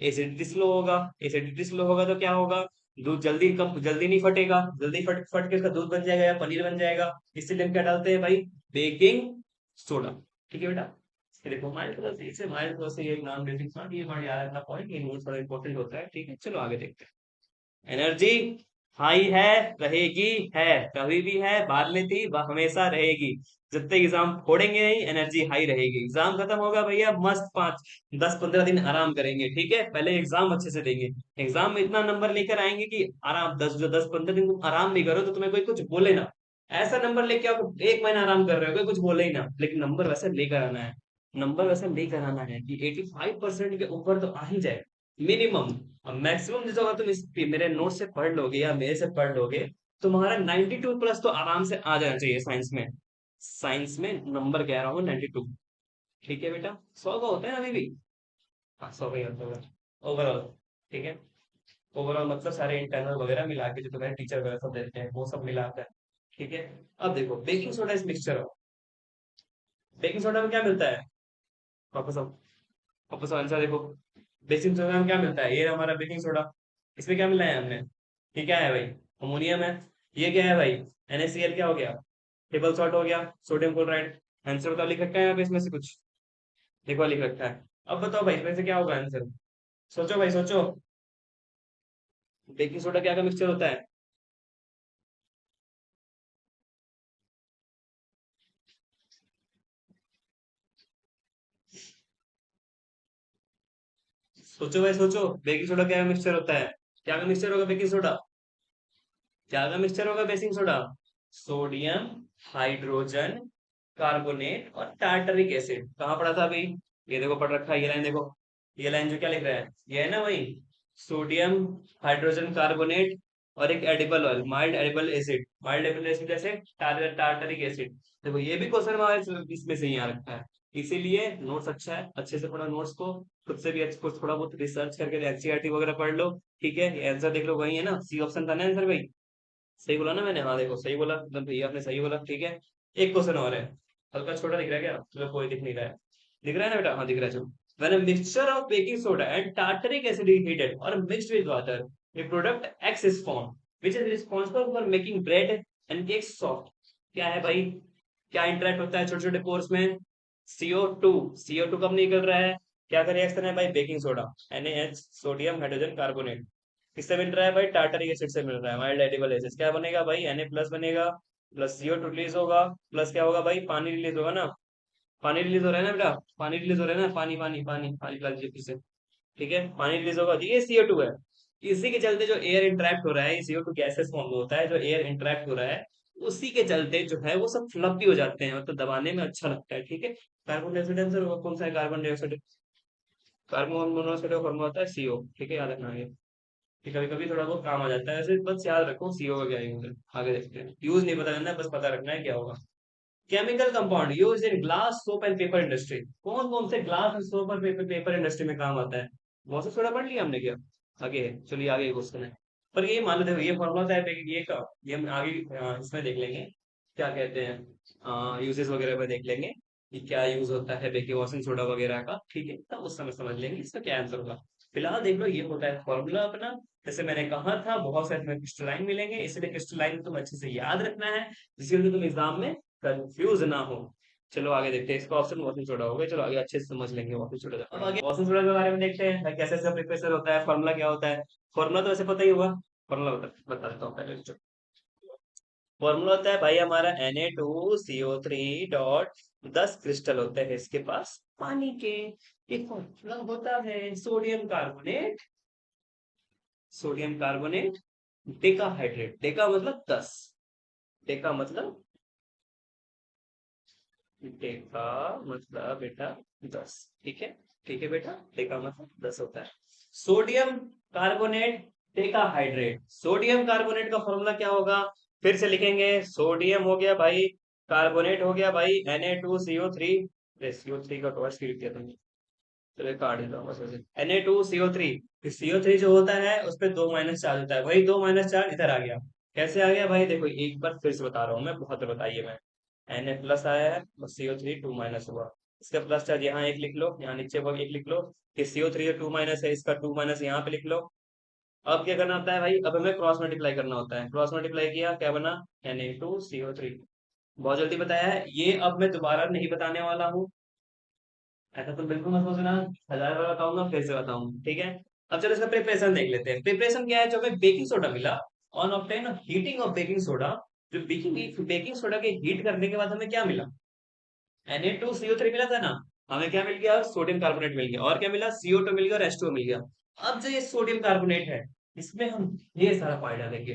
एसिडिटी स्लो होगा। एसिडिटी स्लो होगा तो क्या होगा? दूध जल्दी कम जल्दी नहीं फटेगा, जल्दी फट फट के उसका दूध बन जाएगा या पनीर बन जाएगा। इसलिए हम क्या डालते हैं भाई? Baking soda. ठीक है बेटा। ये देखो हमारे तरफ से इसे हमारे तरफ से ये एक नाम बेसिक सॉल्ट, ये हमारे याद रखना पॉइंट, ये नोट थोड़ा इंपॉर्टेंट होता है। ठीक है, चलो आगे देखते हैं। एनर्जी हाई है, रहेगी, है, कभी भी है, बाद में थी, वह हमेशा रहेगी। जब तक एग्जाम फोड़ेंगे नहीं, एनर्जी हाई रहेगी। एग्जाम खत्म होगा भैया, मस्त 5 10 15 दिन आराम करेंगे। ठीक है, पहले एग्जाम अच्छे से देंगे। एग्जाम में इतना नंबर लेकर आएंगे कि आराम, 10 15 दिन तुम आराम भी करो तो तुम्हें कोई कुछ बोले ना। ऐसा नंबर लेके आओ, 1 महीना आराम कर रहे हो, कोई कुछ बोले ही ना, लेकिन नंबर वैसे लेकर आना है। नंबर वैसे लेकर आना है कि 85% के ऊपर तो आ ही जाए, मिनिमम। अब मैक्सिमम जिस अगर तुम इस मेरे नोट से पढ़ लोगे या मेरे से पढ़ लोगे, तुम्हारा 92 प्लस तो आराम से आ जाना चाहिए साइंस में। साइंस में नंबर कह रहा हूँ 92। ठीक है बेटा, 100 का होता है ना अभी भी। हाँ, 100 का ही होता है ओवरऑल। ठीक है, ओवरऑल मतलब सारे इंटरनल वगैरह मिला के जो तुम्हारे टीचर वगैरह सब देते हैं वो सब मिला कर। ठीक है। अब देखो बेकिंग सोडा इस मिक्सचर ऑफ, बेकिंग सोडा में क्या मिलता है? वापस आओ, वापस आंसर देखो। बेकिंग सोडा में क्या मिलता है? ये हमारा बेकिंग सोडा। इसमें क्या मिला है हमने? ये क्या है भाई? अमोनियम है। ये क्या है भाई? NaCl क्या हो गया? टेबल सॉल्ट हो गया, सोडियम क्लोराइड। आंसर बताओ, लिख रखा है यहाँ पे इसमें से कुछ? देखो लिख रखा है। अब बताओ भाई इसमें से क्या होगा आंसर? सोचो भाई सोचो। बेकिंग सोडा क्या का मिक्सचर होता है? सोचो भाई सोचो, बेकिंग सोडा क्या का मिक्सचर होता है? क्या का मिक्सचर होगा बेकिंग सोडा? क्या का मिक्सचर होगा baking soda? Sodium hydrogen carbonate और टार्टरिक एसिड। कहाँ पढ़ा था अभी? ये देखो पढ़ रखा है, ये लाइन देखो। ये लाइन जो क्या लिख रहा है, ये है ना वही। सोडियम हाइड्रोजन कार्बोनेट और एक edible oil, mild edible acid. Mild edible acid जैसे टार्टरिक एसिड। देखो ये भी क्वेश्चन हमारे इसमें से ही आ रखा है। इसीलिए नोट्स अच्छा है, अच्छे से पढ़ो नोट्स को। खुद से भी अच्छे कुछ थोड़ा बहुत रिसर्च करके एनसीईआरटी वगैरह पढ़ लो। ठीक है, ये आंसर देख लो, वही है ना, सी ऑप्शन था ना आंसर भाई? सही बोला ना मैंने? हाँ देखो सही बोला एकदम, भैया आपने सही बोला। ठीक है, एक क्वेश्चन और है। हल्का छोटा दिख रहा है क्या? चलो कोई दिख नहीं रहा है। दिख रहा है ना बेटा? हाँ दिख रहा है। चलो, when a mixture of baking soda and tartaric acid is heated or mixed with water, a product X is formed, which is responsible for making bread and cakes soft. क्या है भाई? क्या इंटरेक्ट होता है छोटे छोटे पोर्स में? CO2। CO2 कब निकल रहा है? क्या का रिएक्शन है भाई? Baking soda, NaH, sodium hydrogen carbonate. किससे मिल रहा है भाई? टार्टरिक एसिड से मिल रहा है, माइल्ड एडिबल एसिड। क्या बनेगा भाई? Na प्लस बनेगा, प्लस CO2 रिलीज होगा, प्लस क्या होगा भाई? पानी रिलीज होगा ना। पानी रिलीज हो रहा है ना बेटा? पानी रिलीज हो रहा है ना, पानी पानी पानी पानी ला लीजिए फिर से। ठीक है, पानी रिलीज होगा, ये CO2 है। इसी के चलते जो एयर इंटरेक्ट हो रहा है, CO2 गैसेस फॉर्म होता है, जो एयर इंटरेक्ट हो रहा है, उसी के चलते जो है वो सब फ्लफी हो जाते हैं, मतलब दबाने में अच्छा लगता है। ठीक है, कार्बन डाइऑक्साइड आंसर होगा। कौन सा है कार्बन डाइऑक्साइड? कार्बन मोनोऑक्साइड का फॉर्मूला होता है CO। ठीक है, याद रखना है। कि कभी कभी थोड़ा बहुत काम आ जाता है, ऐसे बस याद रखो CO का क्या यूज है। आगे देखते हैं, यूज नहीं पता करना है, बस पता रखना है क्या होगा। Chemical compound use in glass soap and paper industry. कौन कौन से ग्लास और सोप और पेपर इंडस्ट्री में काम आता है? बहुत से थोड़ा पढ़ लिया हमने क्या? आगे है, चलिए आगे क्वेश्चन है। पर ये मान लेते हो ये फॉर्मूला है ये का, ये हम आगे इसमें देख लेंगे, क्या कहते हैं यूजेस वगैरह में देख लेंगे कि क्या यूज होता है बेकिंग वॉशिंग सोडा वगैरह का। ठीक है, तब उस समय समझ लेंगे इसका क्या आंसर होगा। फिलहाल देख लो, ये होता है फॉर्मूला अपना। जैसे मैंने कहा था, बहुत सारे तुम्हें क्रिस्टलाइन मिलेंगे, इसलिए क्रिस्टलाइन तुम अच्छे से याद रखना है, जिसके लिए तुम एग्जाम में कंफ्यूज ना हो। चलो आगे देखते हैं, इसका ऑप्शन वॉशिंग सोडा हो गया। चलो आगे अच्छे से समझ लेंगे वॉशिंग सोडा। अब आगे वॉशिंग सोडा के बारे में देखते हैं भाई, कैसे इसका प्रिपरेशन होता है, फॉर्मूला क्या होता है। फॉर्मूला तो वैसे पता ही होगा। फॉर्मूला बता देता हूँ पहले। फॉर्मूला होता है भाई हमारा Na2CO3 डॉट 10 क्रिस्टल होते हैं इसके पास पानी के। एक फॉर्मूला होता है sodium carbonate, sodium carbonate decahydrate. Deka मतलब 10, डेका मतलब, डेका मतलब बेटा 10। ठीक है, ठीक है बेटा, डेका मतलब 10 होता है। Sodium carbonate decahydrate, sodium carbonate का फॉर्मूला क्या होगा? फिर से लिखेंगे, सोडियम हो गया भाई, कार्बोनेट हो गया भाई Na2CO3। CO3 का टॉर्च लिख दिया तुमने। तो ये काट देता हूँ बस ऐसे। Na2CO3, CO3 जो होता है उस पे 2 - चार्ज होता है, वही 2 - चार्ज इधर आ गया। कैसे आ गया भाई, देखो एक बार फिर से बता रहा हूँ मैं, बहुत बार बताइए मैं। Na+ आया है, बस CO3 2 - हुआ। इसका प्लस चार्ज यहाँ एक लिख लो, यहाँ नीचे वो एक लिख लो, कि CO3 जो 2 - है, इसका 2 - यहाँ पे लिख लो। अब क्या करना होता है भाई, अब हमें क्रॉस मल्टीप्लाई करना होता है। क्रॉस मल्टीप्लाई किया, क्या बना, Na2CO3। बहुत जल्दी बताया है ये, अब मैं दोबारा नहीं बताने वाला हूँ। ऐसा तो बिल्कुल मत सोचना, 1000 बार बताऊंगा फिर से बताऊंगा, ठीक है। अब चलो इसका प्रिपरेशन देख लेते हैं। प्रिपरेशन क्या है, जो हमें बेकिंग सोडा मिला, on obtain heating of baking soda, जो बेकिंग बेकिंग सोडा के हीट करने के बाद हमें क्या मिला, Na2CO3 मिला था ना। हमें क्या मिल गया, सोडियम कार्बोनेट मिल गया, और क्या मिला, CO2 मिल गया और H2O मिल गया। अब जो ये सोडियम कार्बोनेट है, इसमें हम ये सारा पानी डालेंगे,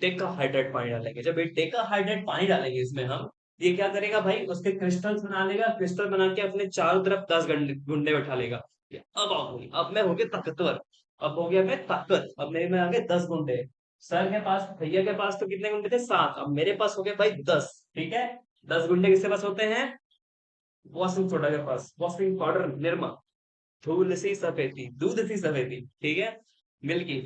डेका हाइड्रेट पानी डालेंगे। जब ये डेका हाइड्रेट पानी डालेंगे इसमें हम, ये क्या करेगा भाई, उसके क्रिस्टल्स बना लेगा, क्रिस्टल बना के अपने चारों तरफ 10 गुंडे बैठा लेगा। अब आओ भाई, अब मैं हो गया ताकतवर, अब हो गया मैं ताकत, अब मेरे में आ गए 10 गुंडे। सर के पास, भैया के पास तो कितने गुंडे थे, 7, अब मेरे पास हो गए भाई 10, ठीक है। 10 गुंडे किसके पास होते हैं, वॉशिंग सोडा के पास, वॉशिंग पाउडर निरमा, धूल सी सफेदी, दूध सी सफेदी, ठीक है, मिल्की।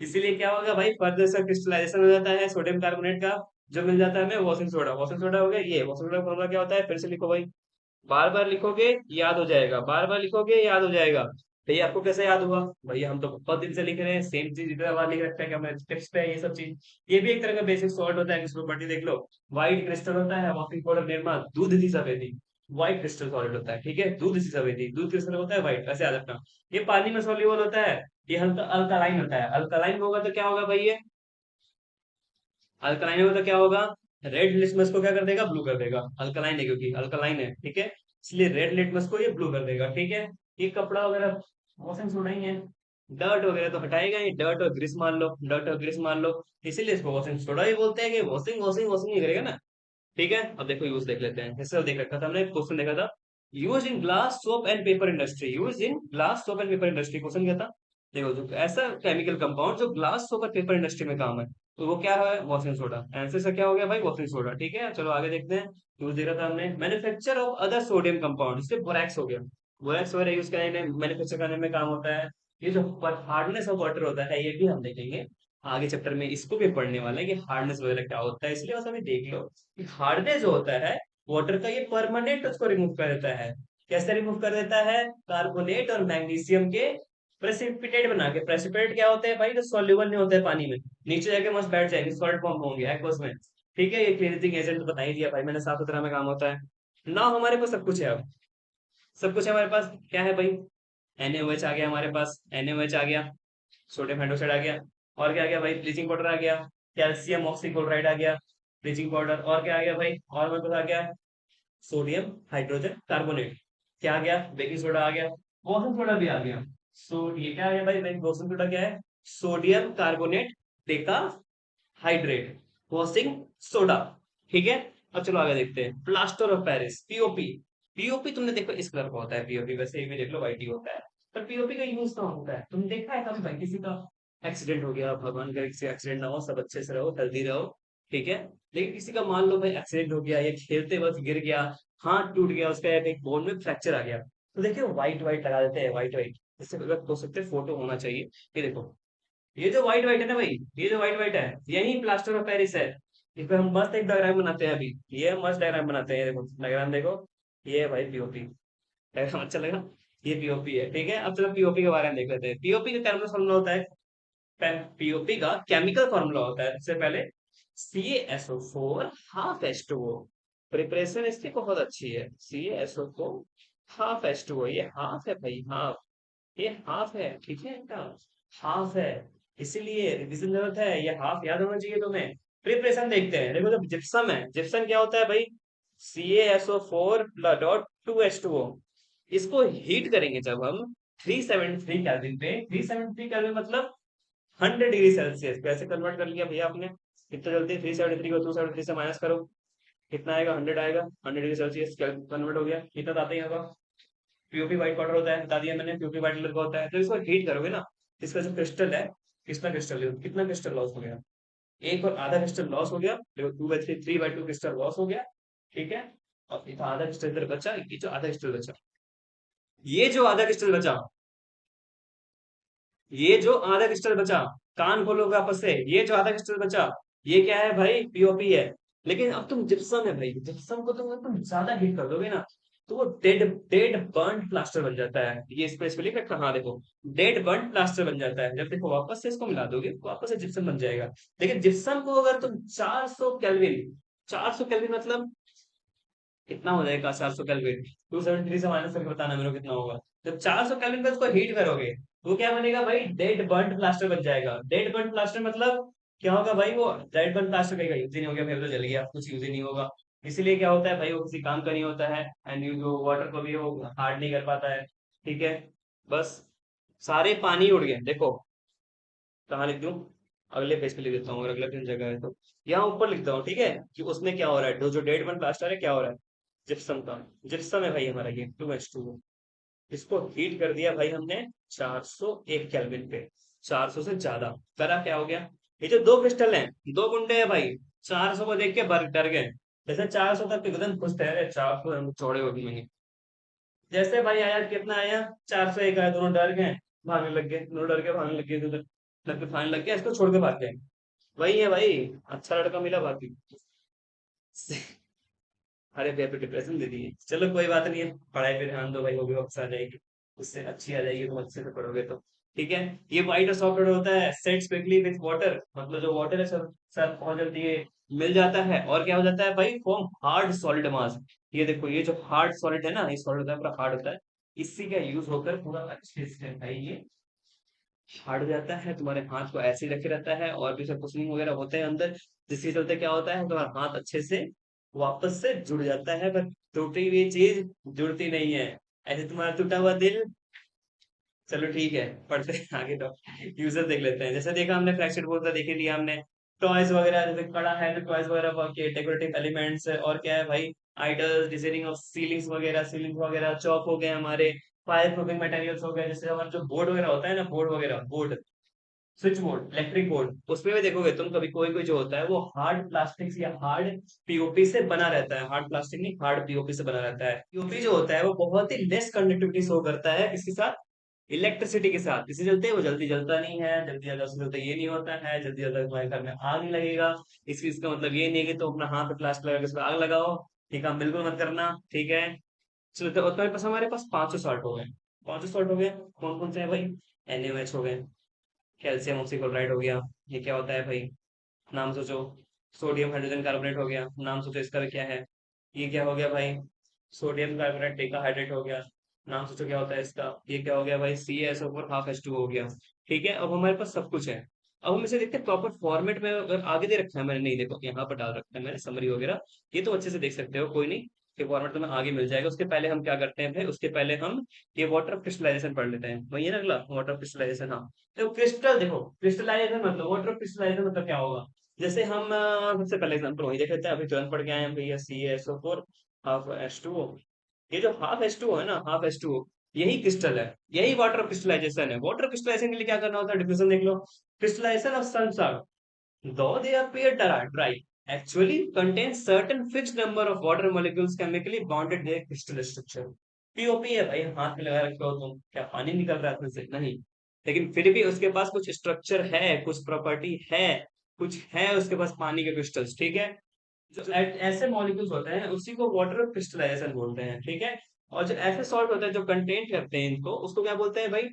इसीलिए क्या होगा भाई, फर्दर से क्रिस्टलाइजेशन हो जाता है सोडियम कार्बोनेट का, जो मिल जाता है हमें वॉशिंग सोडा। वॉशिंग सोडा हो गया, ये वॉशिंग सोडा का फॉर्मूला क्या होता है, फिर से लिखो भाई, बार बार लिखोगे याद हो जाएगा, बार बार लिखोगे याद हो जाएगा। भैया आपको कैसे याद हुआ, भैया हम तो बहुत दिन से लिख रहे हैं, सेम चीज इतना बार लिख रखा है कि हमें टिप्स पे है ये सब चीज। ये भी एक तरह का बेसिक सॉल्ट होता है, जिसको प्रॉपर्टी देख लो, व्हाइट क्रिस्टल होता है, वॉशिंग पाउडर निरमा, दूध सी सफेदी, व्हाइट क्रिस्टल सॉलिड होता है, ठीक है, दूध सी सफेदी, दूध क्रिस्टल होता है व्हाइट, ऐसे याद रखना। ये पानी में सोल्यूबल होता है, ये हल्का अल्कलाइन होता है। अल्कलाइन होगा तो क्या होगा भाई, ये अल्कलाइन होगा तो क्या होगा, रेड लिटमस को क्या कर देगा, ब्लू कर देगा, अल्कलाइन है क्योंकि अल्कलाइन है, ठीक है, इसलिए रेड लिटमस को ये ब्लू कर देगा, ठीक है। ये कपड़ा वगैरह वॉशिंग सोडा ही है, डर्ट वगैरह तो हटाएगा ही, डर्ट और ग्रीस मान लो, डर्ट और ग्रीस मान लो, इसीलिए इसको वॉशिंग सोडा ही बोलते हैं, कि वॉशिंग वॉशिंग वॉशिंग ही करेगा ना, ठीक है। अब देखो यूज देख लेते हैं, जैसे देख रखा था हमने, क्वेश्चन देखा था, use in glass soap and paper industry, use in glass soap and paper industry, question क्या था। देखो, जो ऐसा केमिकल कंपाउंड जो ग्लास सोप और पेपर इंडस्ट्री में काम है, तो वो क्या है, वॉशिंग सोडा। आंसर से क्या हो गया भाई, वॉशिंग सोडा, ठीक है। चलो आगे देखते हैं। यूज देखा था हमने, manufacture of other sodium compound, इससे बोरैक्स हो गया, बोरैक्स वगैरह यूज करने मैन्युफैक्चर करने में काम होता है। ये जो हार्डनेस ऑफ वाटर होता है, ये भी हम देखेंगे आगे चैप्टर में, इसको भी पढ़ने वाला है कि हार्डनेस वगैरह क्या होता है, इसलिए बस अभी देख लो कि हार्डनेस जो होता है वाटर का, ये परमानेंट उसको रिमूव कर देता है। कैसे रिमूव कर देता है, कार्बोनेट और मैग्नीशियम के प्रेसिपिटेट बना के। प्रेसिपिटेट क्या होते हैं भाई, जो सॉल्युबल नहीं होते हैं पानी में, नीचे जाके मस्त बैठ जाएंगे, सॉल्ट फॉर्म होंगे एक्वस में, ठीक है। ये क्लीनिंग एजेंट तो बता ही दिया भाई मैंने, साफ सुथरा में काम होता है ना। हमारे पास सब कुछ है, अब सब कुछ है हमारे पास, क्या है भाई, NaOH आ गया हमारे पास, NaOH आ गया, सोडियम हाइड्रोक्साइड आ गया, और क्या आ गया भाई, ब्लीचिंग पाउडर आ गया, कैल्शियम ऑक्सीक्लोराइड आ गया, ब्लीचिंग पाउडर, और क्या आ गया भाई, और मेरे पास आ गया सोडियम हाइड्रोजन कार्बोनेट, क्या आ गया, बेकिंग सोडा आ गया, वॉशिंग सोडा भी आ गया। सो ये क्या आ गया भाई, वॉशिंग सोडा क्या है, sodium carbonate Deka hydrate, washing soda, ठीक है। अब चलो आगे देखते हैं, plaster of Paris, POP. POP तुमने देखो इस कलर का होता है, पीओपी वैसे ये भी देख लो व्हाइट ही होता है, पर पीओपी का यूज कहाँ होता है, तुमने देखा है कभी भाई, किसी का एक्सीडेंट हो गया, भगवान करे किसी एक्सीडेंट ना हो, सब अच्छे से रहो, हेल्दी रहो, ठीक है। लेकिन किसी का मान लो भाई एक्सीडेंट हो गया, या खेलते वक्त गिर गया, हाथ टूट गया उसका, या एक बोन में फ्रैक्चर आ गया, तो देखिए व्हाइट व्हाइट लगा देते हैं, व्हाइट व्हाइट, इससे अगर हो सकते फोटो होना चाहिए। ये देखो, ये जो व्हाइट व्हाइट है ना भाई, ये जो व्हाइट व्हाइट है, यही प्लास्टर ऑफ पेरिस है। इस पे हम मस्त एक डायग्राम बनाते हैं अभी, ये मस्त डायग्राम बनाते हैं, देखो डायग्राम देखो, ये है भाई पीओपी, डायग्राम अच्छा लगा, ये पीओपी है, ठीक है। अब चलो पीओपी के बारे में देख लेते हैं। पीओपी का केमिकल फॉर्मूला होता है, पीओपी का केमिकल फॉर्मूला होता है, सबसे पहले CaSO4 हाफ H2O। प्रिपरेशन इसकी बहुत अच्छी है, CaSO4 हाफ H2O, ये हाफ है भाई, हाफ, ये हाफ है, ठीक है इनका, हाफ है, इसीलिए रिवीजन जरूरत है, ये हाफ याद होना चाहिए तुम्हें। प्रिपरेशन देखते हैं, देखो जब जिप्सम है, जिप्सम क्या होता है भाई, CaSO4 डॉट 2H2O, इसको हीट करेंगे जब हम 373 केल्विन पे, 373 केल्विन मतलब 100 डिग्री सेल्सियस, कैसे कन्वर्ट कर लिया भैया आपने, कितना जल्दी, 373 को 273 से माइनस करो, कितना आएगा, 100 आएगा, 100 डिग्री सेल्सियस कन्वर्ट हो गया, कितना तो आता ही होगा। पीओपी व्हाइट पाउडर होता है, बता दिया मैंने, पीओपी व्हाइट कलर का होता है, तो इसको हीट करोगे ना, इसका जो क्रिस्टल है, कितना क्रिस्टल लॉस हो गया, एक और आधा क्रिस्टल लॉस हो गया, देखो 2/3, 3/2 क्रिस्टल लॉस हो गया, ठीक है। और ये तो आधा क्रिस्टल इधर बचा, ये जो आधा क्रिस्टल बचा, ये जो आधा क्रिस्टल बचा, ये जो आधा क्रिस्टल बचा, कान खोलोगे आपस से, ये जो आधा क्रिस्टल बचा, ये क्या है भाई? पीओपी है। लेकिन अब तुम जिप्सम है भाई, जिप्सम को तुम ज्यादा हीट कर दोगे ना, तो वो डेड डेड बर्न प्लास्टर बन जाता है। ये स्पेशली मैं कहाँ देखो, डेड बर्न प्लास्टर बन जाता है। जब देखो वापस से इसको मिला दोगे, वापस से जिप्सम बन जाएगा। लेकिन जिप्सम को अगर तुम 400 केल्विन, 400 केल्विन मतलब कितना हो जाएगा? 400 केल्विन 273 से माइनस करके बताना मेरे को कितना होगा। जब 400 केल्विन पे उसको हीट करोगे, तो क्या बनेगा भाई? डेड बर्न प्लास्टर बन जाएगा। डेड बर्न प्लास्टर मतलब क्या होगा भाई? वो डेड बर्न प्लास्टर का यूज ही नहीं हो गया, फिर तो जल गया, कुछ यूज ही नहीं होगा। इसीलिए क्या होता है भाई, वो किसी काम का नहीं होता है। एंड यू जो वाटर को भी वो हार्ड नहीं कर पाता है। ठीक है, बस सारे पानी उड़ गए। देखो कहाँ लिख दूं, अगले पेज पे लिख देता हूँ, अगर अगले पेज जगह है तो यहाँ ऊपर लिखता हूँ। ठीक है, कि उसमें क्या हो रहा है, जो जो डेड बर्न प्लास्टर है क्या हो रहा है, जिप्सम का। जिप्सम है भाई हमारा ये 2H2O। इसको हीट कर दिया भाई हमने 401 केल्विन पे, 400 से ज्यादा। करा क्या हो गया? ये जो दो क्रिस्टल हैं, दो गुंडे हैं भाई, 400 को देख के डर गए। जैसे 400 तक एकदम खुश थे, अरे 400 हम चौड़े हो गए। जैसे भाई आया, कितना आया? 401 आया, दोनों डर गए, भागने लग गए, दोनों डर के भागने लग गए, इधर डर के भागने लग गए, इसको छोड़ के भाग गए। वही है भाई, अच्छा लड़का मिला बाकी। अरे भैया पे डिप्रेशन दे दिए। चलो कोई बात नहीं है, पढ़ाई पे ध्यान दो भाई, होगी वापस आ जाएगी, उससे अच्छी आ जाएगी, तुम अच्छे से पढ़ोगे तो। ठीक है, ये व्हाइट और सॉफ्टवेयर होता है, सेट्स क्विकली विथ वाटर, मतलब जो वाटर है सर सर बहुत जल्दी ये मिल जाता है, और क्या हो जाता है भाई? फॉर्म हार्ड सॉलिड मास। ये देखो, ये जो हार्ड सॉलिड है ना, ये सॉलिड होता है, पूरा हार्ड होता है। इसी का यूज होकर पूरा अच्छे से भाई ये हार्ड हो जाता है, तुम्हारे हाथ को ऐसे ही रखे रहता है, और भी सब कुशनिंग वगैरह होते हैं अंदर, जिसके चलते क्या होता है, तुम्हारा हाथ अच्छे से वापस से जुड़ जाता है। पर टूटी हुई चीज जुड़ती नहीं है, ऐसे तुम्हारा टूटा हुआ दिल। चलो ठीक है, पढ़ते हैं आगे तो। यूजर देख लेते हैं। जैसे देखा हमने फ्रैक्चर्ड बोल देख ही लिया हमने। टॉयज वगैरह जैसे कड़ा है तो टॉयज वगैरह के डेकोरेटिव एलिमेंट्स, और क्या है भाई? आइडल्स, डिजाइनिंग ऑफ सीलिंग्स वगैरह, चौक हो गए हमारे। फायर प्रूफिंग मटेरियल्स हो गए, जैसे हमारा जो बोर्ड वगैरह होता है ना, बोर्ड वगैरह, board, switch board, electric board, उसमें भी देखोगे तुम कभी, कोई कोई जो होता है वो हार्ड प्लास्टिक या हार्ड पीओपी से बना रहता है। हार्ड प्लास्टिक नहीं, हार्ड पीओपी से बना रहता है। पीओपी जो होता है वो बहुत ही लेस कंडक्टिविटी शो करता है, किसके साथ? इलेक्ट्रिसिटी के साथ। इसी चलते वो जल्दी जलता नहीं है, जल्दी ज्यादा उसके चलते ये नहीं होता है, जल्दी ज्यादा तुम्हारे घर में आग नहीं लगेगा। इसका मतलब ये नहीं है कि तुम अपना हाथ पे प्लास्टिक लगा के उसमें आग लगाओ। ठीक है, बिल्कुल मत करना। ठीक है, चलो तो तुम्हारे पास, हमारे पास 500 सॉल्ट हो गए। 500 सॉल्ट हो गए, कौन कौन से हैं भाई? NaOH हो गए, कैल्शियम ऑक्सीक्लोराइड हो गया, ये क्या होता है भाई? नाम सोचो। सोडियम हाइड्रोजन कार्बोनेट हो गया, नाम सोचो इसका भी क्या है? ये क्या हो गया भाई? सोडियम कार्बोनेट टेट्राहाइड्रेट हो गया, नाम सोचो क्या होता है इसका? ये क्या हो गया भाई? CaSO4 ½ H2O हो गया। ठीक है, अब हमारे पास सब कुछ है। अब हम इसे देखते हैं प्रॉपर फॉर्मेट में, अगर आगे दे रखा है मैंने, नहीं देखो यहाँ पर डाल रखा है मैंने समरी वगैरह, ये तो अच्छे से देख सकते हो, कोई नहीं, ये फॉर्मेट तुम्हें आगे मिल जाएगा। उसके पहले हम क्या करते हैं भाई? उसके पहले हम ये वाटर क्रिस्टलाइजेशन पढ़ लेते हैं। वही है ना अगला, वाटर क्रिस्टलाइजेशन। हाँ, तो क्रिस्टल देखो, क्रिस्टलाइजेशन मतलब, वाटर क्रिस्टलाइजेशन मतलब क्या होगा? जैसे हम सबसे पहले एग्जाम्पल वही देख लेते हैं, अभी तुरंत पढ़ के आए हैं भैया, CaSO4 ½ H2O। ये जो ½ H2O है ना, ½ H2O, यही क्रिस्टल है, यही वाटर क्रिस्टलाइजेशन है। वाटर क्रिस्टलाइजेशन के लिए क्या करना होता है? डिफिनेशन देख लो। क्रिस्टलाइजेशन ऑफ सनसार, though they appear dry, actually contain certain fixed number of water molecules chemically bonded their crystal structure। POP है भाई, हाथ में लगा रखे हो तुम, क्या पानी निकल रहा है उसमें से? नहीं, लेकिन फिर भी उसके पास कुछ स्ट्रक्चर है, कुछ प्रॉपर्टी है, कुछ है उसके पास पानी के क्रिस्टल्स। ठीक है, जो ऐसे मॉलिक्यूल्स होते हैं उसी को वाटर क्रिस्टलाइजेशन बोलते हैं। ठीक है, और जो ऐसे सॉल्ट होते हैं जो कंटेंट करते हैं इनको, उसको क्या बोलते हैं भाई?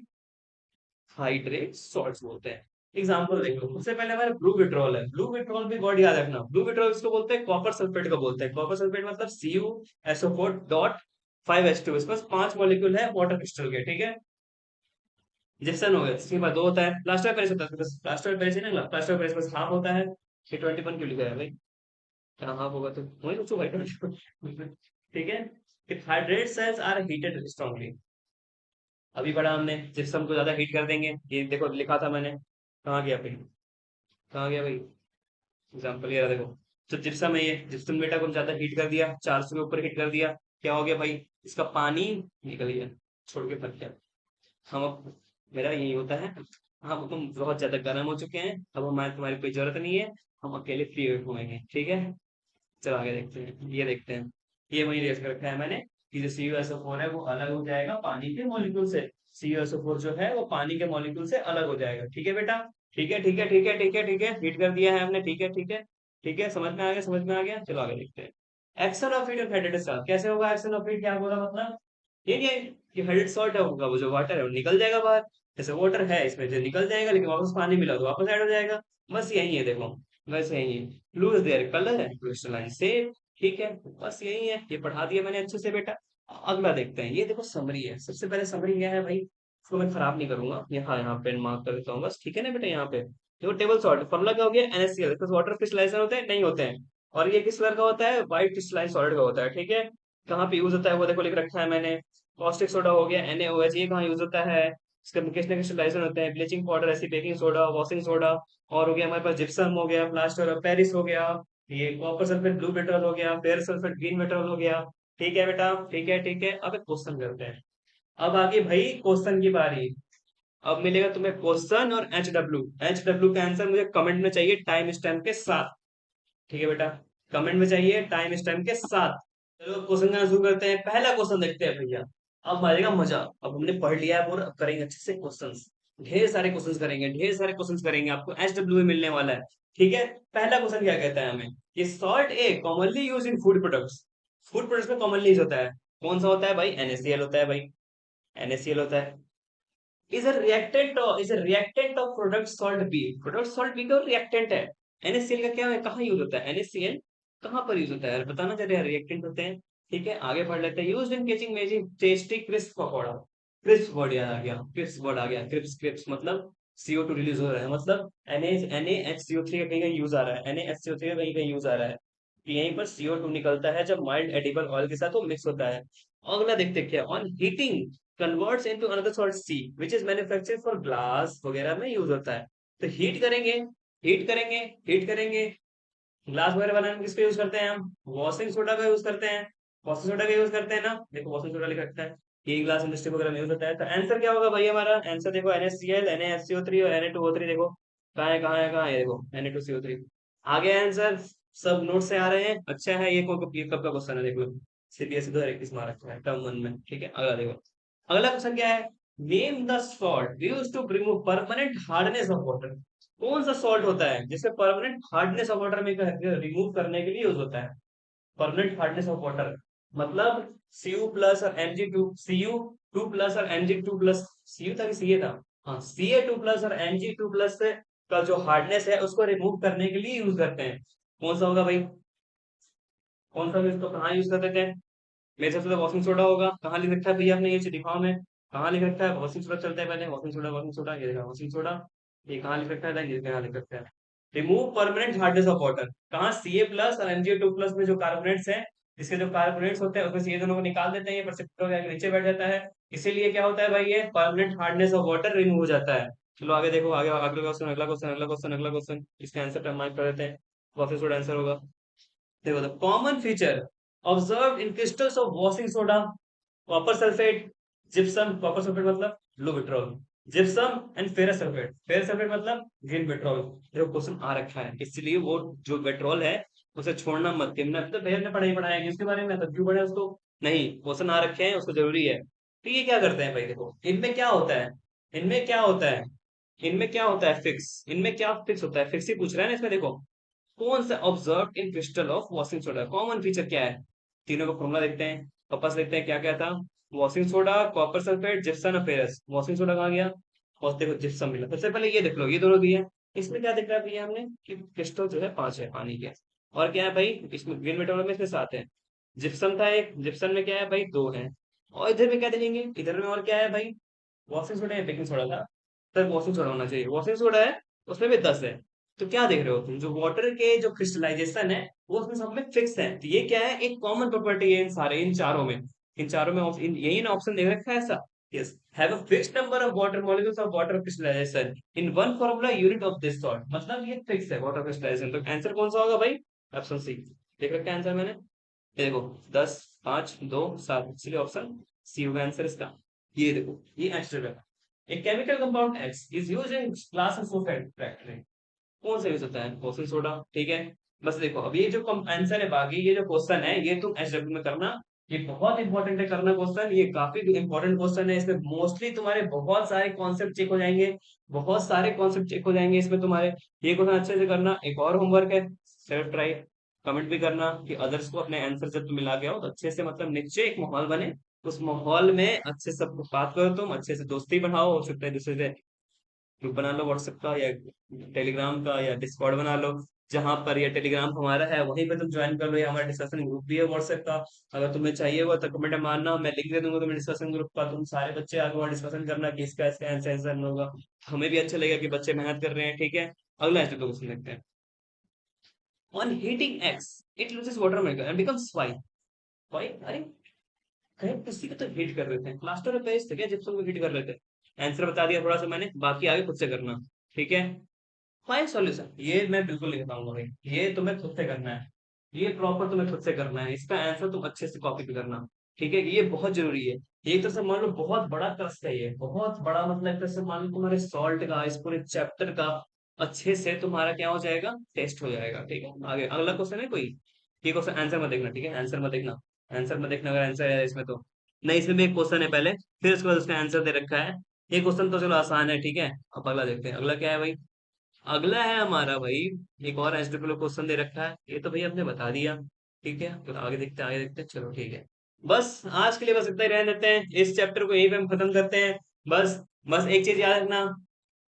हाइड्रेट सॉल्ट्स बोलते हैं। एग्जांपल देख लो, सबसे पहले हमारा ब्लू विट्रॉल है। ब्लू विट्रॉल भी वर्ड याद रखना, ब्लू विट्रॉल इसको बोलते हैं, कॉपर सल्फेट को बोलते हैं। कॉपर सल्फेट मतलब CuSO4.5H2। इसके पास 5 मॉलिक्यूल है वाटर क्रिस्टल के। ठीक है, जिप्सन हो गया, इसके बाद 2 होता है। प्लास्टर ऑफ पेरिस होता है, प्लास्टर ऑफ पेरिस है ना, प्लास्टर ऑफ पेरिस बस हाफ होता है। ये 21 क्यों लिखा है भाई? क्या हाफ होगा तो वही सोचो भाई, 21। ठीक है, if hydrate salts are heated strongly, अभी पढ़ा हमने, जिप्सम को ज्यादा हीट कर देंगे, ये देखो लिखा था मैंने, कहाँ गया भाई? कहाँ गया भाई? एग्जाम्पल ये रहा देखो, तो जिप्सम है, ये जिप्सम बेटा को ज्यादा हीट कर दिया, 400 के ऊपर हीट कर दिया, क्या हो गया भाई? इसका पानी निकल गया, छोड़ के फट गया। हम अब, मेरा यही होता है, हम बहुत ज्यादा गर्म हो चुके हैं, अब हमारे तुम्हारी कोई जरूरत नहीं है, हम अकेले फ्री घूमेंगे। ठीक है, चलो आगे देखते हैं, ये देखते हैं, ये वही रेस कर रखा है मैंने। कि जो CuSO4 है वो अलग हो जाएगा पानी के मॉलिक्यूल से। CuSO4 जो है वो पानी के मॉलिक्यूल से अलग हो जाएगा। ठीक है बेटा? ठीक है, ठीक है, ठीक है, ठीक है, ठीक है, हीट कर दिया है हमने। ठीक है, ठीक है, ठीक है, समझ में आ गया, समझ में आ गया। चलो आगे देखते हैं। एक्शन ऑफ हीट और हाइड्रेटेड सॉल्ट कैसे होगा? एक्शन ऑफ हीट क्या बोला मतलब? ये नहीं है कि हाइड्रेटेड सॉल्ट है होगा, वो जो वाटर है वो निकल जाएगा बाहर। जैसे वाटर है इसमें जो निकल जाएगा, लेकिन वापस पानी मिला तो वापस ऐड हो जाएगा। बस यही है, देखो वैसे यही है। Lose their colour and crystalline shape. ठीक है, बस यही है, ये पढ़ा दिया मैंने अच्छे से बेटा। अगला देखते हैं। ये देखो समरी है। सबसे पहले समरी क्या है भाई, इसको मैं खराब नहीं करूंगा, यहाँ पेन मार्क कर देता हूँ बस। ठीक है ना बेटा? यहाँ पे देखो टेबल सॉल्ट फॉर्मूला क्या हो गया, NaCl। इसमें वाटर क्रिस्टलाइजेशन होते हैं नहीं होते हैं? और ये किस कलर का होता है? व्हाइट क्रिस्टलाइन सॉलिड का होता है। ठीक है, कहाँ पे यूज होता है वो देखो लिख रखा है मैंने। कॉस्टिक सोडा हो गया NaOH, ये कहाँ यूज होता है? इसके किसने क्रिस्टलाइजेशन होते हैं? ब्लीचिंग पाउडर, ऐसी बेकिंग सोडा, वॉशिंग सोडा। और हो गया हमारे पास जिप्सम हो गया, प्लास्टर ऑफ पेरिस हो गया, ये कॉपर सल्फेट ब्लू पेट्रोल हो गया, फेयर सल्फेट ग्रीन पेट्रोल हो गया। ठीक है बेटा? ठीक है, ठीक है। अब एक क्वेश्चन करते हैं। अब आगे भाई क्वेश्चन की बारी। अब मिलेगा तुम्हें क्वेश्चन और एच डब्ल्यू का आंसर मुझे कमेंट में चाहिए टाइम स्टैम्प के साथ। ठीक है बेटा? कमेंट में चाहिए टाइम स्टैम्प के साथ। चलो क्वेश्चन का शुरू करते हैं। पहला क्वेश्चन देखते हैं भैया। अब आएगा मजा। अब हमने पढ़ लिया है पूरा, अब करेंगे अच्छे से क्वेश्चंस। ढेर सारे क्वेश्चंस करेंगे, ढेर सारे क्वेश्चंस करेंगे, आपको एच डब्ल्यू मिलने वाला है। ठीक है, पहला क्वेश्चन क्या कहता है हमें कि salt A commonly use in food products. Food products में कॉमनली यूज होता है। कौन सा होता है भाई? NaCl होता है भाई। NaCl होता है। Is a reactant of product salt B. Product salt B का रिएक्टेंट है। NaCl का क्या है, कहाँ यूज होता है NaCl? कहाँ पर यूज होता है यार, बताना जरा। रिएक्टेंट होते हैं। ठीक है, आगे पढ़ लेते हैं। यूज्ड इन केचिंग making tasty crisp pakora. Crisp word याद आ गया, क्रिस्प वर्ड आ गया। क्रिप्स क्रिप्स मतलब CO2 रिलीज हो रहा है, मतलब NaHCO3 का कहीं कहीं यूज आ रहा है, NaHCO3 का कहीं कहीं यूज आ रहा है। कि यहीं पर CO2 निकलता है जब माइल्ड एडिबल ऑयल के साथ वो मिक्स होता है। अगला देखते हैं क्या। On heating converts into another salt C which is manufactured for glass वगैरह में यूज होता है। तो हीट करेंगे, हीट करेंगे, हीट करेंगे। ग्लास वगैरह बनाने में किसका यूज करते हैं हम? वॉशिंग सोडा का यूज करते हैं। वॉशिंग सोडा का यूज करते हैं ना, देखो वॉशिंग सोडा लिख रखता है। ये ग्लास इंडस्ट्री वगैरह में यूज होता है। तो आंसर क्या होगा भाई हमारा? आंसर देखो NaCl, NaHCO3 और Na2O3। देखो कहाँ है, कहाँ है, कहाँ है? देखो Na2CO3 आ गया आंसर। सब नोट से आ रहे हैं, अच्छा है। ये कब का क्वेश्चन है देख लो। CBSE 2021 में आ रखा है टर्म 1 में। ठीक है, अगला देखो। अगला क्वेश्चन क्या है? Name the salt used to remove permanent hardness of water. कौन सा सॉल्ट होता है जिससे परमानेंट हार्डनेस ऑफ वाटर में रिमूव करने के लिए यूज होता है? परमानेंट हार्डनेस ऑफ वाटर मतलब Cu प्लस और Cu2 प्लस और Mg2 प्लस। Cu था कि Ca था? हाँ, Ca2 प्लस और Mg2 प्लस का जो हार्डनेस है उसको रिमूव करने के लिए यूज करते हैं। कौन सा होगा भाई? कौन सा? इसको कहाँ यूज कर देते हैं? मेरे हिसाब से तो वॉशिंग सोडा होगा। कहाँ लिख रखा है भैया आपने? ये चीज दिखाओ में। कहाँ लिख रखा है? वॉशिंग सोडा चलता है पहले। वॉशिंग सोडा, वॉशिंग सोडा, ये देखा वॉशिंग सोडा। ये कहाँ लिख रखा है? ये कहाँ लिख रखा है? Remove permanent hardness of water. कहाँ? Ca प्लस और Mg2 प्लस में जो कार्बोनेट्स हैं, इसके जो कार्बोनेट्स होते हैं उसमें से ये दोनों को निकाल देते हैं, ये प्रेसिपिटेट हो जाकर नीचे बैठ जाता है। इसीलिए क्या होता है भाई? ये permanent hardness of water remove हो जाता है। चलो आगे देखो, आगे अगला क्वेश्चन, अगला क्वेश्चन, अगला क्वेश्चन, अगला क्वेश्चन। इसका आंसर पे मार्क कर देते हैं। वॉशिंग सोडा आंसर होगा। देखो the common feature observe in crystals of washing soda, copper sulphate, gypsum. Copper sulphate मतलब blue petrol. Gypsum and ferrous sulphate. Ferrous sulphate मतलब ग्रीन पेट्रोल। देखो क्वेश्चन आ रखा है, इसलिए वो जो पेट्रोल है उसे छोड़ना मत। कि तो भैया ने पढ़ाई पढ़ाया इसके बारे में, तब क्यों पढ़े उसको? नहीं, क्वेश्चन आ रखे हैं, उसको जरूरी है। तो ये क्या करते हैं भाई, देखो इनमें क्या होता है, इनमें क्या होता है, इनमें क्या होता है फिक्स। इनमें क्या फिक्स होता है? फिक्स ही पूछ रहा है ना इसमें। देखो कौन सा observe in crystal of washing soda, common feature क्या है? तीनों का फॉर्मूला देखते हैं। वापस देखते हैं क्या क्या था। Washing soda, copper sulphate, gypsum और फेरस। वॉशिंग सोडा कहाँ गया? और देखो जिप्सम मिला। सबसे पहले ये देख लो, ये दोनों दिए हैं। इसमें क्या दिख रहा है भैया हमने कि क्रिस्टल जो है 5 है पानी के। और क्या है भाई इसमें? ग्रीन मेटल में इसमें 7 है। जिप्सम था एक, जिप्सम में क्या है भाई? 2 है। और इधर में क्या देखेंगे? इधर में और क्या है भाई? वॉशिंग सोडा या बेकिंग सोडा था? सर वॉशिंग सोडा होना चाहिए। वॉशिंग सोडा है, उसमें भी 10 है। तो क्या देख रहे हो तुम? जो वाटर के जो क्रिस्टलाइजेशन है वो उसमें सब में फिक्स है। तो ये क्या है? एक कॉमन प्रॉपर्टी है इन सारे, इन चारों में। इन चारों में यही ना ऑप्शन देख रखा है ऐसा। Yes, have a fixed number of water molecules of water crystallisation in one formula unit of this salt. मतलब ये फिक्स है वाटर क्रिस्टलाइजेशन। तो आंसर कौन सा होगा भाई? Option C. देख रखा है आंसर मैंने, ये देखो 10, 5, 2, 7, इसलिए ऑप्शन सी होगा आंसर इसका। ये देखो ये extra. A chemical compound X is used in glass and soap factory। कौन सा यूज होता है? Washing soda. ठीक है, बस देखो अब ये जो आंसर है, बाकी ये जो क्वेश्चन है ये तुम SW में करना। ये बहुत इंपॉर्टेंट है करना क्वेश्चन, ये काफी इंपॉर्टेंट क्वेश्चन है। इसमें मोस्टली तुम्हारे बहुत सारे कॉन्सेप्ट चेक हो जाएंगे, बहुत सारे कॉन्सेप्ट चेक हो जाएंगे इसमें तुम्हारे। ये क्वेश्चन अच्छे से करना। एक और होमवर्क है, सेल्फ ट्राई, कमेंट भी करना कि अदर्स को अपने आंसर जब तुम मिला के आओ तो अच्छे से, मतलब नीचे एक माहौल बने, उस माहौल में अच्छे से सब बात करो, तुम अच्छे से दोस्ती बढ़ाओ, हो सकता है दूसरे से ग्रुप बना लो व्हाट्सएप का या टेलीग्राम का या डिस्कॉर्ड बना लो, जहां पर ये टेलीग्राम हमारा है वहीं पे तुम ज्वाइन कर लो, या हमारा डिस्कशन ग्रुप भी है व्हाट्सएप का। अगर तुम्हें चाहिए हुआ तो कमेंट में मारना, मैं लिंक दे दूंगा तुम्हें डिस्कशन ग्रुप का, तुम सारे बच्चे आगे वहाँ डिस्कशन करना कि इसका इसका आंसर आंसर नहीं होगा। हमें भी अच्छा लगेगा कि बच्चे मेहनत कर रहे हैं, ठीक है। अगला है तो क्वेश्चन देखते हैं। On heating x it loses water molecule and becomes white. White, अरे कहीं किसी को तो हीट कर रहे थे, प्लास्टर ऑफ पेरिस थे क्या जिप्सम को हीट कर रहे थे। आंसर बता दिया थोड़ा सा मैंने, बाकी आगे खुद से करना, ठीक है। फाइंड सॉल्यूशन, ये मैं बिल्कुल नहीं बताऊंगा भाई, ये तुम्हें खुद से करना है, ये प्रॉपर तुम्हें खुद से करना है, इसका आंसर तुम अच्छे से कॉपी भी करना, ठीक है। ये बहुत जरूरी है। एक तरह से मान लो बहुत बड़ा ट्रस्ट है, ये बहुत बड़ा, मतलब एक तरह से मान लो तुम्हारे सॉल्ट का, इस पूरे चैप्टर का अच्छे से तुम्हारा क्या हो जाएगा, टेस्ट हो जाएगा, ठीक है। आगे अगला क्वेश्चन है कोई, ये क्वेश्चन आंसर मत देखना, ठीक है, आंसर मत देखना, आंसर मत देखना अगर आंसर है इसमें तो। नहीं, इसमें भी एक क्वेश्चन है पहले, फिर उसके बाद उसका आंसर दे रखा है। ये क्वेश्चन तो चलो आसान है, ठीक है। अब अगला देखते हैं, अगला क्या है भाई। अगला है हमारा भाई, एक और एसडब्ल्यू क्वेश्चन दे रखा है, ये तो भाई हमने बता दिया, ठीक है। तो आगे देखते हैं, आगे देखते हैं, चलो ठीक है। बस आज के लिए बस इतना ही रहने देते हैं, इस चैप्टर को यहीं पे हम खत्म करते हैं। बस बस एक चीज याद रखना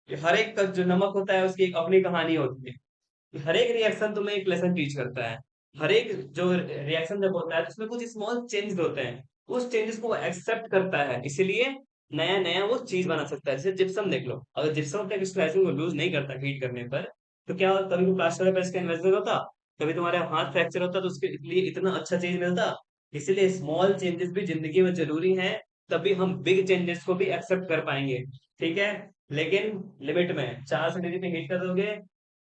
कि हर एक का जो नमक होता है उसकी एक अपनी कहानी होती है। हर एक रिएक्शन तुम्हें एक लेसन टीच करता है। हर एक जो रिएक्शन जब होता है तो उसमें कुछ स्मॉल चेंजेस होते हैं, उस चेंजेस को वो एक्सेप्ट करता है, इसीलिए नया नया वो चीज बना सकता है। जैसे जिप्सम देख लो, अगर जिप्सम अपने स्लाइसिंग को लूज नहीं करता हीट करने पर, तो क्या होता, कभी प्लास्टर ऑफ पेरिस का इन्वेंशन होता, कभी तुम्हारे हाथ फ्रैक्चर होता, तो उसके लिए इतना अच्छा चीज मिलता। इसीलिए स्मॉल चेंजेस भी जिंदगी में जरूरी हैं, तभी हम बिग चेंजेस को भी एक्सेप्ट कर पाएंगे, ठीक है। लेकिन लिमिट में, 400 डिग्री पे हीट कर दोगे,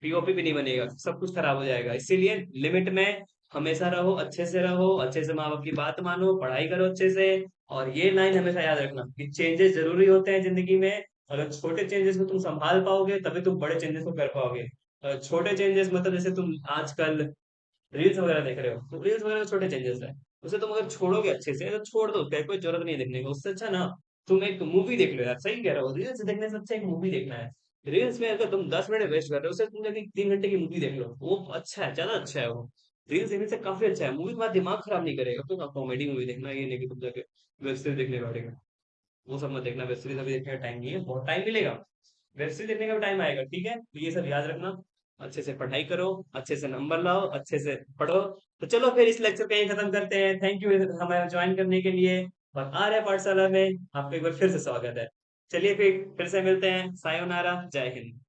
पीओपी भी नहीं बनेगा, सब कुछ खराब हो जाएगा। इसीलिए लिमिट में हमेशा रहो, अच्छे से रहो, अच्छे से माँ बाप की बात मानो, पढ़ाई करो अच्छे से। और ये लाइन हमेशा याद रखना कि चेंजेस जरूरी होते हैं जिंदगी में। अगर छोटे चेंजेस को तुम संभाल पाओगे तभी तुम बड़े चेंजेस को कर पाओगे। छोटे चेंजेस मतलब जैसे तुम आजकल रील्स वगैरह देख रहे हो, तो रील्स वगैरह छोटे चेंजेस है, उसे तुम अगर छोड़ोगे अच्छे से तो छोड़ दो, उसका कोई जरूरत नहीं है देखने को, उससे अच्छा ना तुम एक मूवी देख लो यार, सही कह रहे हो, रील्स देखने से अच्छा एक मूवी देखना है। रील्स में अगर तुम 10 मिनट वेस्ट कर रहे हो, उससे तुम जाके 3 घंटे की मूवी देख लो, वो अच्छा है, ज्यादा अच्छा है वो। रील्स देखने से काफी अच्छा है, मूवी तुम्हारा दिमाग खराब नहीं करेगा, तो कॉमेडी मूवी देखना, ये नहीं कि तुम जाके वेब सीरीज देखने बैठेगा, वो सब मत देखना, वेब सीरीज अभी देखने का टाइम नहीं है, बहुत टाइम मिलेगा, वेब सीरीज देखने का भी टाइम आएगा, ठीक है। तो ये सब याद रखना, अच्छे से पढ़ाई करो, अच्छे से नंबर लाओ, अच्छे से पढ़ो। तो चलो फिर इस लेक्चर को यहीं खत्म करते हैं, थैंक यू हमें ज्वाइन करने के लिए, और आर्य पाठशाला में आपका एक बार फिर से स्वागत है। चलिए फिर से मिलते हैं, सायोनारा, जय हिंद।